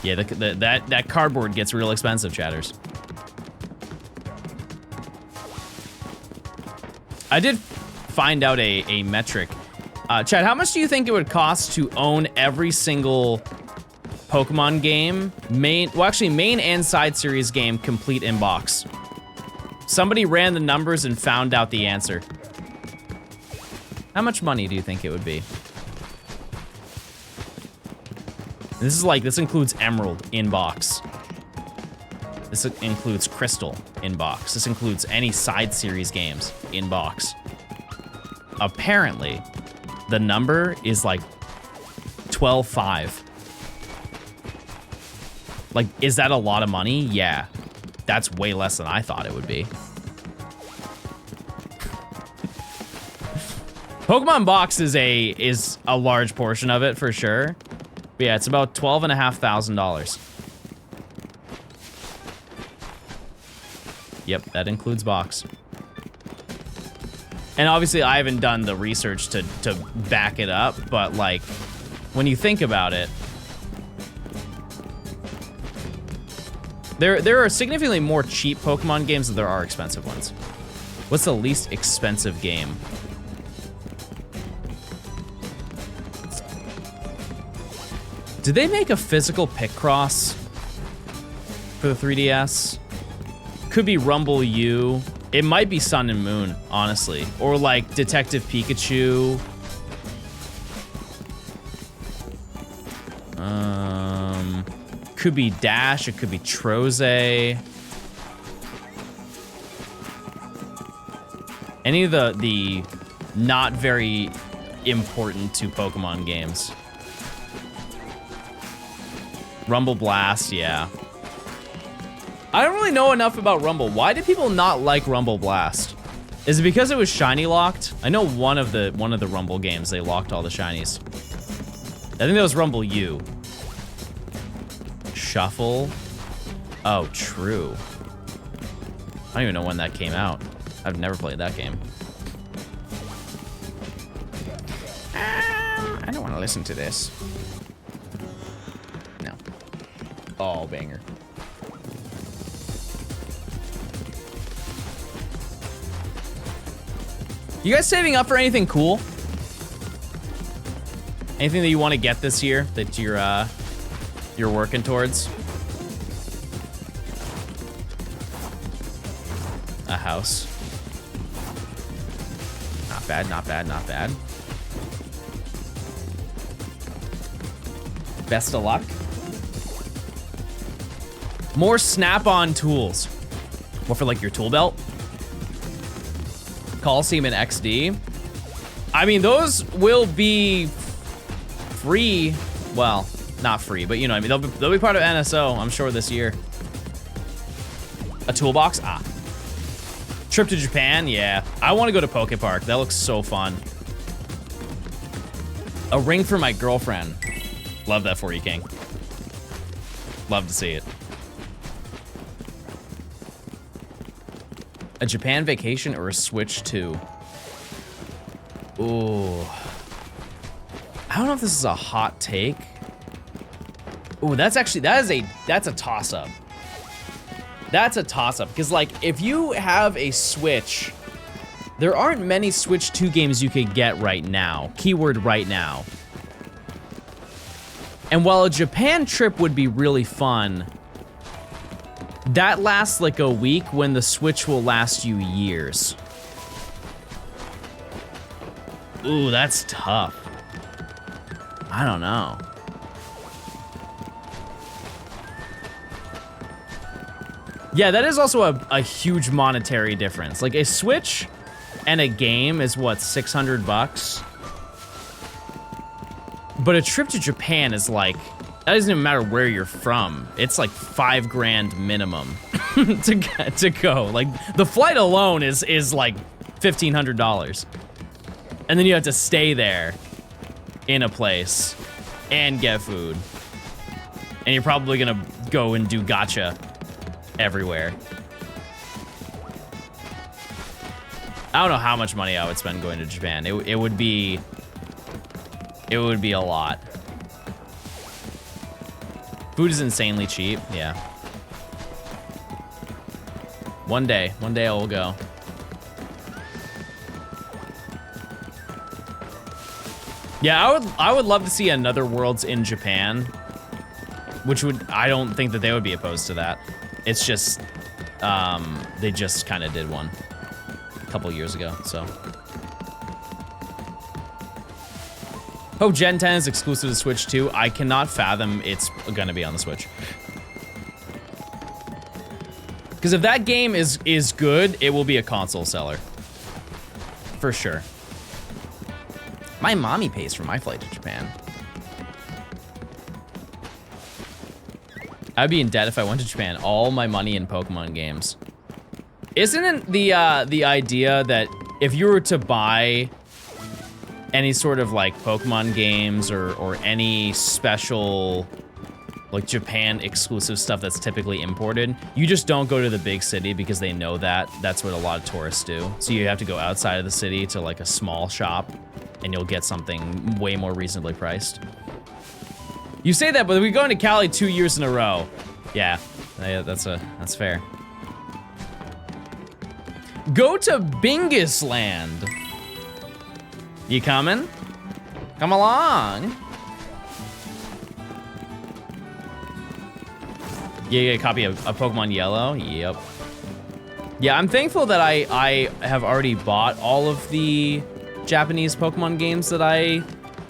Yeah, that cardboard gets real expensive, chatters. I did find out a metric. Chad, how much do you think it would cost to own every single Pokemon game, main and side series game, complete in box? Somebody ran the numbers and found out the answer. How much money do you think it would be? This includes Emerald in box. This includes Crystal in box. This includes any side series games in box. Apparently, the number is like 12.5. Like, is that a lot of money? Yeah. That's way less than I thought it would be. Pokemon box is a large portion of it for sure. But yeah, it's about $12,500. Yep, that includes box. And obviously I haven't done the research to back it up, but like, when you think about it, there are significantly more cheap Pokemon games than there are expensive ones. What's the least expensive game? Did they make a physical Picross for the 3DS? Could be Rumble U. It might be Sun and Moon, honestly. Or like Detective Pikachu. Could be Dash, it could be Troze. Any of the not very important to Pokemon games. Rumble Blast, yeah. I don't really know enough about Rumble. Why did people not like Rumble Blast? Is it because it was shiny locked? I know one of the Rumble games, they locked all the shinies. I think that was Rumble U. Shuffle. Oh, true. I don't even know when that came out. I've never played that game. I don't want to listen to this. No. Oh, banger. You guys saving up for anything cool? Anything that you want to get this year that you're working towards? A house. Not bad, not bad, not bad. Best of luck. More snap-on tools. What, for like your tool belt? Coliseum and XD. I mean, those will be free. Well, not free, but you know what I mean. They'll be part of NSO, I'm sure, this year. A toolbox? Ah. Trip to Japan? Yeah. I want to go to Poke Park. That looks so fun. A ring for my girlfriend. Love that for you, King. Love to see it. A Japan vacation or a Switch 2? Ooh. I don't know if this is a hot take. Ooh, that's a toss-up. That's a toss-up, because like, if you have a Switch, there aren't many Switch 2 games you could get right now. Keyword right now. And while a Japan trip would be really fun, that lasts like a week when the Switch will last you years. Ooh, that's tough. I don't know. Yeah, that is also a huge monetary difference. Like a Switch and a game is what, 600 bucks? But a trip to Japan is like, that doesn't even matter where you're from. It's like $5 grand minimum to go. Like the flight alone is like $1,500. And then you have to stay there in a place and get food. And you're probably gonna go and do gacha everywhere. I don't know how much money I would spend going to Japan. It would be a lot. Food is insanely cheap, yeah. One day I will go. Yeah, I would love to see another Worlds in Japan, which I don't think that they would be opposed to that. It's just, they just kind of did one a couple years ago, so. Hope Gen 10 is exclusive to Switch too. I cannot fathom it's gonna be on the Switch. Because if that game is good, it will be a console seller. For sure. My mommy pays for my flight to Japan. I'd be in debt if I went to Japan. All my money in Pokemon games. Isn't it the idea that if you were to buy any sort of like Pokemon games or any special like Japan exclusive stuff that's typically imported, you just don't go to the big city because they know that that's what a lot of tourists do. So you have to go outside of the city to like a small shop and you'll get something way more reasonably priced. You say that, but we're going to Cali 2 years in a row. Yeah, that's fair. Go to Bingus Land. You coming? Come along. Yeah, you get a copy of Pokemon Yellow? Yep. Yeah, I'm thankful that I have already bought all of the Japanese Pokemon games that I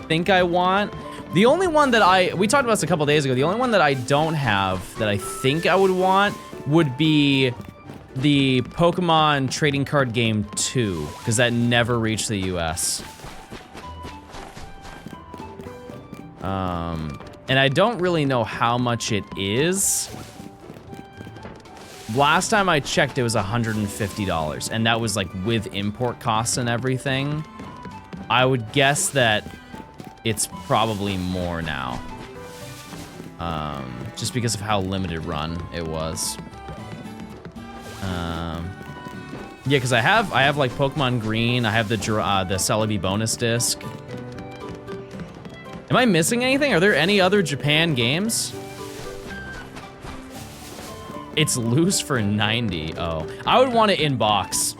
think I want. The only one that we talked about this a couple days ago, the only one that I don't have that I think I would want would be the Pokemon Trading Card Game 2, because that never reached the US. And I don't really know how much it is. Last time I checked, it was $150, and that was like with import costs and everything. I would guess that it's probably more now. Just because of how limited run it was. Yeah, because I have like Pokemon Green, I have the Celebi bonus disc. Am I missing anything? Are there any other Japan games? It's loose for 90. Oh, I would want it in box.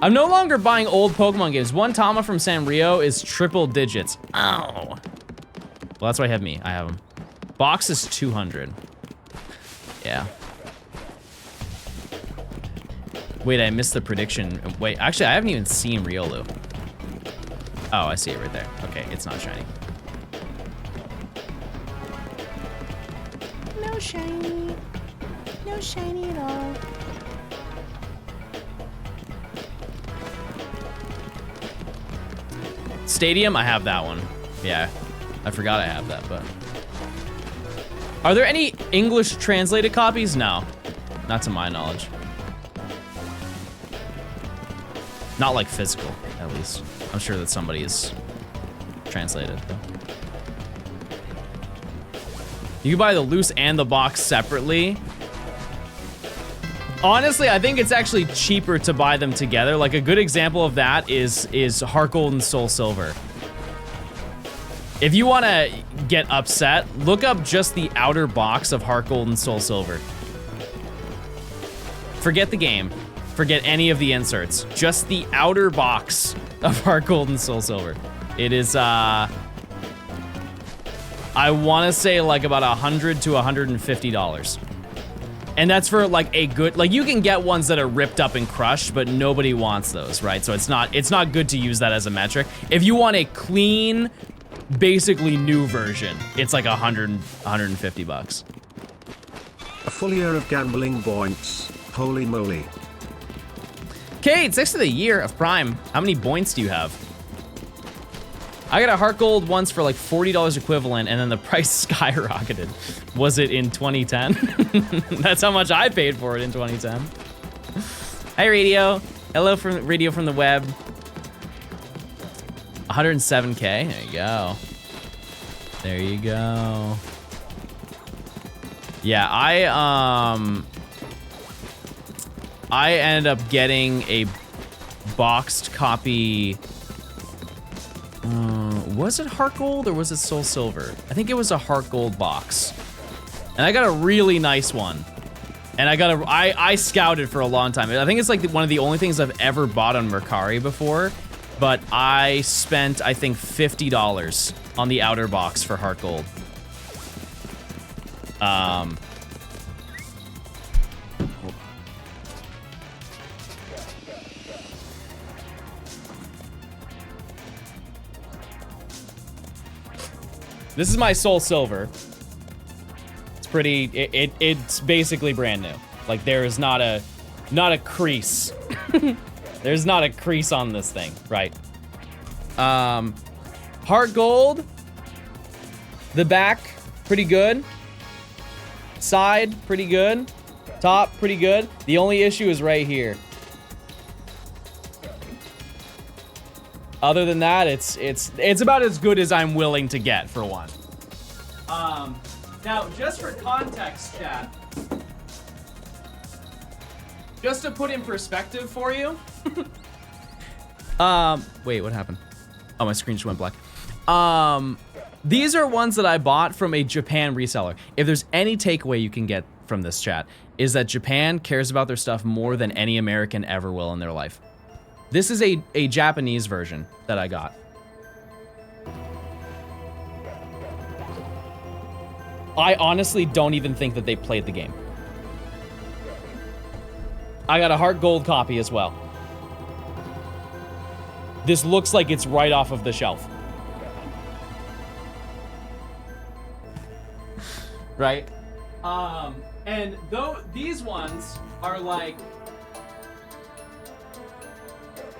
I'm no longer buying old Pokemon games. One Tama from Sanrio is triple digits. Ow. Well, that's why I have me. I have them. Box is 200. Yeah. Wait, I missed the prediction. Wait, actually, I haven't even seen Riolu. Oh, I see it right there. Okay, it's not shiny. No shiny. No shiny at all. Stadium, I have that one. Yeah, I forgot I have that, but. Are there any English translated copies? No, not to my knowledge. Not like physical, at least. I'm sure that somebody is translated, though. You can buy the loose and the box separately. Honestly, I think it's actually cheaper to buy them together. Like a good example of that is Heart Gold and Soul Silver. If you want to get upset, look up just the outer box of Heart Gold and Soul Silver. Forget the game. Forget any of the inserts. Just the outer box of Heart Gold and Soul Silver. It is, I want to say like about $100 to $150. And that's for like a good, like you can get ones that are ripped up and crushed, but nobody wants those, right? So it's not good to use that as a metric. If you want a clean, basically new version, it's like $150. A full year of gambling points. Holy moly. Kate, 6th of the year of Prime. How many points do you have? I got a Heart Gold once for like $40 equivalent, and then the price skyrocketed. Was it in 2010? That's how much I paid for it in 2010. Hi, Radio. Hello from Radio from the web. 107K. There you go. There you go. Yeah, I ended up getting a boxed copy. Was it Heart Gold or was it Soul Silver? I think it was a Heart Gold box. And I got a really nice one. And I scouted for a long time. I think it's like one of the only things I've ever bought on Mercari before. but I spent, I think, $50 on the outer box for Heart Gold. This is my Soul Silver. It's pretty, it's basically brand new. Like, there is not a crease. There's not a crease on this thing, right? Heart Gold. The back, pretty good. Side, pretty good. Top, pretty good. The only issue is right here. Other than that, it's about as good as I'm willing to get, for one. Now, just for context, chat, just to put in perspective for you. Wait, what happened? Oh, my screen just went black. These are ones that I bought from a Japan reseller. If there's any takeaway you can get from this chat, is that Japan cares about their stuff more than any American ever will in their life. This is a Japanese version that I got. I honestly don't even think that they played the game. I got a Heart Gold copy as well. This looks like it's right off of the shelf. Right? And though these ones are like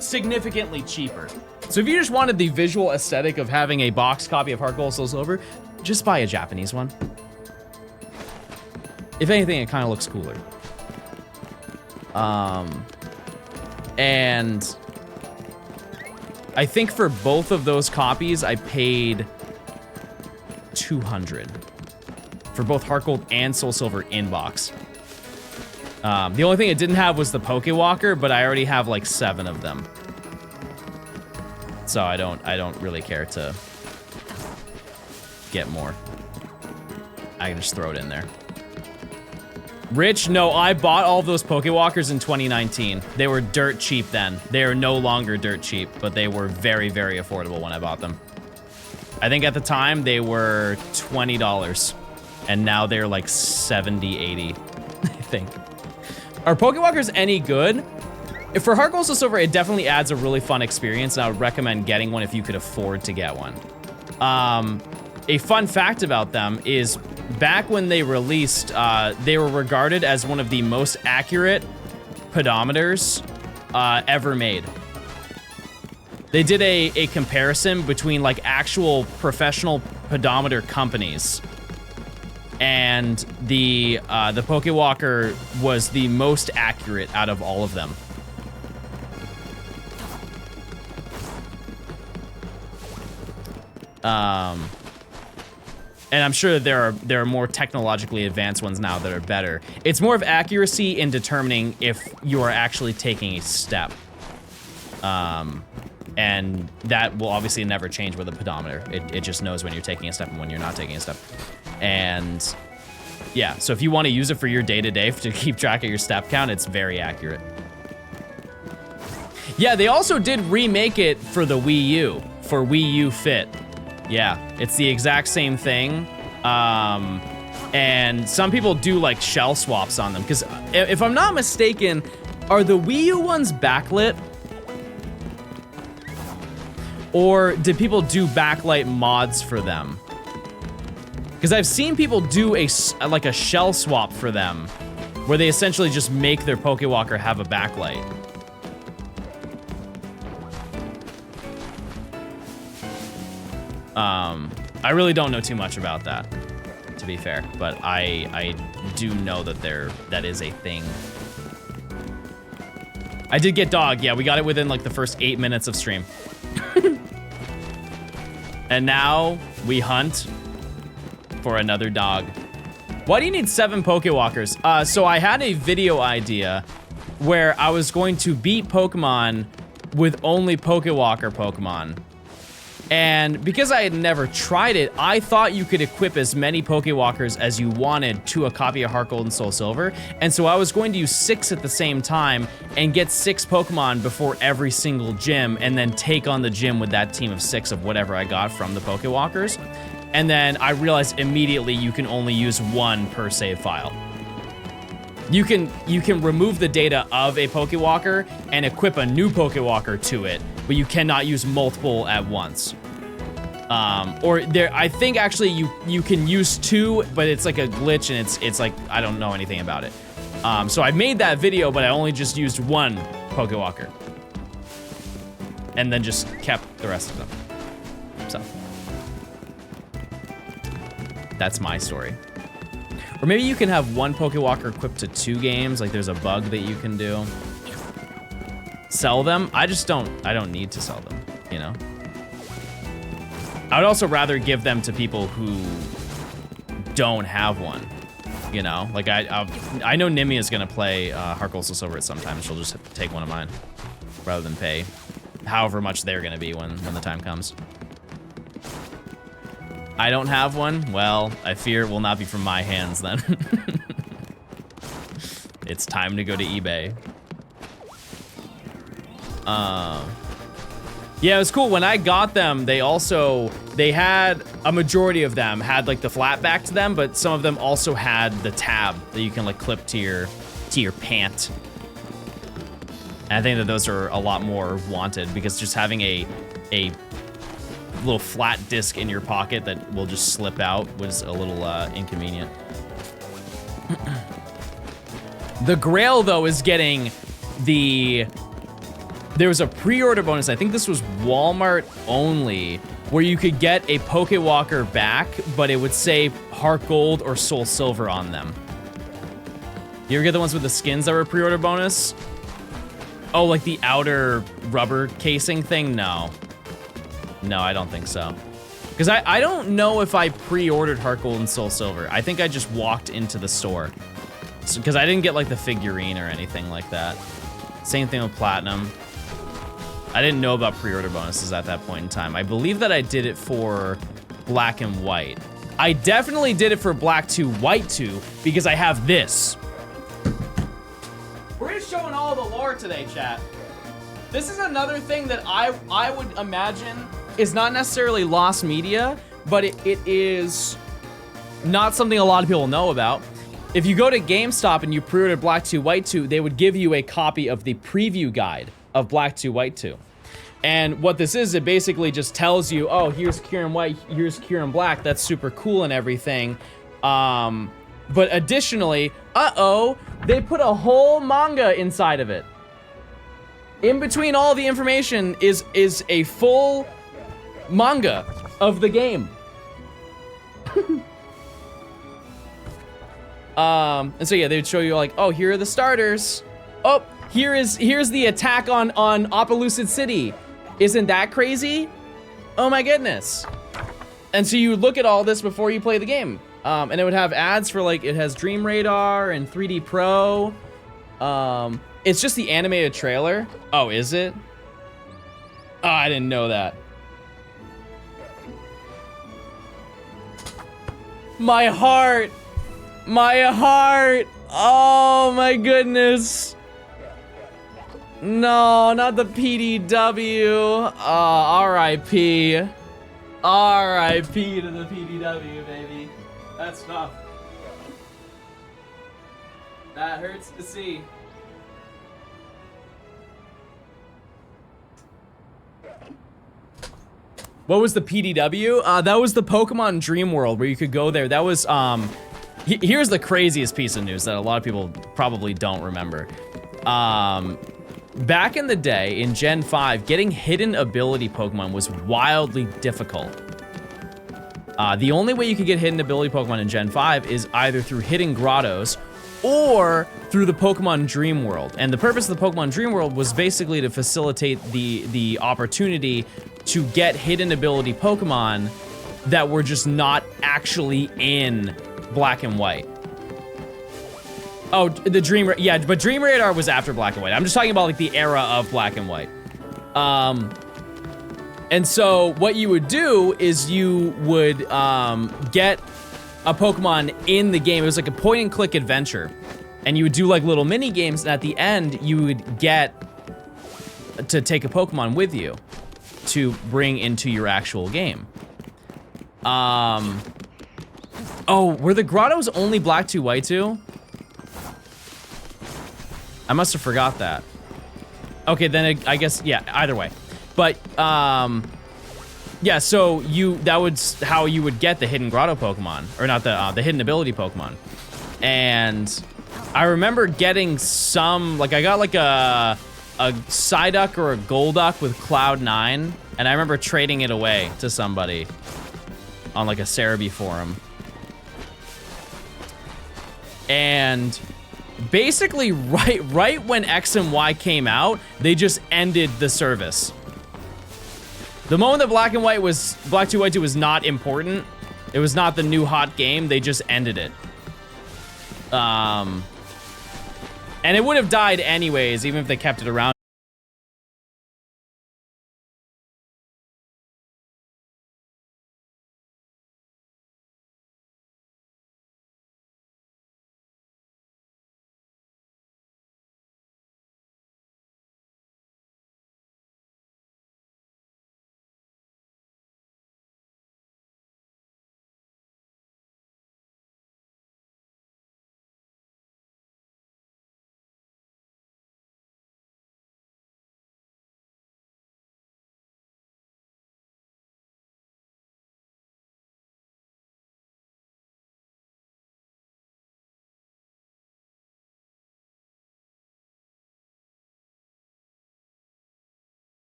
significantly cheaper. So if you just wanted the visual aesthetic of having a box copy of Heart Gold Soul Silver, just buy a Japanese one. If anything, it kind of looks cooler. And I think for both of those copies, I paid $200 for both Heart Gold and Soul Silver in box. The only thing it didn't have was the Pokewalker, but I already have like 7 of them. So I don't really care to get more. I can just throw it in there. Rich, no, I bought all of those Pokewalkers in 2019. They were dirt cheap then. They are no longer dirt cheap, but they were very, very affordable when I bought them. I think at the time they were $20, and now they're like 70, 80, I think. Are Pokewalkers any good? For Heart Gold Soul Silver, it definitely adds a really fun experience, and I would recommend getting one if you could afford to get one. A fun fact about them is back when they released, they were regarded as one of the most accurate pedometers ever made. They did a comparison between like actual professional pedometer companies, and the Pokewalker was the most accurate out of all of them. And I'm sure that there are more technologically advanced ones now that are better. It's more of accuracy in determining if you are actually taking a step. And that will obviously never change with a pedometer. It just knows when you're taking a step and when you're not taking a step. And yeah, so if you want to use it for your day-to-day to keep track of your step count, it's very accurate. Yeah, they also did remake it for the Wii U, for Wii U Fit. Yeah, it's the exact same thing. And some people do like shell swaps on them, because if I'm not mistaken, are the Wii U ones backlit? Or did people do backlight mods for them? Because I've seen people do a shell swap for them, where they essentially just make their Pokewalker have a backlight. I really don't know too much about that, to be fair, but I do know that that is a thing. I did get dog. Yeah, we got it within like the first 8 minutes of stream. And now we hunt for another dog. Why do you need 7 Pokewalkers? So I had a video idea where I was going to beat Pokemon with only Pokewalker Pokemon. And because I had never tried it, I thought you could equip as many Pokewalkers as you wanted to a copy of Heart Gold and Soul Silver. And so I was going to use 6 at the same time and get 6 Pokemon before every single gym, and then take on the gym with that team of 6 of whatever I got from the Pokewalkers. And then I realized immediately you can only use 1 per save file. You can remove the data of a Pokewalker and equip a new Pokewalker to it, but you cannot use multiple at once. I think actually you can use 2, but it's like a glitch, and it's like, I don't know anything about it. So I made that video, but I only just used 1 Pokewalker. And then just kept the rest of them. So. That's my story. Or maybe you can have 1 Pokewalker equipped to 2 games, like there's a bug that you can do. Sell them? I don't need to sell them, you know? I would also rather give them to people who don't have one, you know? Like I know Nimi is gonna play Heart Gold Soul Silver at some time. She'll just take one of mine rather than pay however much they're gonna be when the time comes. I don't have one? Well, I fear it will not be from my hands then. It's time to go to eBay. Yeah, it was cool. When I got them, they had, a majority of them had like the flat back to them, but some of them also had the tab that you can like clip to your pant. And I think that those are a lot more wanted, because just having a little flat disc in your pocket that will just slip out was a little inconvenient. The Grail though is getting there was a pre-order bonus, I think this was Walmart only, where you could get a Pokewalker back, but it would say Heart Gold or Soul Silver on them. You ever get the ones with the skins that were pre-order bonus? Oh, like the outer rubber casing thing? No, I don't think so. Because I don't know if I pre-ordered Heart Gold and Soul Silver. I think I just walked into the store. Because I didn't get like the figurine or anything like that. Same thing with Platinum. I didn't know about pre-order bonuses at that point in time. I believe that I did it for Black and White. I definitely did it for Black 2, White 2, because I have this. We're just showing all the lore today, chat. This is another thing that I would imagine is not necessarily lost media, but it is not something a lot of people know about. If you go to GameStop and you pre-order Black 2, White 2, they would give you a copy of the preview guide of Black 2, White 2. And what this is, it basically just tells you, oh, here's Kieran White, here's Kieran Black, that's super cool and everything. But additionally, they put a whole manga inside of it. In between all the information is a full manga of the game. And so yeah, they'd show you like, oh, here are the starters. Oh, here's the attack on Opelucid City. Isn't that crazy? Oh my goodness. And so you look at all this before you play the game. And it would have ads for like, it has Dream Radar and 3D Pro. It's just the animated trailer. Oh, is it? Oh, I didn't know that. My heart. My heart. Oh my goodness. No, not the PDW. R.I.P. R.I.P. to the PDW, baby. That's tough. That hurts to see. What was the PDW? That was the Pokemon Dream World where you could go there. That was, here's the craziest piece of news that a lot of people probably don't remember. Back in the day, in Gen 5, getting hidden ability Pokemon was wildly difficult. The only way you could get hidden ability Pokemon in Gen 5 is either through hidden grottos or through the Pokemon Dream World. And the purpose of the Pokemon Dream World was basically to facilitate the opportunity to get hidden ability Pokemon that were just not actually in Black and White. Oh, the Dream, yeah, but Dream Radar was after Black and White. I'm just talking about like the era of Black and White. And so what you would do is you would get a Pokemon in the game. It was like a point and click adventure. And you would do like little mini games, and at the end you would get to take a Pokemon with you to bring into your actual game. Oh, were the grottos only black 2, white 2? I must have forgot that. Okay, then I guess, yeah, either way. But, yeah, so that was how you would get the hidden grotto Pokemon, or not the hidden ability Pokemon. And I remember getting some, like I got like a Psyduck or a Golduck with Cloud9, and I remember trading it away to somebody on like a Cerebi forum. And basically right when X and Y came out, they just ended the service. The moment that Black 2, White 2 was not important, it was not the new hot game, they just ended it. And it would have died anyways, even if they kept it around.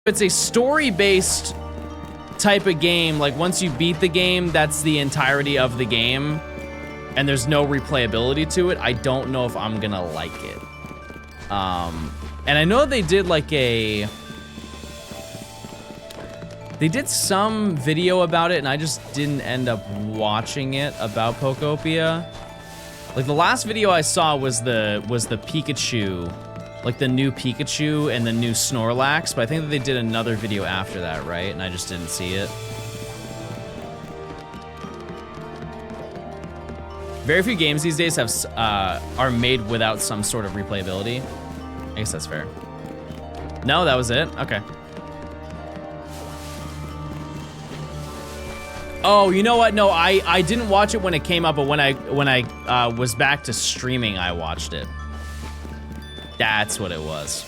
it's a story-based type of game, like once you beat the game, that's the entirety of the game, and there's no replayability to it, I don't know if I'm gonna like it. And I know they did like they did some video about it, and I just didn't end up watching it about Pokopia. Like the last video I saw was the Pikachu, like the new Pikachu and the new Snorlax, but I think that they did another video after that, right? And I just didn't see it. Very few games these days have are made without some sort of replayability. I guess that's fair. No, that was it? Okay. Oh, you know what? No, I didn't watch it when it came up, but when I was back to streaming, I watched it. That's what it was.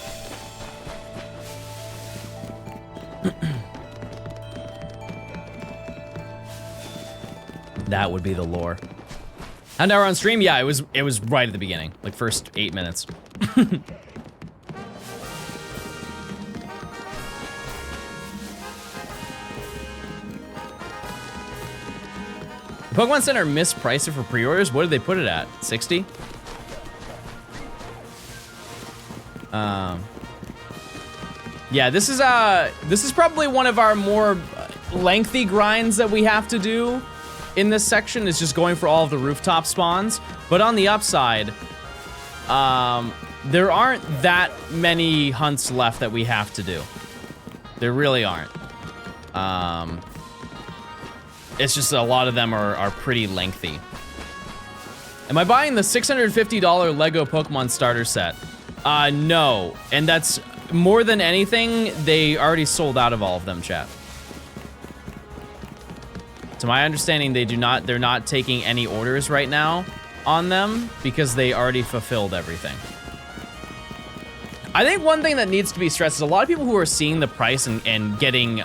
That would be the lore. An hour on stream? Yeah, it was right at the beginning, like first 8 minutes. Pokemon Center mispriced it for pre-orders. What did they put it at? 60? Yeah, this is probably one of our more lengthy grinds that we have to do in this section, is just going for all of the rooftop spawns. But on the upside, there aren't that many hunts left that we have to do. There really aren't. It's just a lot of them are pretty lengthy. Am I buying the $650 Lego Pokemon starter set? No. And that's more than anything, they already sold out of all of them, chat. To my understanding, they're not taking any orders right now on them because they already fulfilled everything. I think one thing that needs to be stressed is a lot of people who are seeing the price and getting,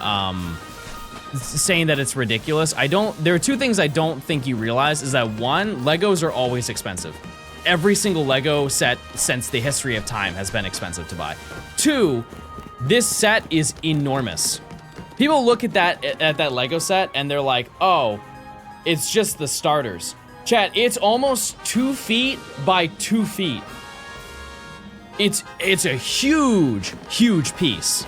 saying that it's ridiculous. There are two things I don't think you realize is that one, Legos are always expensive. Every single Lego set since the history of time has been expensive to buy. Two, this set is enormous. People look at that Lego set and they're like, oh, it's just the starters. Chat, it's almost 2 feet by 2 feet. It's a huge, huge piece.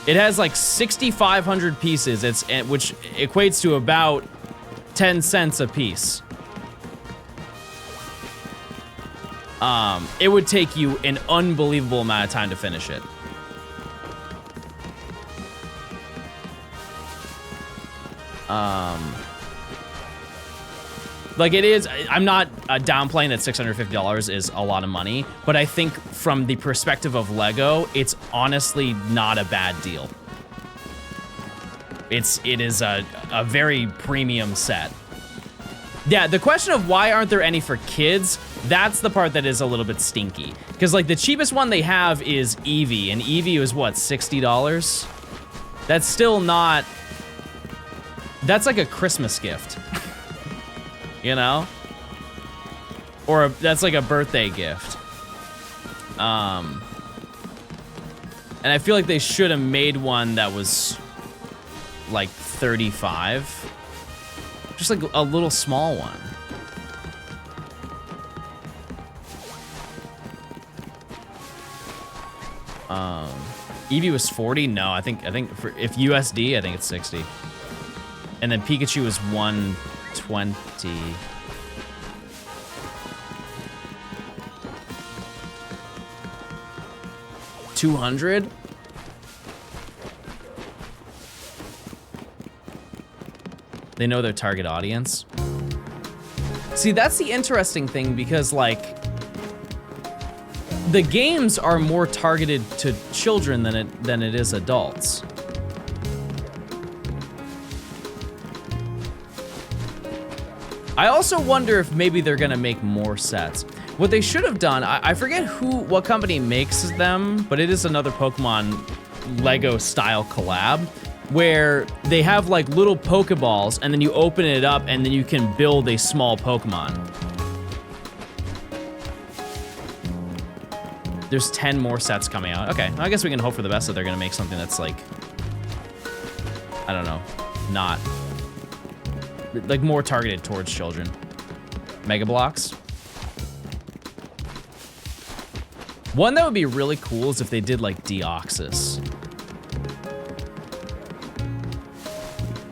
It has like 6,500 pieces, which equates to about 10 cents a piece. It would take you an unbelievable amount of time to finish it. Like it is, I'm not downplaying that $650 is a lot of money, but I think from the perspective of Lego, it's honestly not a bad deal. It is a very premium set. Yeah, the question of why aren't there any for kids, that's the part that is a little bit stinky. Because like the cheapest one they have is Eevee, and Eevee was what, $60? That's still not, that's like a Christmas gift. You know? Or that's like a birthday gift. And I feel like they should have made one that was like 35. Just like a little small one. Eevee was 40? No, I think for, if USD, I think it's 60. And then Pikachu was 120. 200? They know their target audience. See, that's the interesting thing because like the games are more targeted to children than it is adults. I also wonder if maybe they're gonna make more sets. What they should have done, I forget what company makes them, but it is another Pokemon Lego style collab where they have like little Pokeballs and then you open it up and then you can build a small Pokemon. There's 10 more sets coming out. Okay, I guess we can hope for the best that they're gonna make something that's like, I don't know, not, like more targeted towards children. Mega Blocks. One that would be really cool is if they did like Deoxys.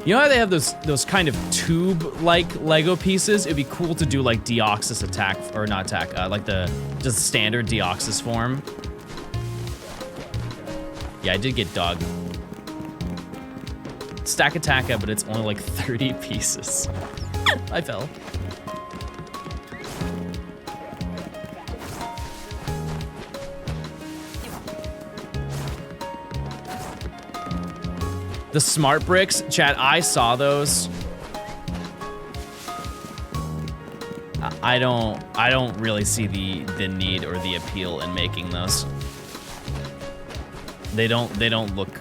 You know how they have those kind of tube-like Lego pieces? It'd be cool to do like Deoxys attack, or not attack, like the just standard Deoxys form. Yeah, I did get dug. Stack Attacka, but it's only like 30 pieces. I fell. The smart bricks, chat, I saw those. I don't really see the need or the appeal in making those. They don't look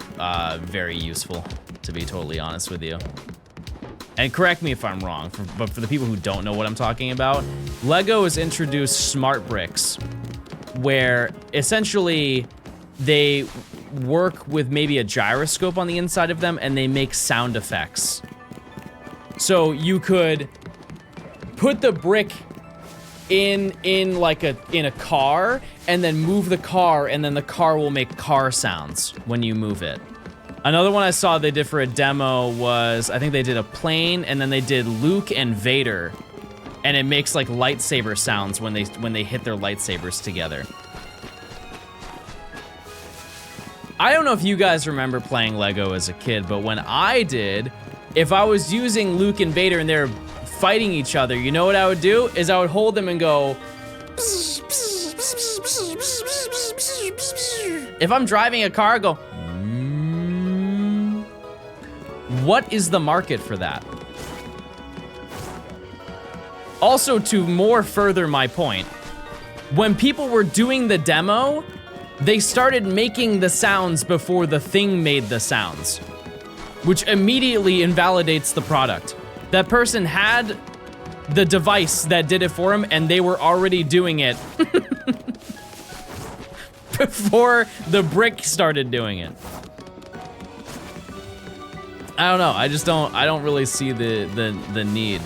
very useful, to be totally honest with you. And correct me if I'm wrong, but for the people who don't know what I'm talking about, Lego has introduced smart bricks, where essentially they work with maybe a gyroscope on the inside of them, and they make sound effects. So you could put the brick in a car, and then move the car, and then the car will make car sounds when you move it. Another one I saw they did for a demo was, I think they did a plane, and then they did Luke and Vader, and it makes like lightsaber sounds when they hit their lightsabers together. I don't know if you guys remember playing Lego as a kid, but when I did, if I was using Luke and Vader and they're fighting each other, you know what I would do? Is I would hold them and go... If I'm driving a car, I go... What is the market for that? Also, to more further my point, when people were doing the demo, they started making the sounds before the thing made the sounds, which immediately invalidates the product. That person had the device that did it for him, and they were already doing it before the brick started doing it. I don't know. I don't really see the need.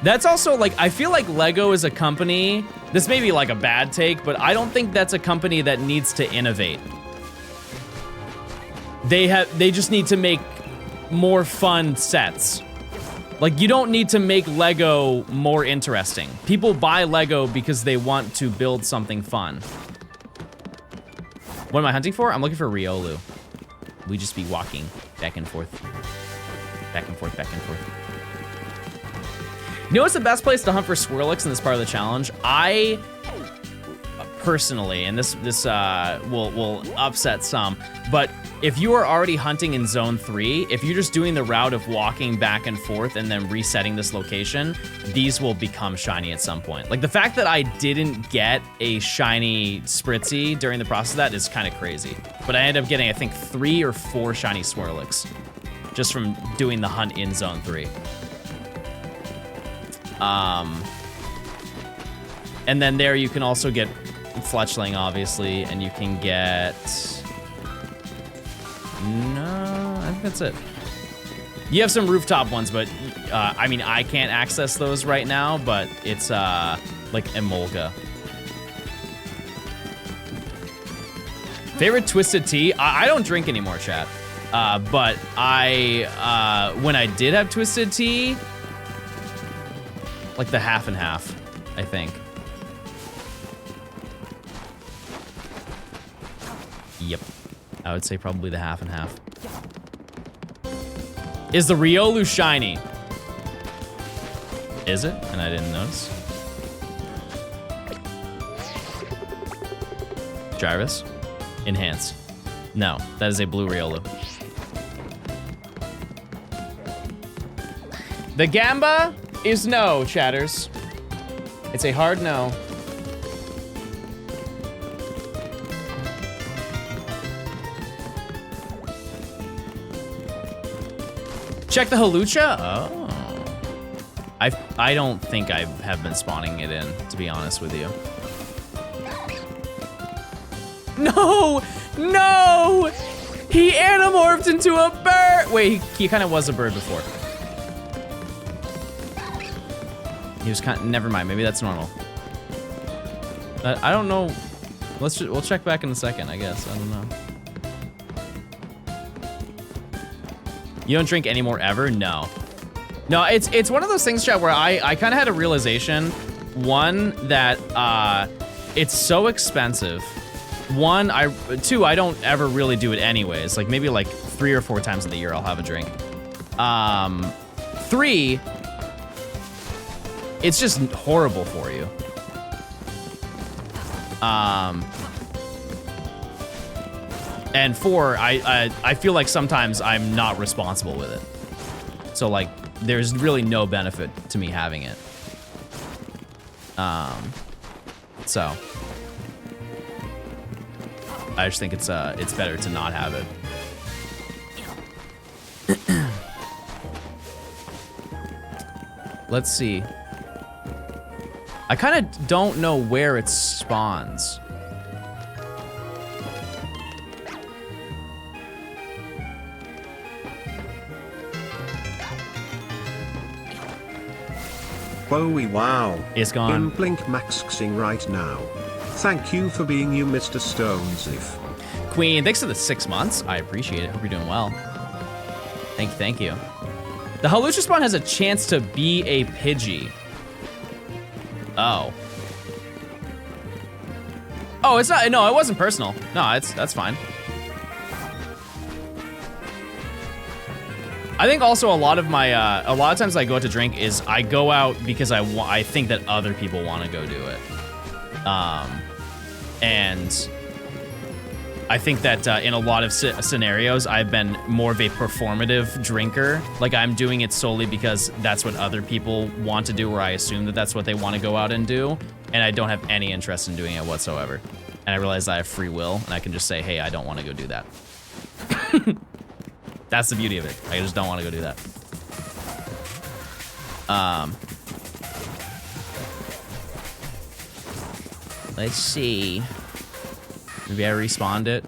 That's also like, I feel like Lego is a company, this may be like a bad take, but I don't think that's a company that needs to innovate. They just need to make more fun sets. Like, you don't need to make Lego more interesting. People buy Lego because they want to build something fun. What am I hunting for? I'm looking for Riolu. We just be walking back and forth. Back and forth, back and forth. You know what's the best place to hunt for Swirlix in this part of the challenge? I personally, and this will upset some, but if you are already hunting in Zone 3, if you're just doing the route of walking back and forth and then resetting this location, these will become shiny at some point. Like, the fact that I didn't get a shiny Spritzy during the process of that is kind of crazy. But I ended up getting, I think, 3 or 4 shiny Swirlix just from doing the hunt in Zone 3. And then there you can also get Fletchling, obviously, and you can get... No, I think that's it. You have some rooftop ones, but, I mean, I can't access those right now, but it's, like, Emolga. Favorite Twisted Tea? I don't drink anymore, chat. But when I did have Twisted Tea, like the half and half, I think. Yep. I would say probably the half and half. Is the Riolu shiny? Is it? And I didn't notice. Gyrus? Enhance. No, that is a blue Riolu. The Gamba is no, chatters. It's a hard no. Check the Halucha? Oh. I don't think I have been spawning it in, to be honest with you. No! No! He animorphed into a bird! Wait, he kind of was a bird before. He was kind of, never mind, maybe that's normal. I don't know. We'll check back in a second, I guess. I don't know. You don't drink anymore ever? No. No, it's one of those things, chat, where I kind of had a realization. One, that it's so expensive. Two, I don't ever really do it anyways. Like maybe like 3 or 4 times in the year I'll have a drink. 3, it's just horrible for you. And 4, I feel like sometimes I'm not responsible with it. So like, there's really no benefit to me having it. So I just think it's better to not have it. Let's see. I kind of don't know where it spawns. Bowie, wow. It's gone. In Blink maxing right now. Thank you for being you, Mr. Stonesif. Queen, thanks for the 6 months. I appreciate it. Hope you're doing well. Thank you. The Halucha spawn has a chance to be a Pidgey. Oh. Oh, it's not, no, it wasn't personal. No, that's fine. I think also a lot of times I go out to drink is I go out because I think that other people want to go do it. And I think that in a lot of scenarios, I've been more of a performative drinker. Like I'm doing it solely because that's what other people want to do, or I assume that that's what they want to go out and do. And I don't have any interest in doing it whatsoever. And I realize I have free will and I can just say, hey, I don't want to go do that. That's the beauty of it. I just don't want to go do that. Let's see. Maybe I respawned it.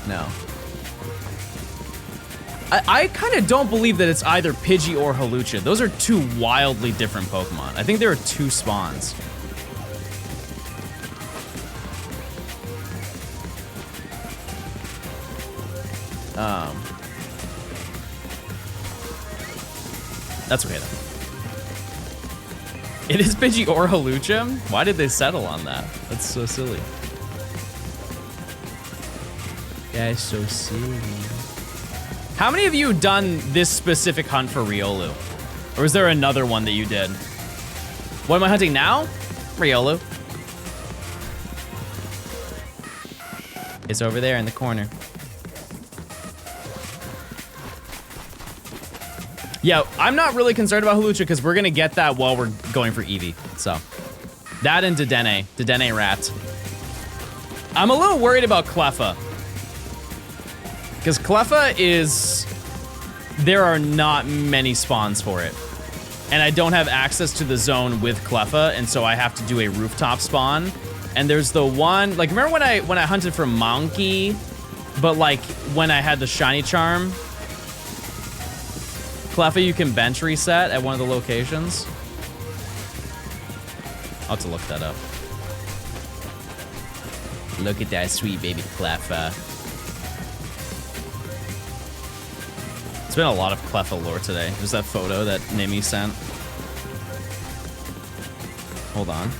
No. I kind of don't believe that it's either Pidgey or Halucha. Those are 2 wildly different Pokemon. I think there are 2 spawns. That's okay though. It is Pidgey or Halucha? Why did they settle on that? That's so silly. That's so silly. How many of you done this specific hunt for Riolu? Or is there another one that you did? What am I hunting now? Riolu. It's over there in the corner. Yeah, I'm not really concerned about Halucha because we're gonna get that while we're going for Eevee. So, that and Dedenne Rat. I'm a little worried about Cleffa. Because Cleffa is, there are not many spawns for it. And I don't have access to the zone with Cleffa, and so I have to do a rooftop spawn. And there's the one, like remember when I hunted for Monkey, but like when I had the shiny charm? Cleffa, you can bench reset at one of the locations. I'll have to look that up. Look at that sweet baby Cleffa. It's been a lot of Cleffa lore today. There's that photo that Nimi sent. Hold on.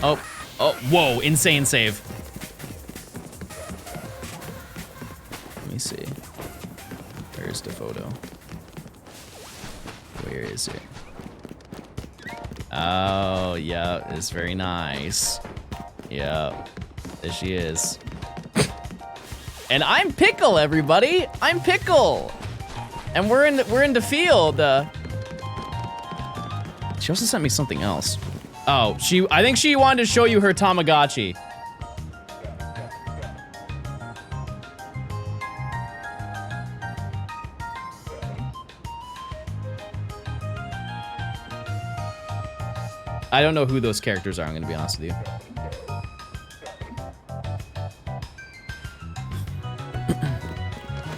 Oh, whoa, insane save. Let me see. Where's the photo? Where is it? Oh, yeah, it's very nice. Yeah, there she is. And I'm Pickle, everybody. I'm Pickle, and we're in the field. She also sent me something else. Oh, I think she wanted to show you her Tamagotchi. I don't know who those characters are, I'm gonna be honest with you.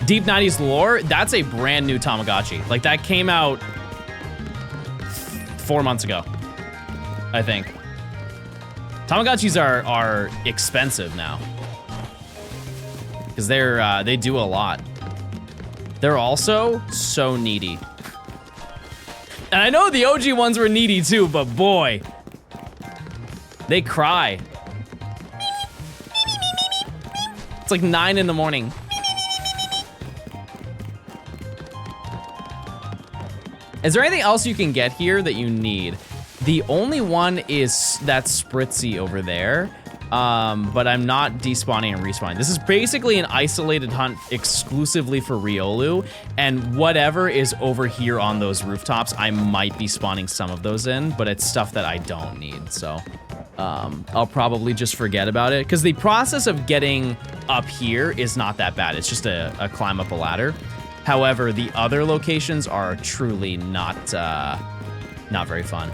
Deep 90s Lore, that's a brand new Tamagotchi. Like, that came out 4 months ago, I think. Tamagotchis are expensive now. Because they do a lot. They're also so needy. And I know the OG ones were needy too, but boy, they cry. It's like 9 in the morning. Is there anything else you can get here that you need? The only one is that Spritzy over there, but I'm not despawning and respawning. This is basically an isolated hunt exclusively for Riolu, and whatever is over here on those rooftops, I might be spawning some of those in, but it's stuff that I don't need, so I'll probably just forget about it, because the process of getting up here is not that bad. It's just a climb up a ladder. However, the other locations are truly not very fun.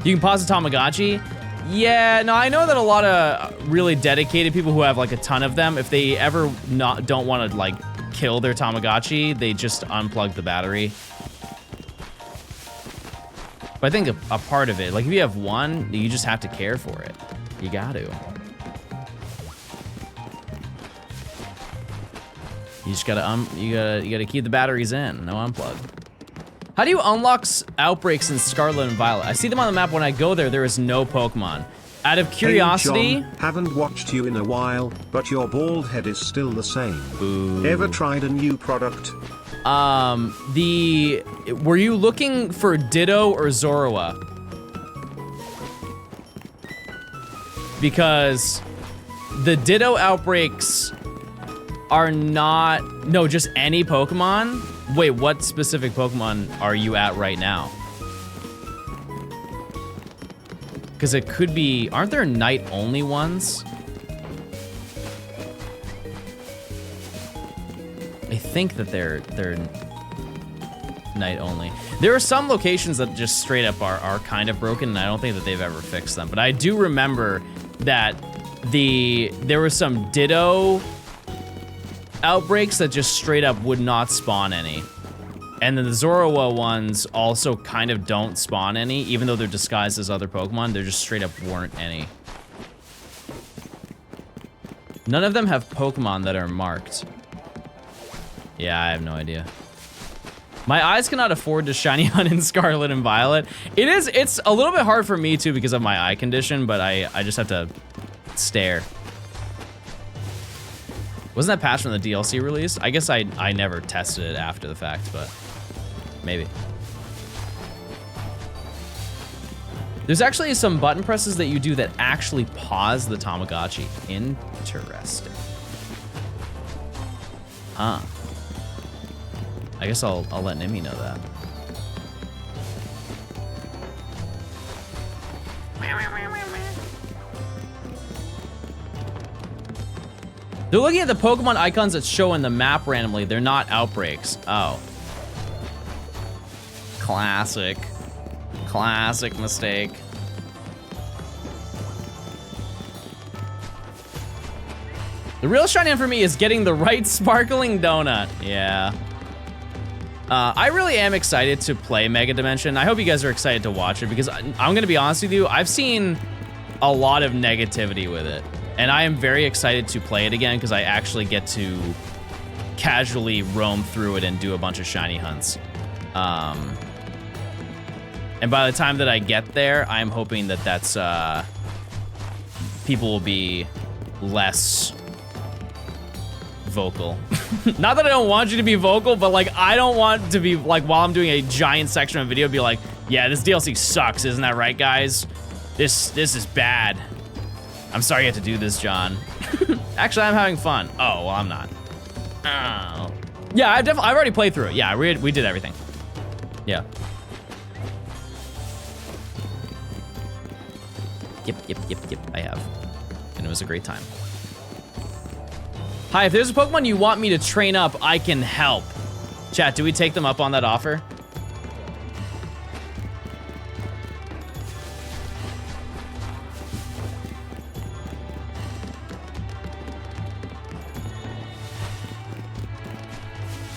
You can pause the Tamagotchi. Yeah, no, I know that a lot of really dedicated people who have like a ton of them, if they ever don't want to like kill their Tamagotchi, they just unplug the battery. But I think a part of it, like if you have one, you just have to care for it. You got to. You just gotta you gotta keep the batteries in. No unplug. How do you unlock outbreaks in Scarlet and Violet? I see them on the map. When I go there, there is no Pokemon. Out of curiosity... Hey John, haven't watched you in a while, but your bald head is still the same. Ooh. Ever tried a new product? Were you looking for Ditto or Zorua? Because the Ditto outbreaks are not... No, just any Pokemon? Wait, what specific Pokemon are you at right now? Because it could be... Aren't there night-only ones? I think that they're night-only. There are some locations that just straight up are kind of broken, and I don't think that they've ever fixed them. But I do remember that there were some Ditto outbreaks that just straight up would not spawn any. And then the Zorua ones also kind of don't spawn any, even though they're disguised as other Pokemon, there just straight up weren't any. None of them have Pokemon that are marked. Yeah, I have no idea. My eyes cannot afford to shiny hunt in Scarlet and Violet. It's a little bit hard for me too because of my eye condition, but I just have to stare. Wasn't that patch from the DLC release? I guess I never tested it after the fact, but maybe. There's actually some button presses that you do that actually pause the Tamagotchi. Interesting. Huh. I guess I'll let Nimi know that. They're looking at the Pokemon icons that show in the map randomly. They're not outbreaks. Oh. Classic. Classic mistake. The real shiny for me is getting the right sparkling donut. Yeah. I really am excited to play Mega Dimension. I hope you guys are excited to watch it because I'm gonna be honest with you, I've seen a lot of negativity with it. And I am very excited to play it again because I actually get to casually roam through it and do a bunch of shiny hunts. And by the time that I get there, I'm hoping that that's, people will be less vocal. Not that I don't want you to be vocal, but like, I don't want to be like, while I'm doing a giant section of video, be like, yeah, this DLC sucks, isn't that right, guys? This is bad. I'm sorry you had to do this, John. Actually, I'm having fun. Oh, well, I'm not. Oh. Yeah, I've already played through it. Yeah, we did everything. Yeah. Yep, I have. And it was a great time. Hi, if there's a Pokemon you want me to train up, I can help. Chat, do we take them up on that offer?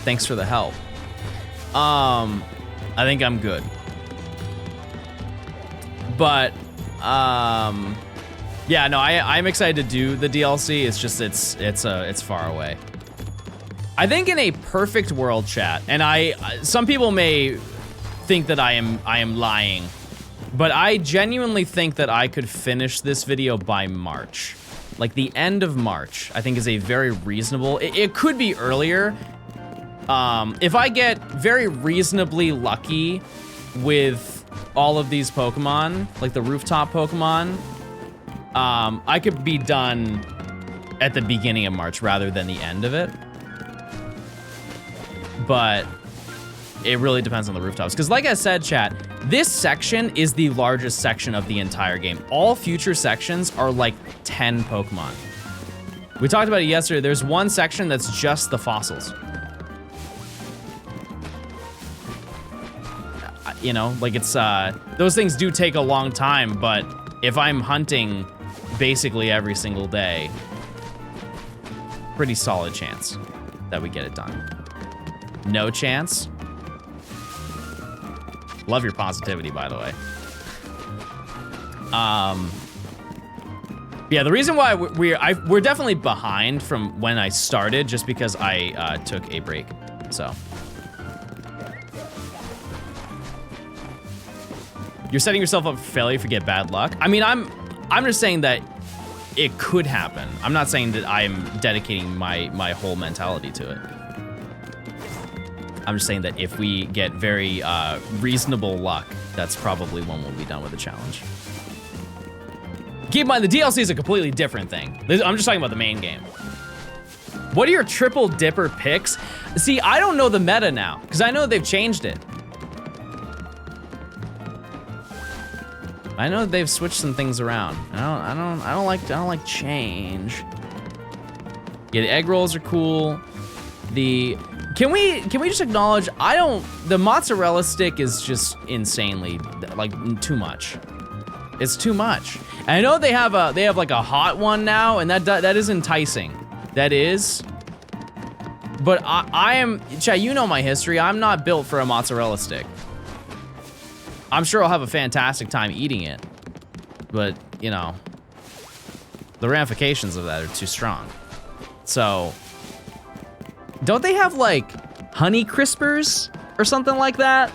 Thanks for the help. I think I'm good. But, yeah, no, I'm excited to do the DLC. It's just, it's far away. I think in a perfect world, chat, and some people may think that I am lying, but I genuinely think that I could finish this video by March. Like the end of March, I think is a very reasonable, it could be earlier. If I get very reasonably lucky with all of these Pokemon, like the rooftop Pokemon, I could be done at the beginning of March rather than the end of it. But it really depends on the rooftops. Because like I said, chat, this section is the largest section of the entire game. All future sections are like 10 Pokemon. We talked about it yesterday. There's one section that's just the fossils. You know, like it's, those things do take a long time, but if I'm hunting basically every single day, pretty solid chance that we get it done. No chance? Love your positivity, by the way. Yeah, the reason why we're definitely behind from when I started, just because I took a break, so. You're setting yourself up for failure if you get bad luck. I mean, I'm just saying that it could happen. I'm not saying that I'm dedicating my whole mentality to it. I'm just saying that if we get very reasonable luck, that's probably when we'll be done with the challenge. Keep in mind, the DLC is a completely different thing. I'm just talking about the main game. What are your triple dipper picks? See, I don't know the meta now, because I know they've changed it. I know they've switched some things around. I don't like change. Yeah, the egg rolls are cool. Can we just acknowledge, the mozzarella stick is just insanely, like, too much. It's too much. And I know they have like a hot one now, and that is enticing. That is. But I am, chat, you know my history. I'm not built for a mozzarella stick. I'm sure I'll have a fantastic time eating it, but you know, the ramifications of that are too strong. So, don't they have like honey crispers or something like that?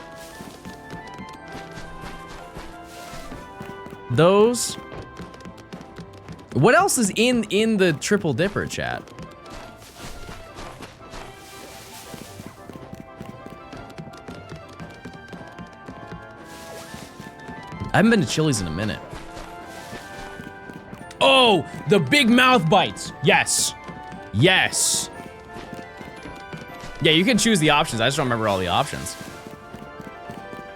Those. What else is in the triple dipper, chat? I haven't been to Chili's in a minute. Oh, the big mouth bites. Yes. Yes. Yeah, you can choose the options. I just don't remember all the options.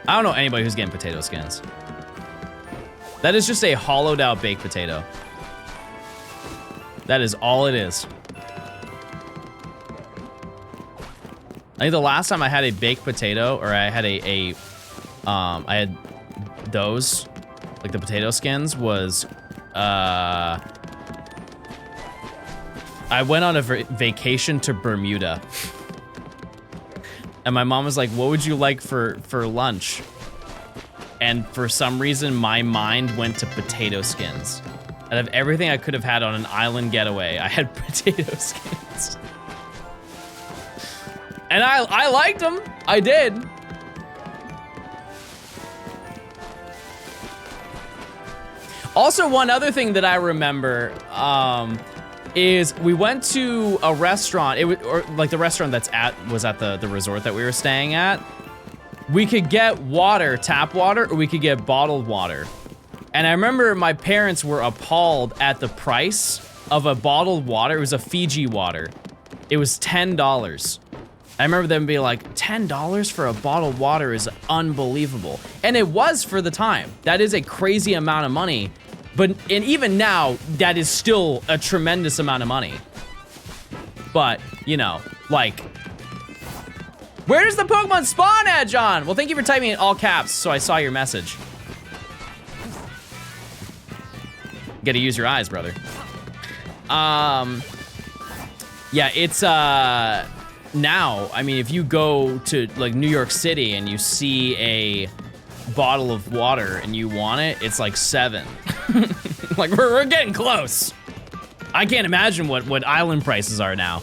I don't know anybody who's getting potato skins. That is just a hollowed out baked potato. That is all it is. I think the last time I had a baked potato, or I had I had those, like the potato skins, was, I went on a vacation to Bermuda. And my mom was like, what would you like for lunch? And for some reason, my mind went to potato skins. Out of everything I could have had on an island getaway, I had potato skins. And I liked them. I did. Also, one other thing that I remember is we went to a restaurant. It was, or like the restaurant was at the resort that we were staying at. We could get water, tap water, or we could get bottled water. And I remember my parents were appalled at the price of a bottled water. It was a Fiji water. It was $10. I remember them being like, $10 for a bottled water is unbelievable. And it was for the time. That is a crazy amount of money. And even now, that is still a tremendous amount of money. But, you know, like, where does the Pokemon spawn at, John? Well, thank you for typing in all caps, so I saw your message. Gotta use your eyes, brother. Yeah, it's, now, I mean, if you go to like New York City and you see a bottle of water and you want it, it's like $7. Like we're getting close. I can't imagine what island prices are now.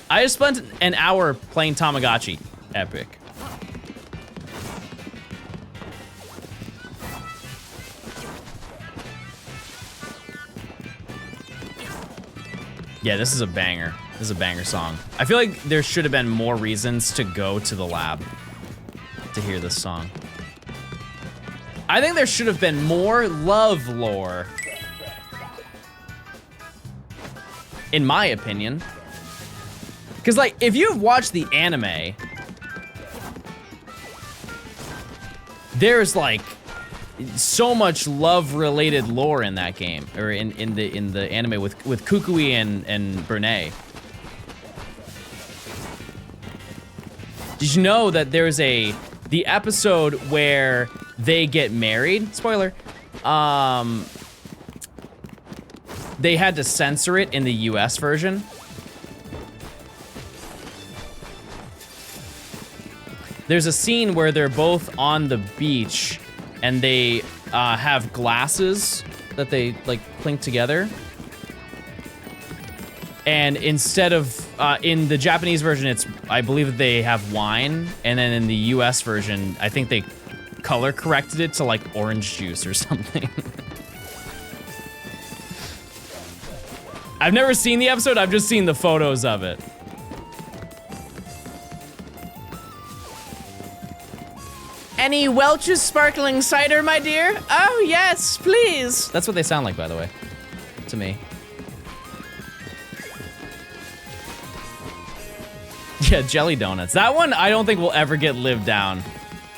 I just spent an hour playing Tamagotchi. Epic. Yeah, this is a banger. This is a banger song. I feel like there should have been more reasons to go to the lab to hear this song. I think there should have been more love lore, in my opinion. Because, like, if you've watched the anime, there's, like, so much love-related lore in that game, or in the anime with Kukui and Bernay. Did you know that there's the episode where they get married? Spoiler. They had to censor it in the US version. There's a scene where they're both on the beach and they have glasses that they like clink together. And instead of, in the Japanese version, I believe that they have wine. And then in the US version, I think they color corrected it to like orange juice or something. I've never seen the episode, I've just seen the photos of it. Any Welch's sparkling cider, my dear? Oh, yes, please. That's what they sound like, by the way, to me. Yeah, jelly donuts. That one I don't think will ever get lived down.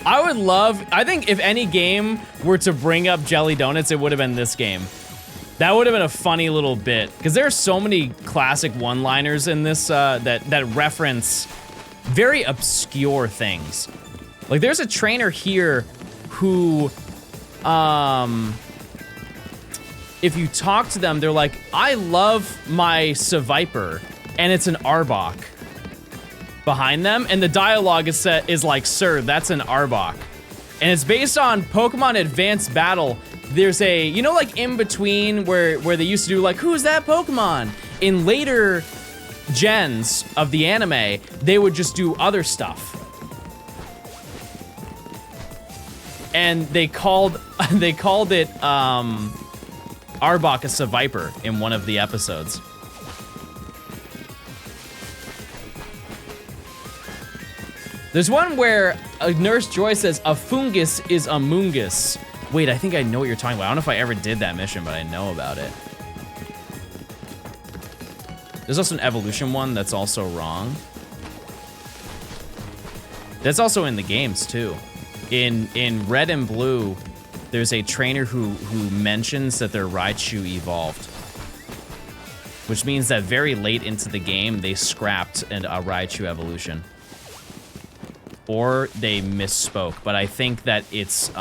I think if any game were to bring up jelly donuts, it would have been this game. That would have been a funny little bit, because there are so many classic one-liners in this that reference very obscure things. Like, there's a trainer here who, if you talk to them, they're like, I love my Seviper, and it's an Arbok behind them, and the dialogue is like, sir, that's an Arbok. And it's based on Pokemon Advanced Battle. There's a, you know, like in between where they used to do like, who's that Pokemon? In later gens of the anime, they would just do other stuff. And they called it Arbok a Seviper in one of the episodes. There's one where Nurse Joy says, a fungus is a mungus. Wait, I think I know what you're talking about. I don't know if I ever did that mission, but I know about it. There's also an evolution one that's also wrong. That's also in the games, too. In Red and Blue, there's a trainer who mentions that their Raichu evolved. Which means that very late into the game, they scrapped a Raichu evolution. Or they misspoke, but I think that it's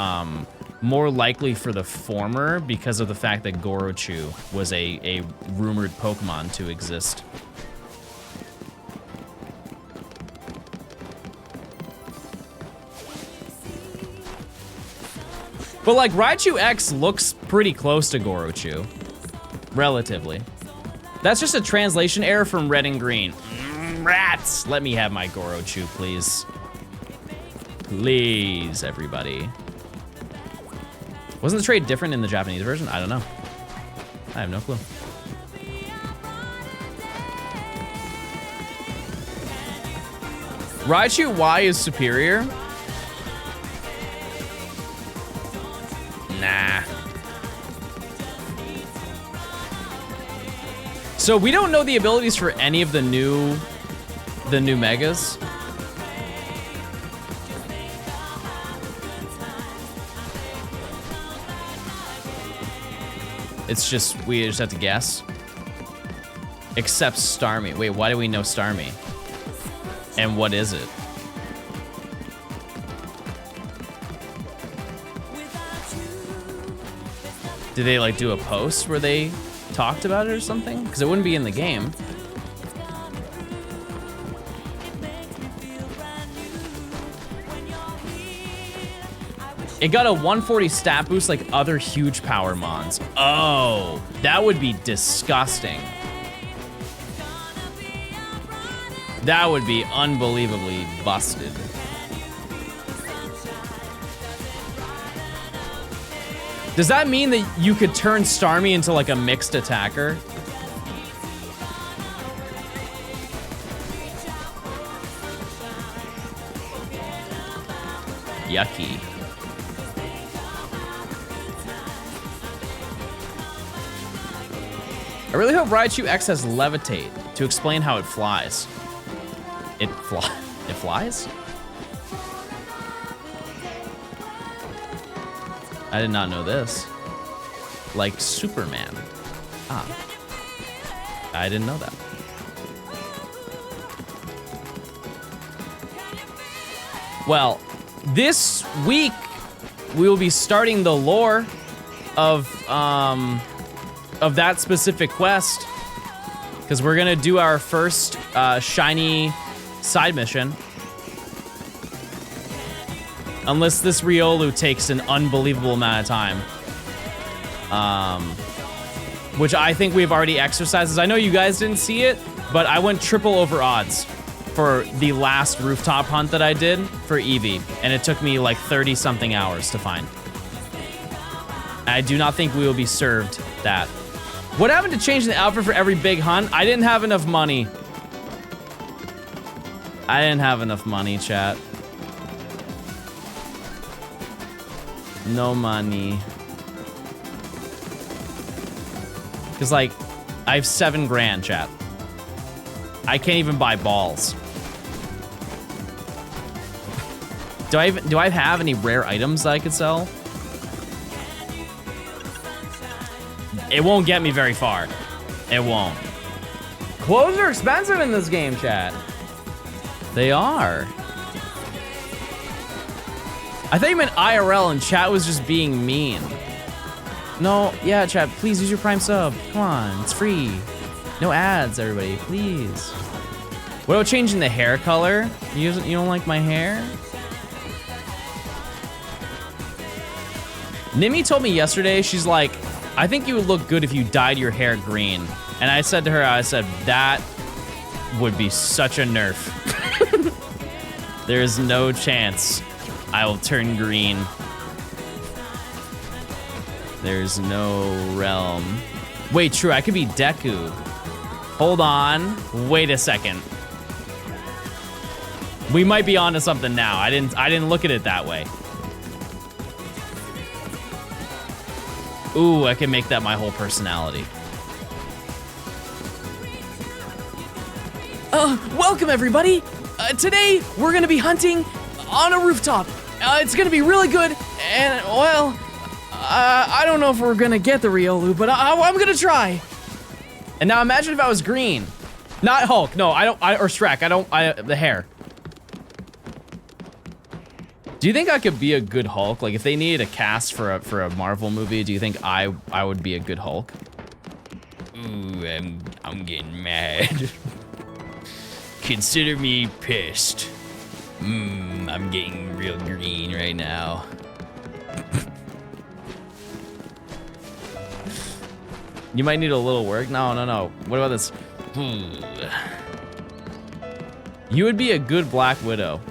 more likely for the former because of the fact that Gorochu was a rumored Pokemon to exist. But like Raichu X looks pretty close to Gorochu, relatively. That's just a translation error from Red and Green. Rats! Let me have my Gorochu, please. Please, everybody. Wasn't the trade different in the Japanese version? I don't know. I have no clue. Raichu Y is superior? Nah. So we don't know the abilities for any of the new megas. It's just, we just have to guess. Except Starmie. Wait, why do we know Starmie? And what is it? Did they like do a post where they talked about it or something? Because it wouldn't be in the game. It got a 140 stat boost like other huge power mons. Oh, that would be disgusting. That would be unbelievably busted. Does that mean that you could turn Starmie into like a mixed attacker? Yucky. I really hope Raichu X has Levitate to explain how it flies. It flies? I did not know this. Like Superman. Ah. I didn't know that. Well, this week we will be starting the lore of that specific quest, because we're gonna do our first shiny side mission. Unless this Riolu takes an unbelievable amount of time. Which I think we've already exercised. I know you guys didn't see it, but I went triple over odds for the last rooftop hunt that I did for Eevee, and it took me like 30 something hours to find. I do not think we will be served that. What happened to changing the outfit for every big hunt? I didn't have enough money. I didn't have enough money, chat. No money. Cause like, I have 7 grand, chat. I can't even buy balls. Do I have any rare items that I could sell? It won't get me very far. It won't. Clothes are expensive in this game, chat. They are. I thought you meant IRL and chat was just being mean. No, yeah, chat, please use your Prime sub. Come on, it's free. No ads, everybody, please. What about changing the hair color? You don't like my hair? Nimi told me yesterday, she's like, I think you would look good if you dyed your hair green. And I said to her, that would be such a nerf. There is no chance I will turn green. There's no realm. Wait, true, I could be Deku. Hold on, wait a second. We might be onto something now. I didn't look at it that way. Ooh, I can make that my whole personality. Welcome everybody. Today we're gonna be hunting on a rooftop. It's gonna be really good, and well, I don't know if we're gonna get the Riolu, but I'm gonna try. And now imagine if I was green, not Hulk. No, or Shrek. The hair. Do you think I could be a good Hulk? Like if they needed a cast for a Marvel movie, do you think I would be a good Hulk? Ooh, I'm getting mad. Consider me pissed. I'm getting real green right now. You might need a little work. No. What about this? You would be a good Black Widow.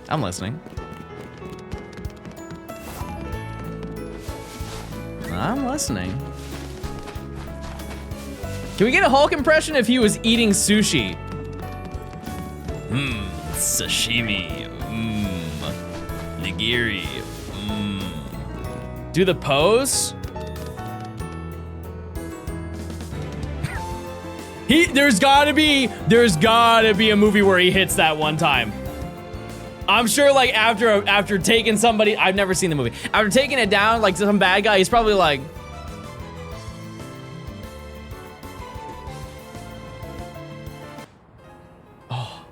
I'm listening. I'm listening. Can we get a Hulk impression if he was eating sushi? Sashimi. Nigiri. Do the pose? There's gotta be a movie where he hits that one time. I'm sure like after taking somebody, I've never seen the movie. After taking it down, like some bad guy, he's probably like, oh,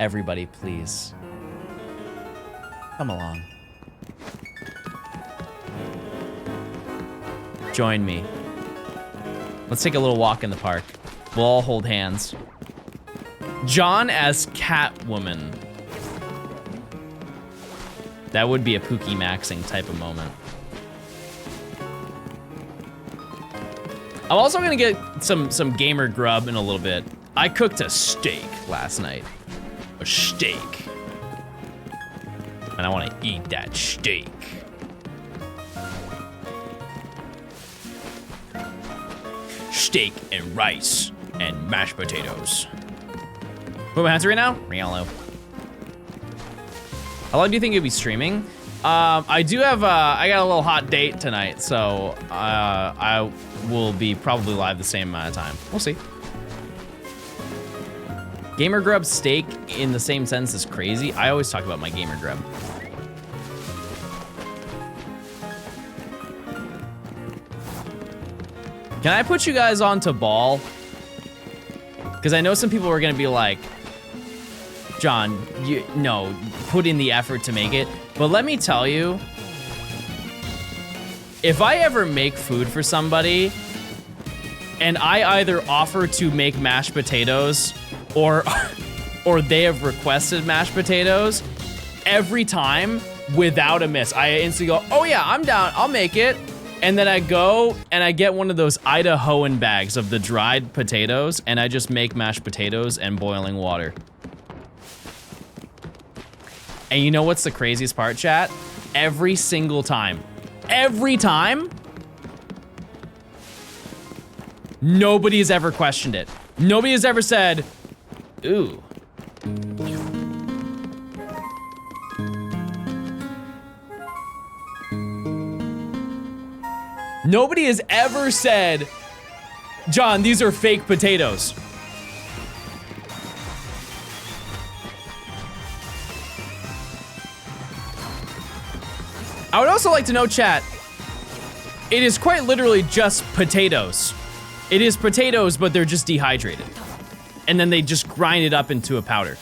everybody please, come along. Join me. Let's take a little walk in the park. We'll all hold hands. John as Catwoman. That would be a Pookie maxing type of moment. I'm also gonna get some gamer grub in a little bit. I cooked a steak last night. A steak. And I wanna eat that steak. Steak and rice and mashed potatoes. What my hands right now? Riallo. How long do you think you'll be streaming? I do have I got a little hot date tonight, so I will be probably live the same amount of time. We'll see. Gamer grub steak in the same sense is crazy. I always talk about my gamer grub. Can I put you guys on to ball? Because I know some people are gonna be like, John, no, put in the effort to make it. But let me tell you, if I ever make food for somebody and I either offer to make mashed potatoes or they have requested mashed potatoes, every time, without a miss, I instantly go, oh yeah, I'm down, I'll make it. And then I go and I get one of those Idahoan bags of the dried potatoes and I just make mashed potatoes and boiling water. And you know what's the craziest part, chat? Every single time, nobody has ever questioned it. Nobody has ever said, ooh. Nobody has ever said, John, these are fake potatoes. I would also like to know, chat, it is quite literally just potatoes. It is potatoes, but they're just dehydrated. And then they just grind it up into a powder.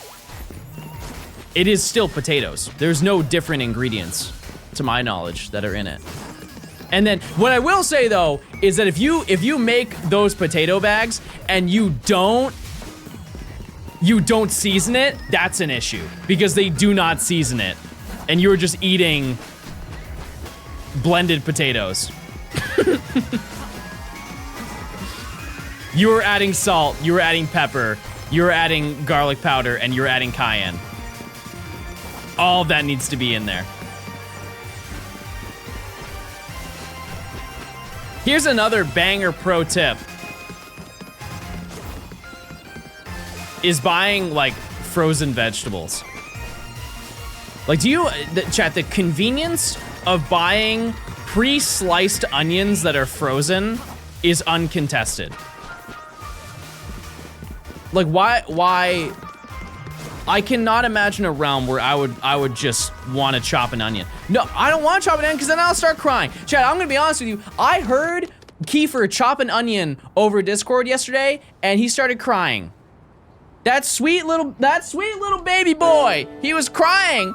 It is still potatoes. There's no different ingredients, to my knowledge, that are in it. And then what I will say though is that if you make those potato bags and you don't season it, that's an issue because they do not season it, and you're just eating blended potatoes. You were adding salt, you were adding pepper, you were adding garlic powder, and you're adding cayenne. All of that needs to be in there. Here's another banger pro tip. Is buying like frozen vegetables. Like chat, the convenience of buying pre-sliced onions that are frozen is uncontested. Like why? I cannot imagine a realm where I would just want to chop an onion. No, I don't want to chop an onion because then I'll start crying. Chad, I'm gonna be honest with you. I heard Kiefer chop an onion over Discord yesterday, and he started crying. That sweet little baby boy, he was crying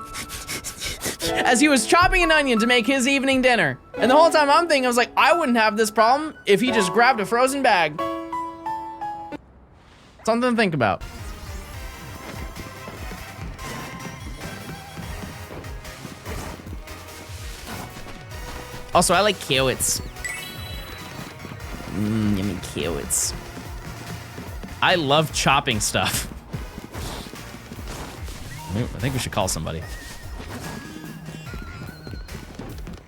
as he was chopping an onion to make his evening dinner. And the whole time I'm thinking, I was like, I wouldn't have this problem if he just grabbed a frozen bag. Something to think about. Also, I like carrots. Yummy carrots. I love chopping stuff. Ooh, I think we should call somebody.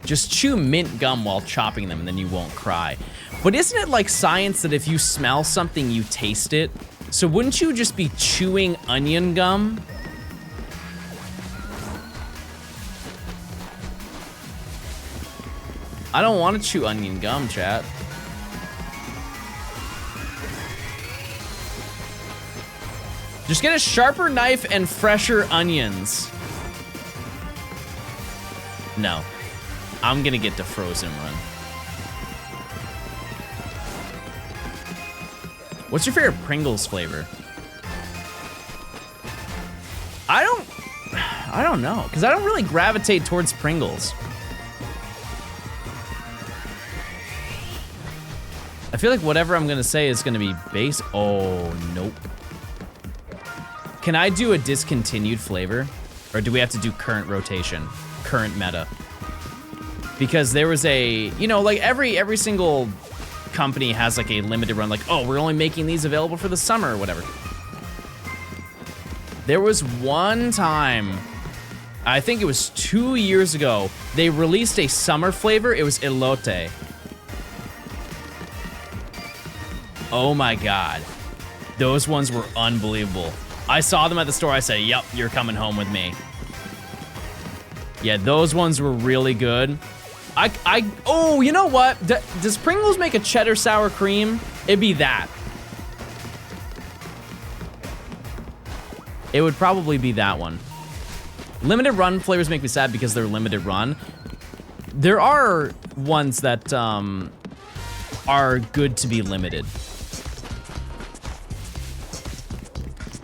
Just chew mint gum while chopping them and then you won't cry. But isn't it like science that if you smell something, you taste it? So wouldn't you just be chewing onion gum? I don't want to chew onion gum, chat. Just get a sharper knife and fresher onions. No, I'm gonna get the frozen one. What's your favorite Pringles flavor? I don't know, because I don't really gravitate towards Pringles. I feel like whatever I'm gonna say is gonna be base. Oh, nope. Can I do a discontinued flavor? Or do we have to do current rotation? current meta. Because there was a, you know, like every single company has like a limited run, like, oh, we're only making these available for the summer or whatever. There was one time, I think it was 2 years ago, they released a summer flavor. It was elote. Oh my God. Those ones were unbelievable. I saw them at the store. I said, yep, you're coming home with me. Yeah, those ones were really good. Oh, you know what? Does Pringles make a cheddar sour cream? It'd be that. It would probably be that one. Limited run flavors make me sad because they're limited run. There are ones that are good to be limited.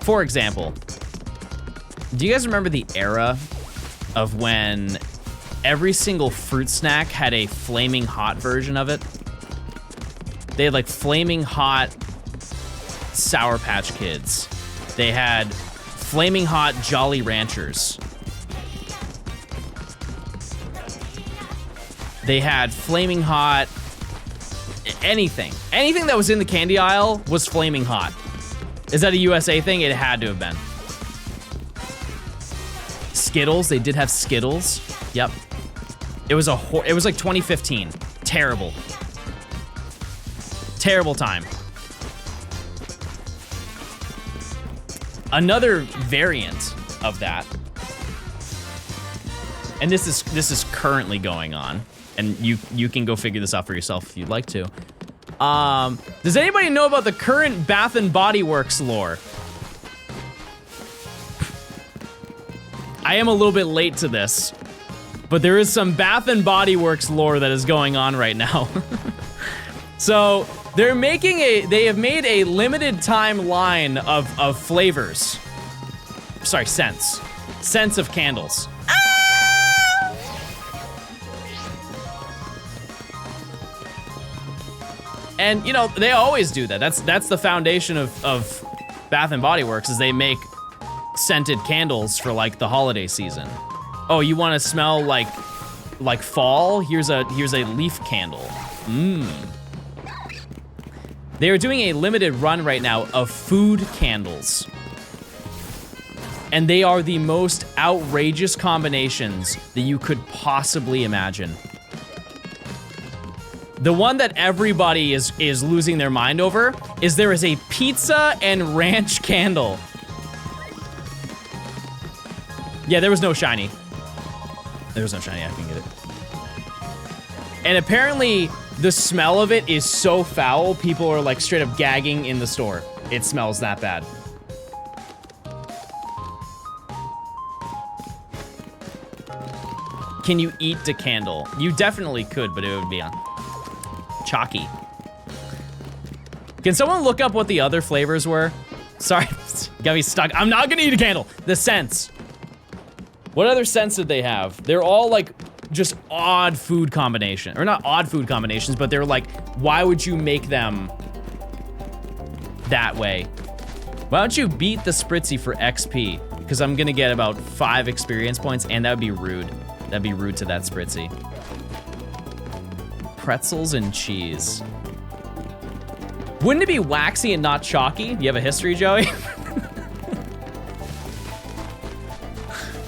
For example, do you guys remember the era of when every single fruit snack had a flaming hot version of it? They had like flaming hot Sour Patch Kids. They had flaming hot Jolly Ranchers. They had flaming hot anything. Anything that was in the candy aisle was flaming hot. Is that a USA thing? It had to have been. Skittles, they did have Skittles. Yep. It was like 2015. Terrible. Terrible time. Another variant of that, and this is currently going on, and you can go figure this out for yourself if you'd like to. Does anybody know about the current Bath and Body Works lore? I am a little bit late to this, but there is some Bath and Body Works lore that is going on right now. So they have made a limited time line of flavors. Sorry, scents. Scents of candles. And you know, they always do that. That's the foundation of Bath and Body Works, is they make scented candles for like the holiday season. Oh, you want to smell like fall? Here's a leaf candle. They are doing a limited run right now of food candles. And they are the most outrageous combinations that you could possibly imagine. The one that everybody is losing their mind over is there is a pizza and ranch candle. Yeah, there was no shiny. There was no shiny, I can get it. And apparently, the smell of it is so foul, people are like straight up gagging in the store. It smells that bad. Can you eat the candle? You definitely could, but it would be chalky. Can someone look up what the other flavors were? Sorry, got me stuck. I'm not gonna eat a candle. The scents. What other scents did they have? They're all like just odd food combination, or not odd food combinations, but they're like, why would you make them that way? Why don't you beat the Spritzy for XP? Because I'm gonna get about 5 experience points, and that would be rude. That'd be rude to that Spritzy. Pretzels and cheese. Wouldn't it be waxy and not chalky? Do you have a history, Joey?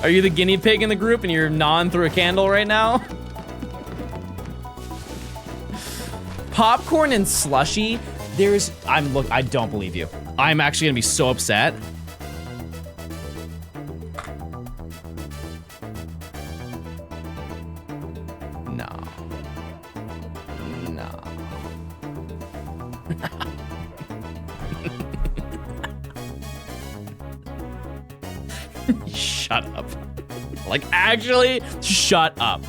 Are you the guinea pig in the group and you're gnawing through a candle right now? Popcorn and slushy. I don't believe you. I'm actually gonna be so upset. No. Shut up. Like, actually, shut up.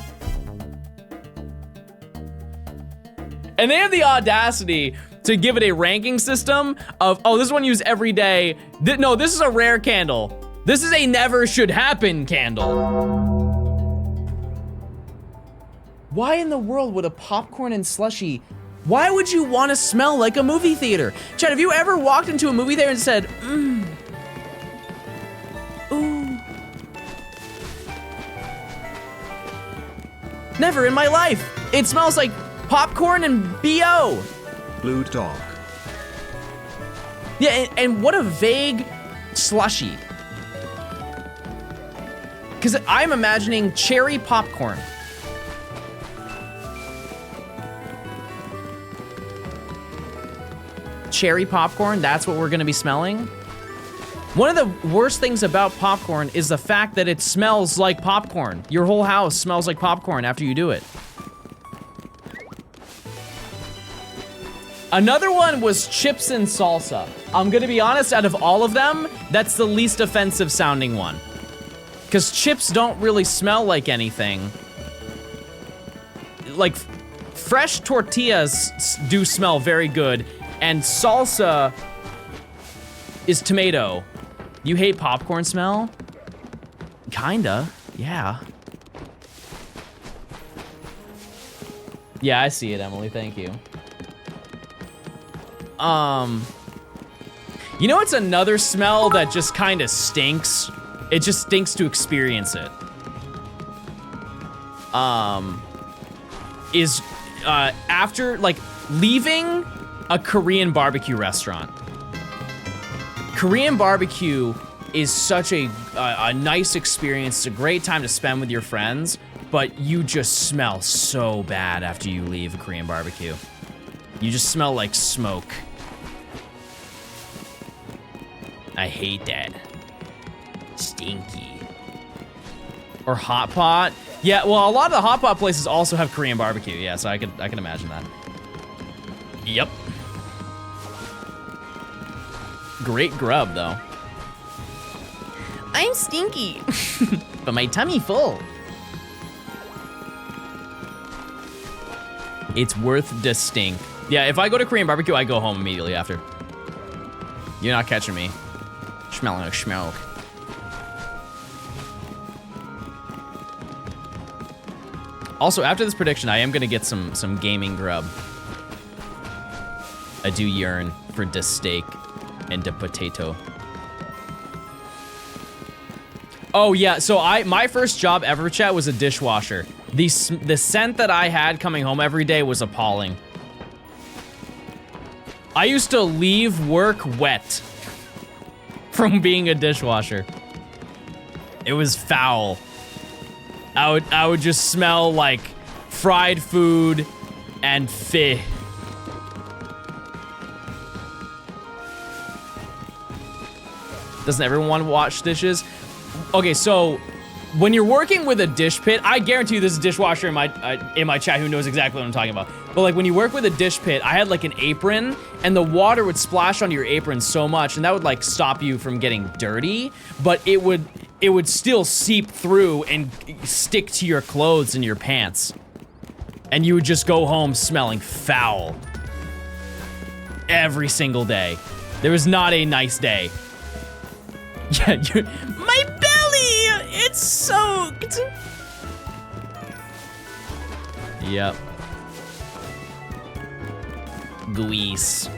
And they have the audacity to give it a ranking system of, oh, this one used every day. No, this is a rare candle. This is a never should happen candle. Why in the world would a popcorn and slushy, why would you want to smell like a movie theater? Chad, have you ever walked into a movie theater and said, ooh. Never in my life. It smells like popcorn and BO. Blue dog. Yeah, and what a vague slushy. Because I'm imagining cherry popcorn. Cherry popcorn, that's what we're gonna be smelling? One of the worst things about popcorn is the fact that it smells like popcorn. Your whole house smells like popcorn after you do it. Another one was chips and salsa. I'm gonna be honest, out of all of them, that's the least offensive sounding one. Because chips don't really smell like anything. Like, fresh tortillas do smell very good, and salsa is tomato. You hate popcorn smell? Kinda, yeah. Yeah, I see it, Emily, thank you. You know what's another smell that just kinda stinks? It just stinks to experience it. After, like, leaving a Korean barbecue restaurant. Korean barbecue is such a nice experience. It's a great time to spend with your friends, but you just smell so bad after you leave a Korean barbecue. You just smell like smoke. I hate that. Stinky. Or hot pot. Yeah, well, a lot of the hot pot places also have Korean barbecue. Yeah, so I can imagine that. Yep. Great grub, though. I'm stinky, but my tummy full. It's worth the stink. Yeah, if I go to Korean barbecue, I go home immediately after. You're not catching me. Smelling like smoke. Also, after this prediction, I am gonna get some gaming grub. I do yearn for the steak and the potato. Oh yeah, so my first job ever, chat, was a dishwasher. The scent that I had coming home every day was appalling. I used to leave work wet from being a dishwasher. It was foul. I would just smell like fried food and fish. Doesn't everyone want to wash dishes? Okay, so when you're working with a dish pit, I guarantee you there's a dishwasher in my chat who knows exactly what I'm talking about. But like when you work with a dish pit, I had like an apron and the water would splash on your apron so much and that would like stop you from getting dirty, but it would still seep through and stick to your clothes and your pants. And you would just go home smelling foul. Every single day. There was not a nice day. Yeah, my belly! It's soaked! Yep. Grease.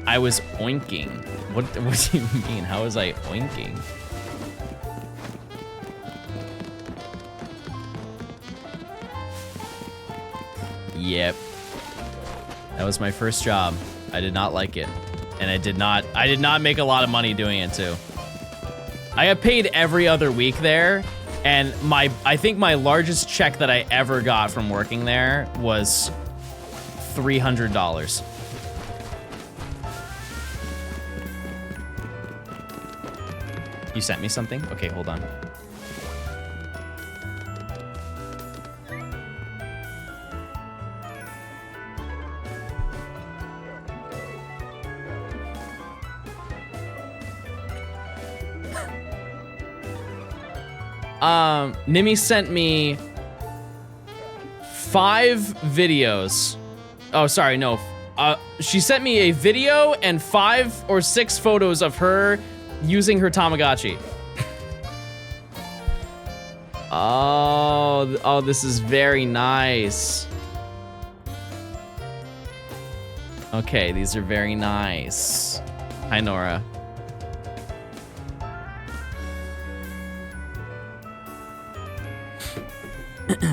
I was oinking. What do you mean? How was I oinking? Yep. That was my first job. I did not like it. And I did not make a lot of money doing it too. I got paid every other week there, and I think my largest check that I ever got from working there was $300. You sent me something? Okay, hold on. Nimi sent me 5 videos. Oh, sorry, no. She sent me a video and 5 or 6 photos of her using her Tamagotchi. Oh, this is very nice. Okay, these are very nice. Hi, Nora.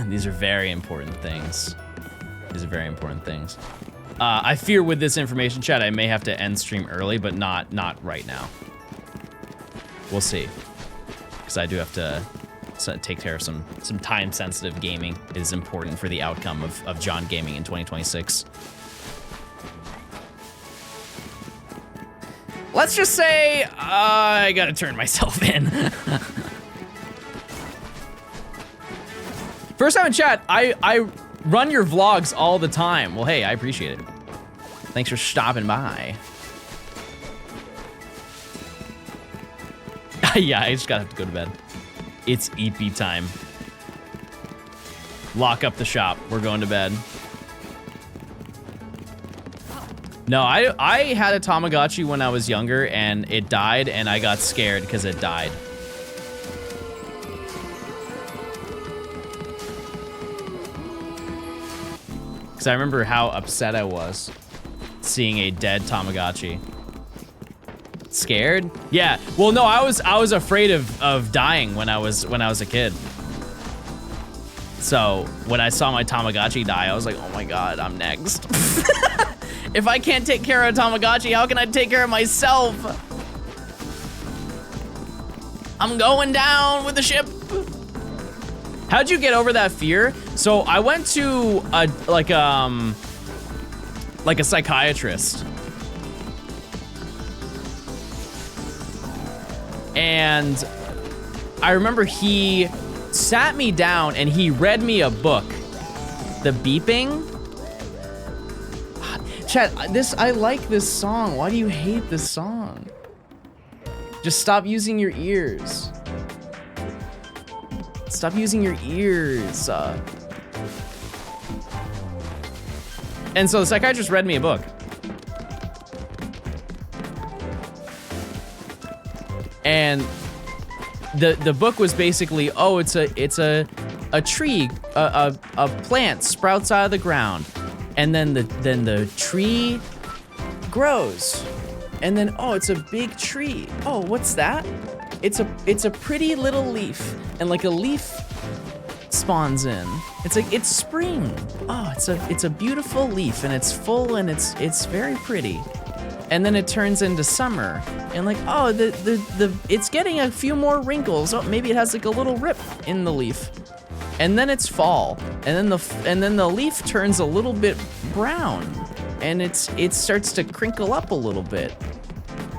These are very important things. These are very important things. I fear with this information, chat, I may have to end stream early, but not right now. We'll see. Because I do have to take care of some time-sensitive gaming. It is important for the outcome of John Gaming in 2026. Let's just say I gotta turn myself in. First time in chat, I run your vlogs all the time. Well, hey, I appreciate it. Thanks for stopping by. Yeah, I just gotta have to go to bed. It's EP time. Lock up the shop. We're going to bed. No, I had a Tamagotchi when I was younger, and it died, and I got scared because it died. Because I remember how upset I was seeing a dead Tamagotchi. Scared? Yeah. Well, no, I was afraid of dying when I was a kid. So when I saw my Tamagotchi die, I was like, oh my god, I'm next. If I can't take care of a Tamagotchi, how can I take care of myself? I'm going down with the ship. How'd you get over that fear? So I went to a psychiatrist. And I remember he sat me down and he read me a book. The beeping? Chat, I like this song. Why do you hate this song? Just stop using your ears. Stop using your ears. And so the psychiatrist read me a book. And the book was basically, oh, it's a tree, a plant sprouts out of the ground, and then the tree grows, and then oh, it's a big tree. Oh, what's that? It's a pretty little leaf, and like a leaf spawns in. It's like it's spring. Oh, it's a beautiful leaf, and it's full, and it's very pretty. And then it turns into summer, and like, oh, it's getting a few more wrinkles. Oh, maybe it has like a little rip in the leaf. And then it's fall, and then the leaf turns a little bit brown, and it starts to crinkle up a little bit.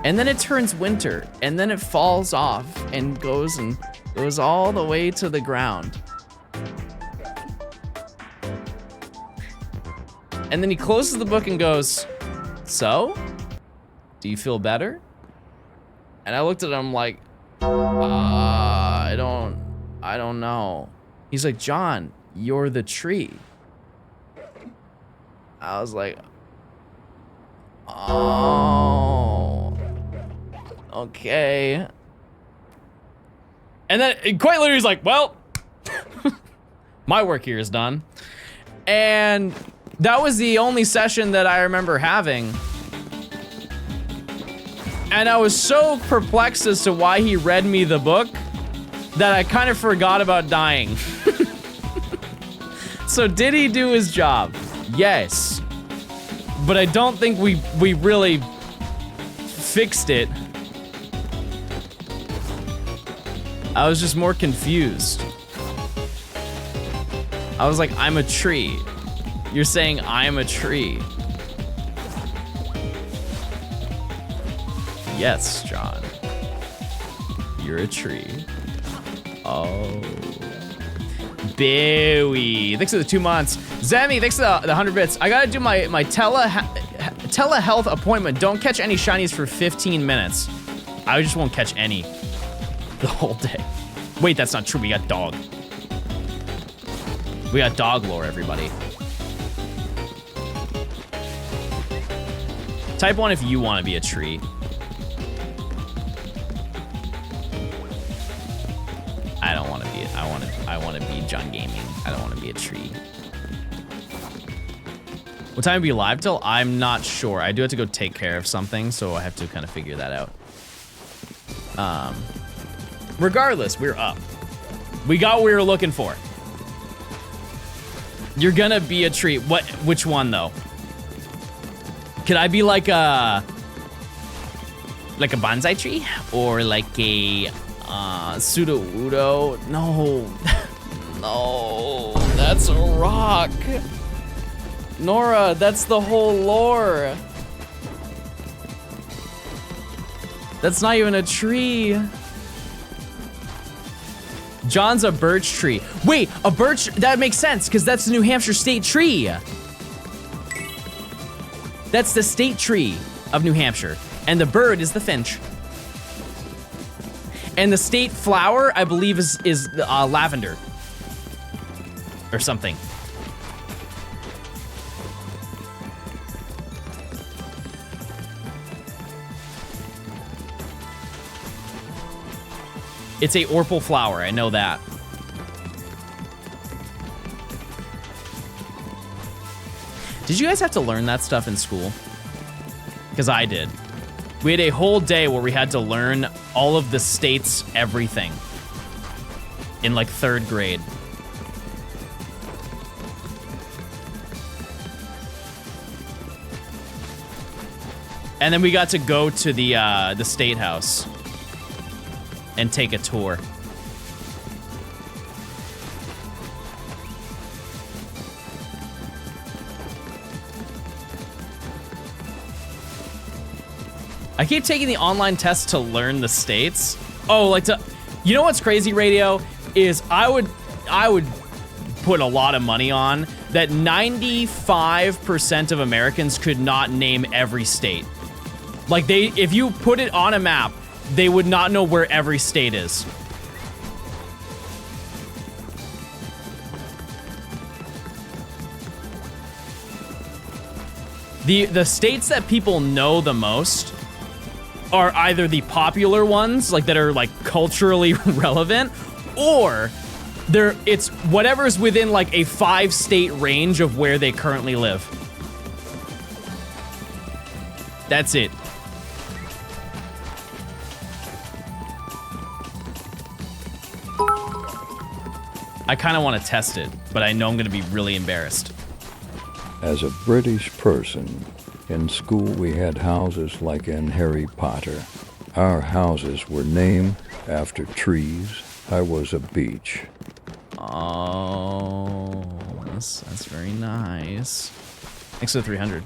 And then it turns winter, and then it falls off and goes all the way to the ground. And then he closes the book and goes, so? Do you feel better? And I looked at him like, I don't know. He's like, John, you're the tree. I was like, oh, okay. And then quite literally he's like, well, my work here is done. And that was the only session that I remember having. And I was so perplexed as to why he read me the book that I kind of forgot about dying. So did he do his job? Yes. But I don't think we really fixed it. I was just more confused. I was like, I'm a tree. You're saying I'm a tree. Yes, John. You're a tree. Oh. Bowie. Thanks for the 2 months. Zemi, thanks for the 100 bits. I gotta do my telehealth appointment. Don't catch any shinies for 15 minutes. I just won't catch any the whole day. Wait, that's not true. We got dog. We got dog lore, everybody. Type 1 if you want to be a tree. I don't want to be. I want to be John Gaming. I don't want to be a tree. What time will be live till? I'm not sure. I do have to go take care of something, so I have to kind of figure that out. Regardless, we're up. We got what we were looking for. You're gonna be a tree. What? Which one though? Could I be like a bonsai tree or like a pseudo udo? No, no, that's a rock. Nora, that's the whole lore. That's not even a tree. John's a birch tree. Wait, a birch, that makes sense because that's the New Hampshire state tree. That's the state tree of New Hampshire. And the bird is the finch. And the state flower, I believe, is lavender. Or something. It's a orpal flower, I know that. Did you guys have to learn that stuff in school? Because I did. We had a whole day where we had to learn all of the states' everything. In like 3rd grade. And then we got to go to the state house. And take a tour. I keep taking the online test to learn the states. Oh, like to, you know what's crazy, Radio, is I would put a lot of money on that 95% of Americans could not name every state. Like if you put it on a map, they would not know where every state is. The states that people know the most are either the popular ones, like that are like culturally relevant, or it's whatever's within like a 5-state range of where they currently live. That's it. I kind of want to test it, but I know I'm going to be really embarrassed. As a British person, in school we had houses like in Harry Potter. Our houses were named after trees. I was a beech. Oh, that's very nice. Thanks for the 300.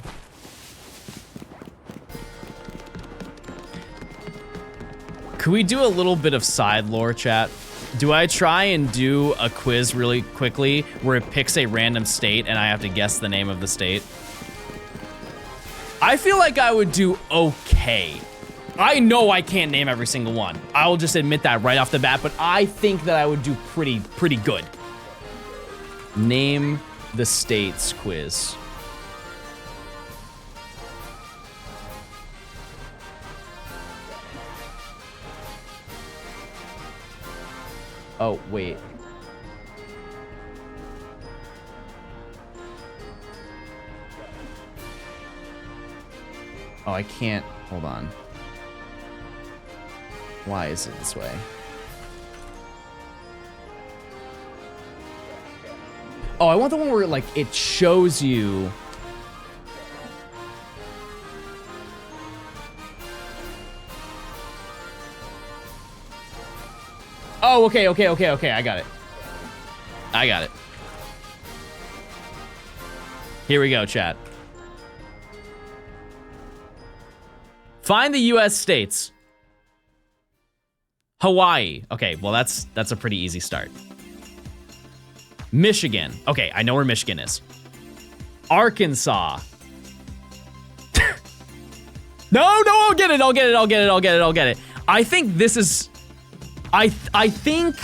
Could we do a little bit of side lore, chat? Do I try and do a quiz really quickly where it picks a random state and I have to guess the name of the state? I feel like I would do okay. I know I can't name every single one. I will just admit that right off the bat, but I think that I would do pretty good. Name the states quiz. Oh, wait. Oh, I can't. Hold on. Why is it this way? Oh, I want the one where, like, it shows you... Oh, okay, I got it. I got it. Here we go, chat. Find the U.S. states. Hawaii. Okay, well, that's a pretty easy start. Michigan. Okay, I know where Michigan is. Arkansas. No, I'll get it. I think this is... I think...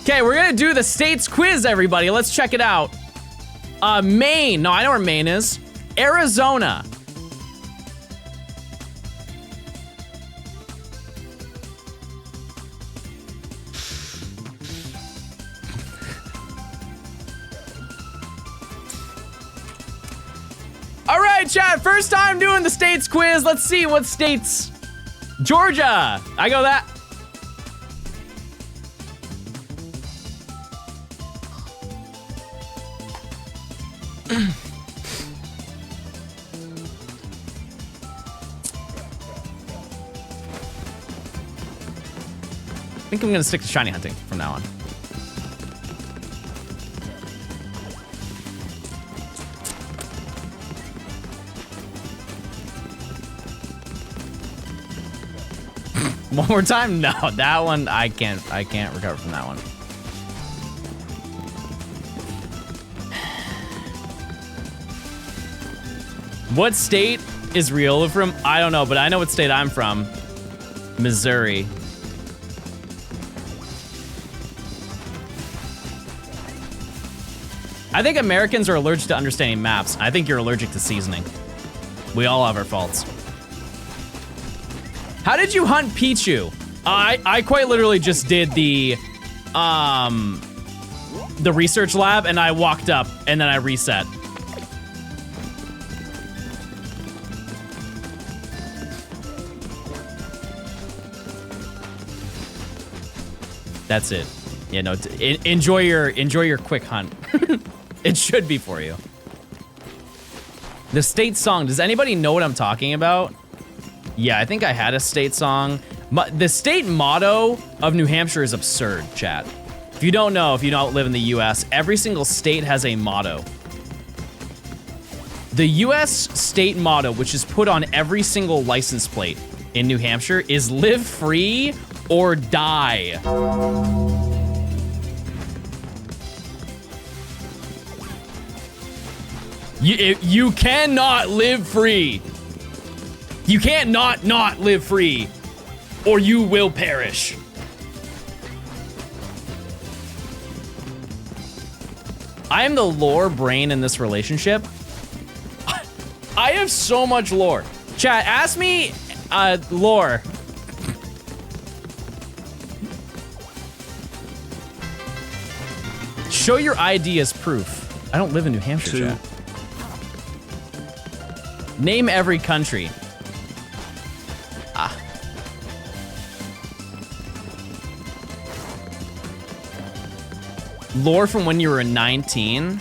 Okay, we're gonna do the states quiz, everybody. Let's check it out. Maine. No, I know where Maine is. Arizona. right, chat. First time doing the states quiz. Let's see what states. Georgia. I go that. I think I'm gonna stick to shiny hunting from now on. One more time? No, that one I can't recover from that one. What state is Riola from? I don't know, but I know what state I'm from. Missouri. I think Americans are allergic to understanding maps. I think you're allergic to seasoning. We all have our faults. How did you hunt Pichu? I quite literally just did the research lab and I walked up and then I reset. That's it. Yeah, no, enjoy your quick hunt. It should be for you. The state song, does anybody know what I'm talking about? Yeah, I think I had a state song. The state motto of New Hampshire is absurd, chat. If you don't know, if you don't live in the US, every single state has a motto. The US state motto, which is put on every single license plate in New Hampshire, is live free or die. You cannot live free. You can't not live free, or you will perish. I am the lore brain in this relationship. I have so much lore. Chat, ask me lore. Show your ID as proof. I don't live in New Hampshire, chat. Name every country. Lore from when you were 19.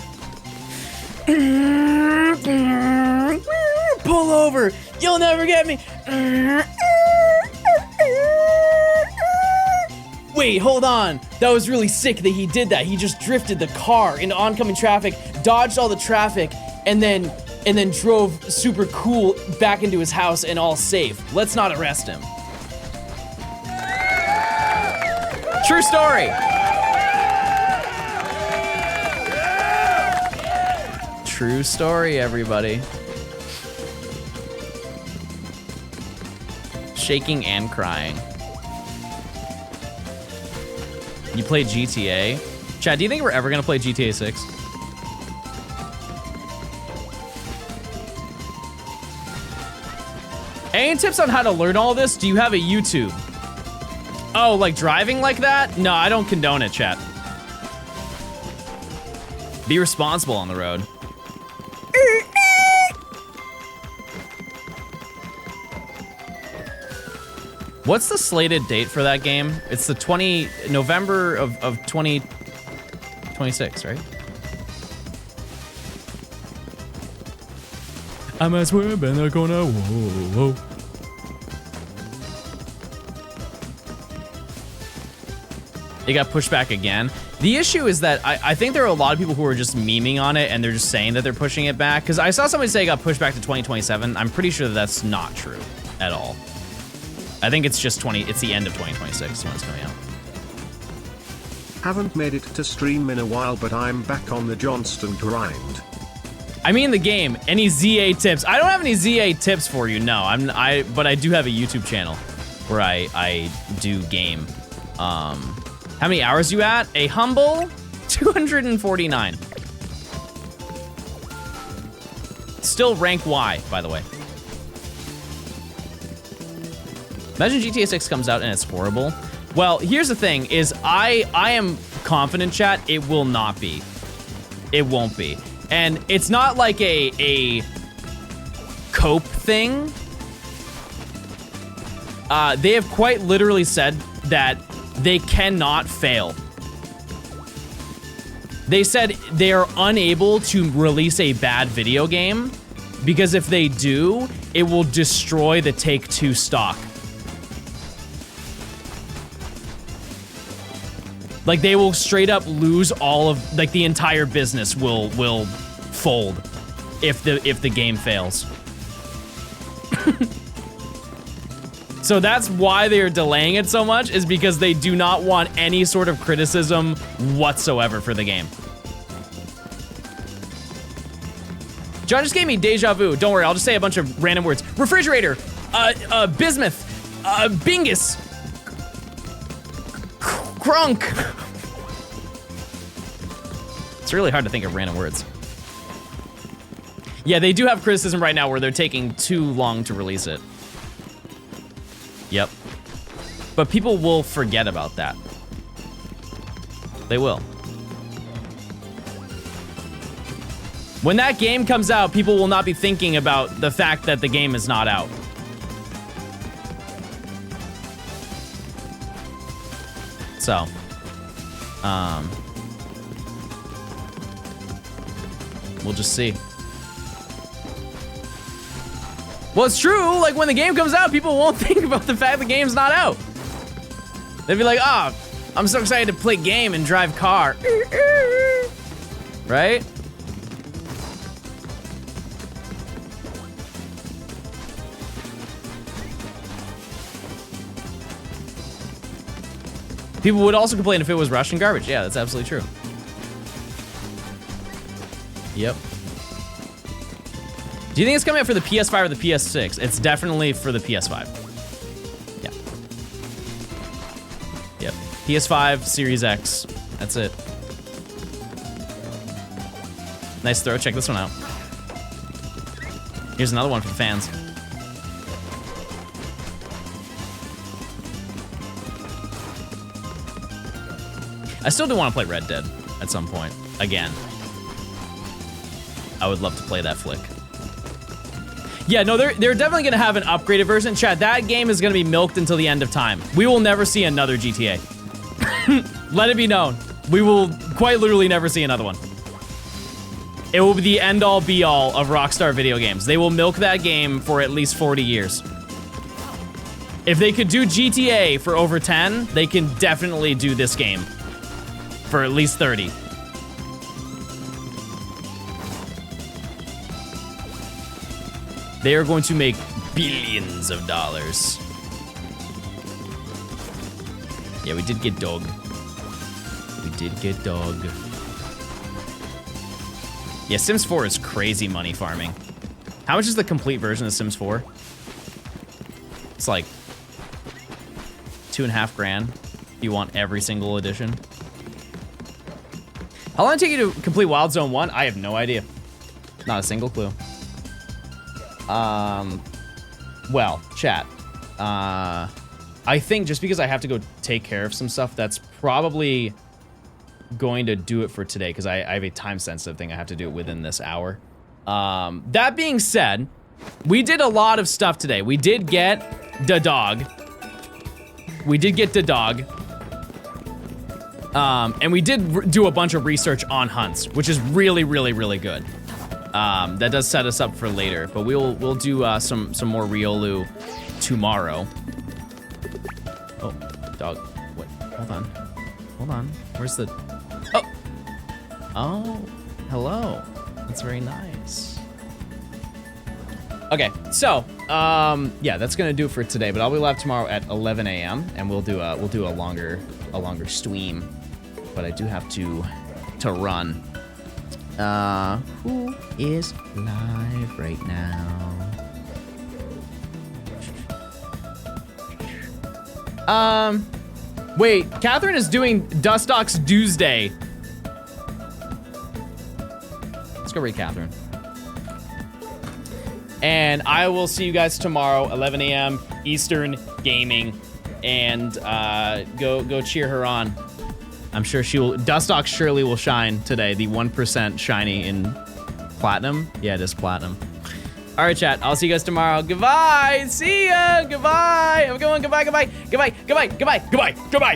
Pull over. You'll never get me. Wait, hold on. That was really sick that he did that. He just drifted the car into oncoming traffic, dodged all the traffic, and then drove super cool back into his house and all safe. Let's not arrest him. True story. True story, everybody. Shaking and crying. You play GTA? Chad, do you think we're ever gonna play GTA 6? Any tips on how to learn all this? Do you have a YouTube? Oh, like driving like that? No, I don't condone it, chat. Be responsible on the road. What's the slated date for that game? It's the November of 2026, right? I'm a swim in the corner, whoa, whoa. It got pushed back again. The issue is that I think there are a lot of people who are just memeing on it and they're just saying that they're pushing it back. Because I saw somebody say it got pushed back to 2027. I'm pretty sure that that's not true at all. I think it's just it's the end of 2026 when it's coming out. Haven't made it to stream in a while, but I'm back on the Johnstone grind. I mean the game. Any ZA tips? I don't have any ZA tips for you, no. But I do have a YouTube channel where I do game. How many hours you at? A humble 249. Still rank Y, by the way. Imagine GTA 6 comes out and it's horrible. Well, here's the thing, is I am confident, chat, it will not be. It won't be. And it's not like a cope thing, they have quite literally said that they cannot fail. They said they are unable to release a bad video game because if they do, it will destroy the Take-Two stock. Like, they will straight up lose all of, like, the entire business will fold if the game fails. So that's why they are delaying it so much, is because they do not want any sort of criticism whatsoever for the game. John just gave me deja vu. Don't worry, I'll just say a bunch of random words. Refrigerator, bismuth, bingus, crunk. It's really hard to think of random words. Yeah, they do have criticism right now where they're taking too long to release it. Yep. But people will forget about that. They will. When that game comes out, people will not be thinking about the fact that the game is not out. So, we'll just see. Well, it's true. Like, when the game comes out, people won't think about the fact the game's not out. They'll be like, oh, I'm so excited to play game and drive car. Right? People would also complain if it was Russian garbage. Yeah, that's absolutely true. Yep. Do you think it's coming out for the PS5 or the PS6? It's definitely for the PS5. Yeah. Yep. PS5, Series X. That's it. Nice throw. Check this one out. Here's another one for the fans. I still do want to play Red Dead at some point. Again. I would love to play that flick. Yeah, no, they're definitely gonna have an upgraded version. Chat, that game is gonna be milked until the end of time. We will never see another GTA. Let it be known. We will quite literally never see another one. It will be the end-all be-all of Rockstar video games. They will milk that game for at least 40 years. If they could do GTA for over 10, they can definitely do this game for at least 30. They are going to make billions of dollars. Yeah, we did get dog. We did get dog. Yeah, Sims 4 is crazy money farming. How much is the complete version of Sims 4? It's like $2.5 grand if you want every single edition. How long did it take you to complete Wild Zone 1? I have no idea. Not a single clue. Well, chat. I think just because I have to go take care of some stuff, that's probably going to do it for today, because I have a time-sensitive thing I have to do within this hour. That being said, we did a lot of stuff today. We did get the dog. We did get the dog. And we did do a bunch of research on hunts, which is really, really, really good. That does set us up for later, but we'll do some more Riolu tomorrow. Oh, dog. Wait, hold on. Where's the? Oh, hello. That's very nice. Okay, so yeah, that's gonna do it for today. But I'll be live tomorrow at 11 a.m. and we'll do a longer stream. But I do have to run. Who is live right now? Wait, Catherine is doing Dustock's Doomsday. Let's go read Catherine. And I will see you guys tomorrow, 11 a.m. Eastern Gaming, and go cheer her on. I'm sure she will. Dustock surely will shine today. The 1% shiny in platinum. Yeah, it is platinum. All right, chat. I'll see you guys tomorrow. Goodbye. See ya. Goodbye. Have a good one. Goodbye. Goodbye. Goodbye. Goodbye. Goodbye. Goodbye. Goodbye. Goodbye.